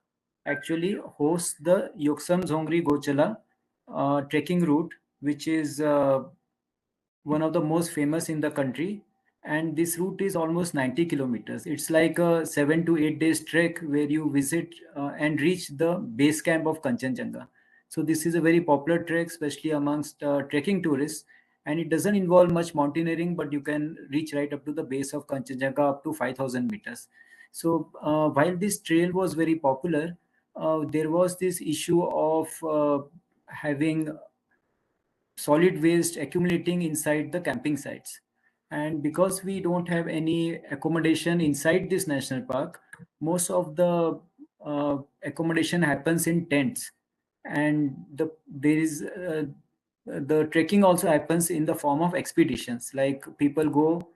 actually hosts the Yoksam Zongri Gochala trekking route, which is one of the most famous in the country. And this route is almost 90 kilometers. It's like a 7 to 8 days trek where you visit and reach the base camp of Kanchanjanga. So this is a very popular trek, especially amongst trekking tourists. And it doesn't involve much mountaineering, but you can reach right up to the base of Kanchanjanga up to 5,000 meters. So while this trail was very popular, there was this issue of having solid waste accumulating inside the camping sites. And because we don't have any accommodation inside this national park, most of the accommodation happens in tents. And the trekking also happens in the form of expeditions. Like people go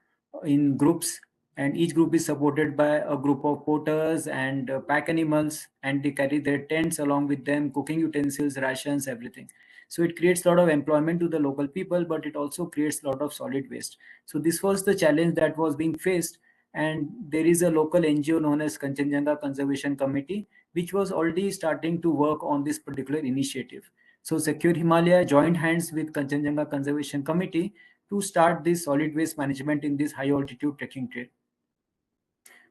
in groups, and each group is supported by a group of porters and pack animals, and they carry their tents along with them, cooking utensils, rations, everything. So it creates a lot of employment to the local people, but it also creates a lot of solid waste. So this was the challenge that was being faced. And there is a local NGO known as Kanchanjanga Conservation Committee, which was already starting to work on this particular initiative. So Secure Himalaya joined hands with Kanchanjanga Conservation Committee to start this solid waste management in this high altitude trekking trail.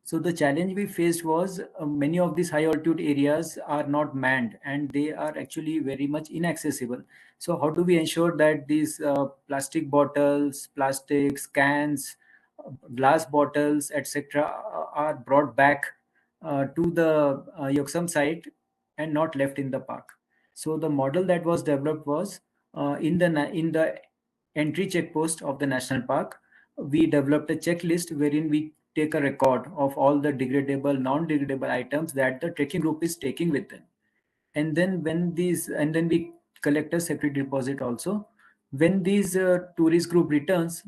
So the challenge we faced was many of these high altitude areas are not manned, and they are actually very much inaccessible. So how do we ensure that these plastic bottles, plastics, cans, glass bottles, etc. are brought back to the Yoksam site and not left in the park? So the model that was developed was in the entry checkpost of the national park, we developed a checklist wherein we take a record of all the degradable, non-degradable items that the trekking group is taking with them. And then we collect a separate deposit also. When these tourist group returns,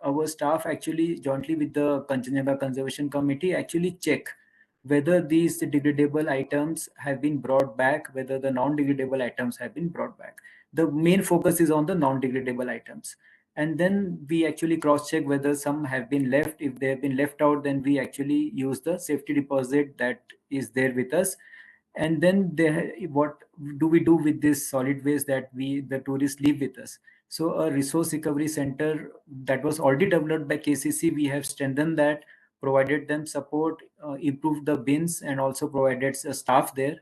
our staff actually jointly with the Kanchanjanga Conservation Committee actually check whether these degradable items have been brought back, whether the non-degradable items have been brought back. the main focus is on the non-degradable items. And then we actually cross-check whether some have been left. If they have been left out, then we actually use the safety deposit that is there with us. And then what do we do with this solid waste that the tourists leave with us? So a resource recovery center that was already developed by KCC, we have strengthened that, provided them support, improved the bins, and also provided staff there.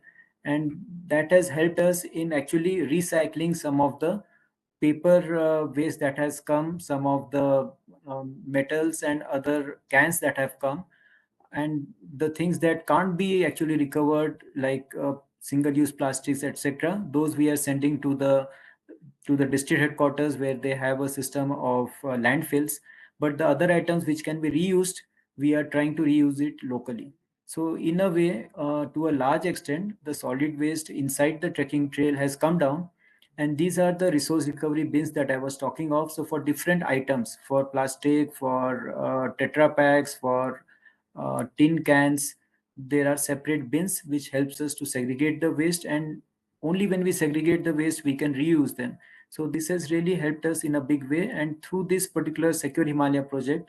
And that has helped us in actually recycling some of the paper waste that has come, some of the metals and other cans that have come, and the things that can't be actually recovered, like single-use plastics, etc. Those we are sending to the district headquarters, where they have a system of landfills. But the other items which can be reused, we are trying to reuse it locally. So in a way, to a large extent, the solid waste inside the trekking trail has come down. And these are the resource recovery bins that I was talking of. So for different items, for plastic, for Tetra packs, for tin cans, there are separate bins which helps us to segregate the waste, and only when we segregate the waste we can reuse them. So this has really helped us in a big way. And through this particular Secure Himalaya project,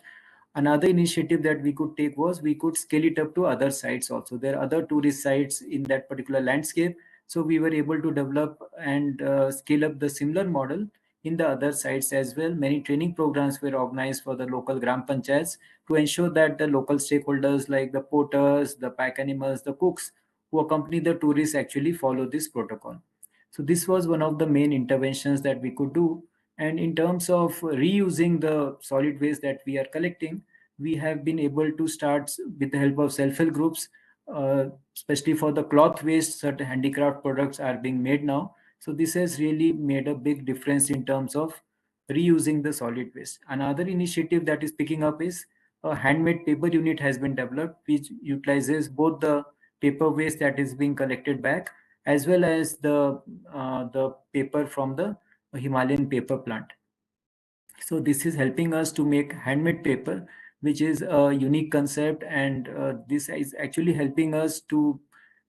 another initiative that we could take was we could scale it up to other sites also. There are other tourist sites in that particular landscape. So we were able to develop and scale up the similar model in the other sites as well. Many training programs were organized for the local Gram Panchayats to ensure that the local stakeholders like the porters, the pack animals, the cooks who accompany the tourists actually follow this protocol. So this was one of the main interventions that we could do. And in terms of reusing the solid waste that we are collecting, we have been able to start with the help of self-help groups, especially for the cloth waste, certain handicraft products are being made now. So this has really made a big difference in terms of reusing the solid waste. Another initiative that is picking up is a handmade paper unit has been developed, which utilizes both the paper waste that is being collected back, as well as the paper from the Himalayan paper plant. So this is helping us to make handmade paper, which is a unique concept, and this is actually helping us to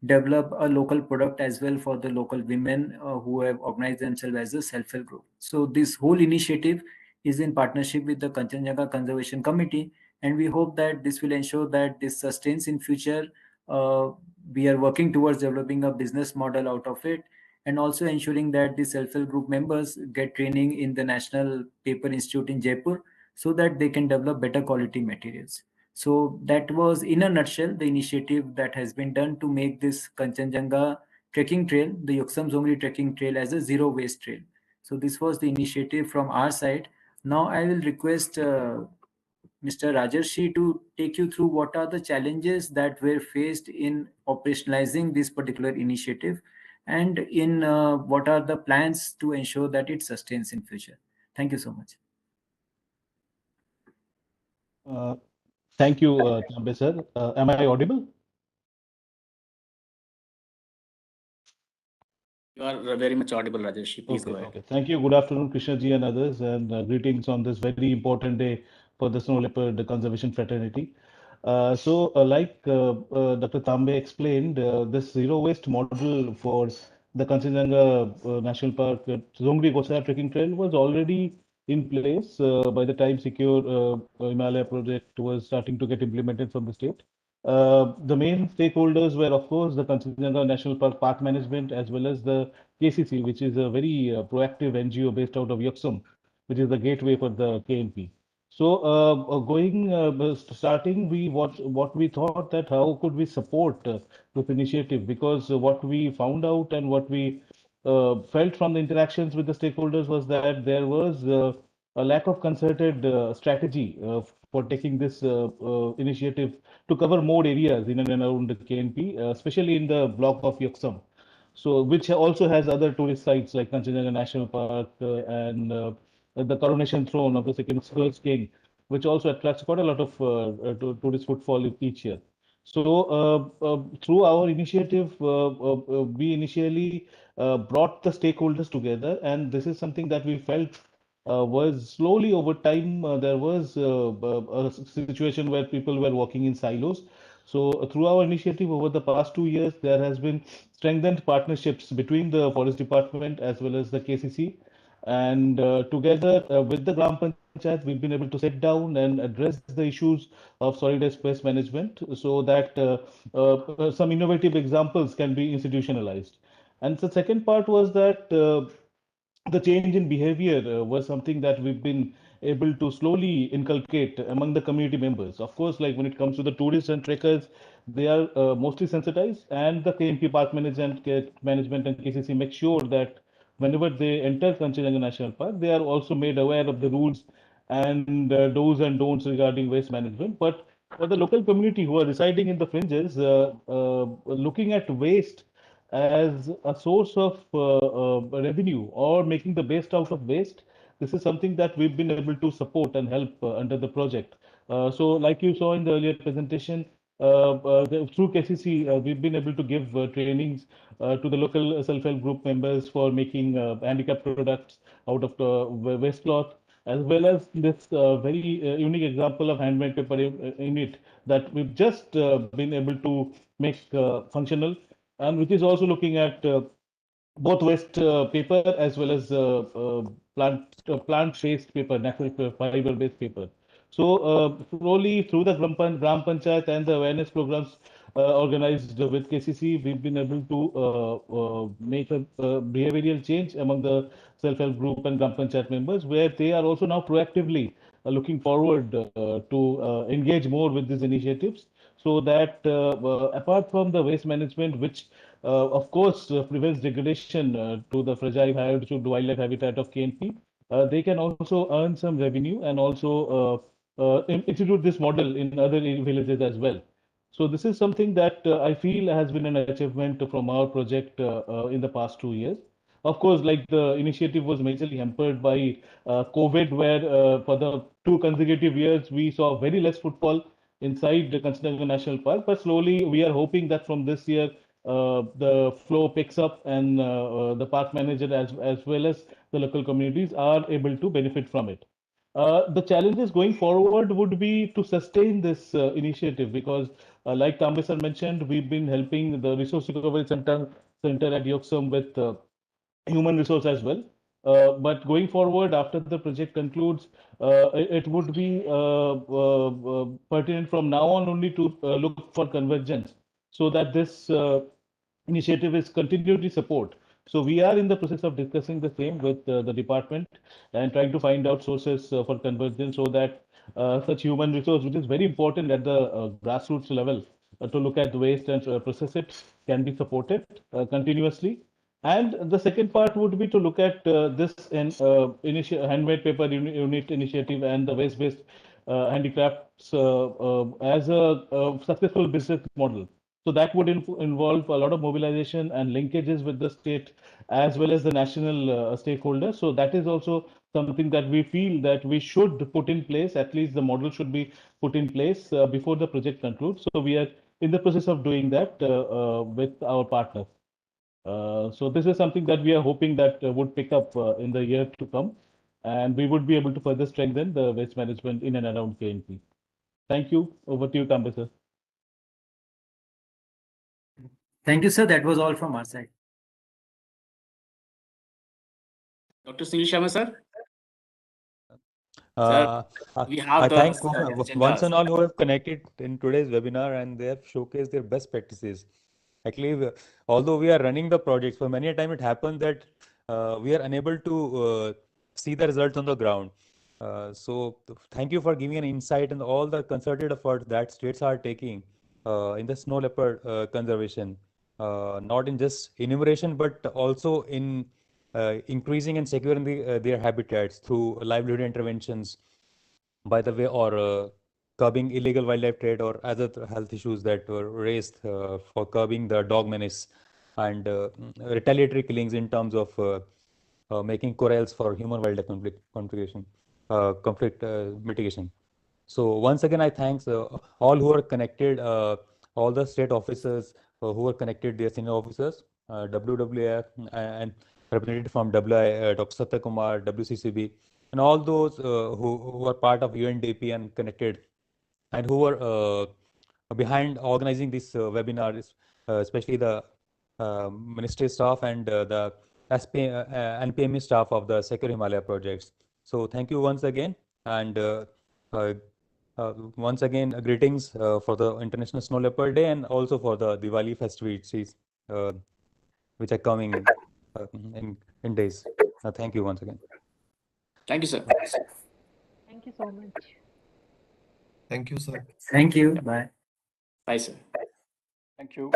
develop a local product as well for the local women who have organized themselves as a self-help group. So this whole initiative is in partnership with the Kanchanjanga Conservation Committee, and we hope that this will ensure that this sustains in future. We are working towards developing a business model out of it, and also ensuring that the self-help group members get training in the National Paper Institute in Jaipur so that they can develop better quality materials. So that was, in a nutshell, the initiative that has been done to make this Kanchanjanga trekking trail, the Yoksam Zongri trekking trail, as a zero waste trail. So this was the initiative from our side. Now I will request Mr. Rajarshi to take you through what are the challenges that were faced in operationalizing this particular initiative, and in what are the plans to ensure that it sustains in future. Thank you so much. Thank you, Tambe sir. Am I audible? You are very much audible, Rajesh. Please go ahead. Okay. Thank you. Good afternoon, Krishna ji and others, and greetings on this very important day for the Snow Leopard Conservation Fraternity. Dr. Tambe explained, this zero waste model for the Kanchanjanga National Park Zongri Gosara Trekking Trail was already in place by the time Secure Himalaya project was starting to get implemented from the state. The main stakeholders were, of course, the Kanchanjanga National Park Management, as well as the KCC, which is a very proactive NGO based out of Yoksam, which is the gateway for the KNP. So, starting, what we thought that how could we support this initiative, because what we found out and what we felt from the interactions with the stakeholders was that there was a lack of concerted strategy for taking this initiative to cover more areas in and around the KNP, especially in the block of Yoksam. So, which also has other tourist sites like Kanchanjanga National Park and the Coronation Throne of the first king, which also attracts quite a lot of tourist footfall each year. So, through our initiative, we initially brought the stakeholders together, and this is something that we felt was slowly over time. There was a situation where people were working in silos. So through our initiative over the past 2 years, there has been strengthened partnerships between the Forest Department as well as the KCC. And together with the Gram Panchayat, we've been able to sit down and address the issues of solid waste management so that some innovative examples can be institutionalized. And the second part was that the change in behavior was something that we've been able to slowly inculcate among the community members. Of course, like when it comes to the tourists and trekkers, they are mostly sensitized, and the KMP Park management and KCC make sure that whenever they enter Kanchanjanga National Park, they are also made aware of the rules and do's and don'ts regarding waste management. But for the local community who are residing in the fringes, looking at waste as a source of revenue or making the best out of waste, this is something that we've been able to support and help under the project. So, like you saw in the earlier presentation, through KCC, we've been able to give trainings to the local self-help group members for making handicraft products out of waste cloth, as well as this very unique example of handmade paper unit that we've just been able to make functional, and which is also looking at both waste paper as well as plant-based paper, natural fiber-based paper. So slowly through the Gram Panchayat and the awareness programs organized with KCC, we've been able to make a behavioral change among the self-help group and Gram Panchayat members, where they are also now proactively looking forward to engage more with these initiatives, so that apart from the waste management, which of course prevents degradation to the fragile wildlife habitat of KNP, they can also earn some revenue and also institute this model in other villages as well. So this is something that I feel has been an achievement from our project in the past 2 years. Of course, like the initiative was majorly hampered by COVID, where for the 2 consecutive years we saw very less footfall inside the Kanchanjanga National Park. But slowly we are hoping that from this year the flow picks up, and the park manager as well as the local communities are able to benefit from it. The challenges going forward would be to sustain this initiative, because, like Tambe sir mentioned, we've been helping the Resource Recovery Center at Yoksam with human resource as well. But going forward, after the project concludes, it would be pertinent from now on only to look for convergence, so that this initiative is continually support. So we are in the process of discussing the same with the department and trying to find out sources for convergence, so that such human resource, which is very important at the grassroots level, to look at the waste and process it, can be supported continuously. And the second part would be to look at this handmade paper unit initiative and the waste-based handicrafts as a successful business model. So that would involve a lot of mobilization and linkages with the state as well as the national stakeholders. So that is also something that we feel that we should put in place. At least the model should be put in place before the project concludes. So we are in the process of doing that with our partners. So this is something that we are hoping that would pick up in the year to come, and we would be able to further strengthen the waste management in and around KNP. Thank you. Over to you, Tambe sir. Thank you, sir. That was all from our side. Dr. Sunil Sharma, sir. We have I the thank once agendas. and all who have connected in today's webinar, and they have showcased their best practices. Actually, although we are running the project, for many a time it happens that we are unable to see the results on the ground. So thank you for giving an insight and all the concerted effort that states are taking in the snow leopard conservation, not in just enumeration, but also in increasing and securing their habitats through livelihood interventions, by the way, or curbing illegal wildlife trade or other health issues that were raised for curbing the dog menace, and retaliatory killings in terms of making corrals for human wildlife conflict mitigation. So once again, I thanks all who are connected, all the state officers who are connected, their senior officers, WWF and representative from WI, Dr. Satya Kumar, WCCB, and all those who are part of UNDP and connected, and who are behind organizing this webinar, especially the ministry staff and the NPME staff of the Secure Himalaya projects. So thank you once again, and once again greetings for the International Snow Leopard Day and also for the Diwali festivities which are coming in days. Thank you once again. Thank you, sir. Thank you so much. Thank you, sir. Thank you. Bye. Bye, sir. Thank you.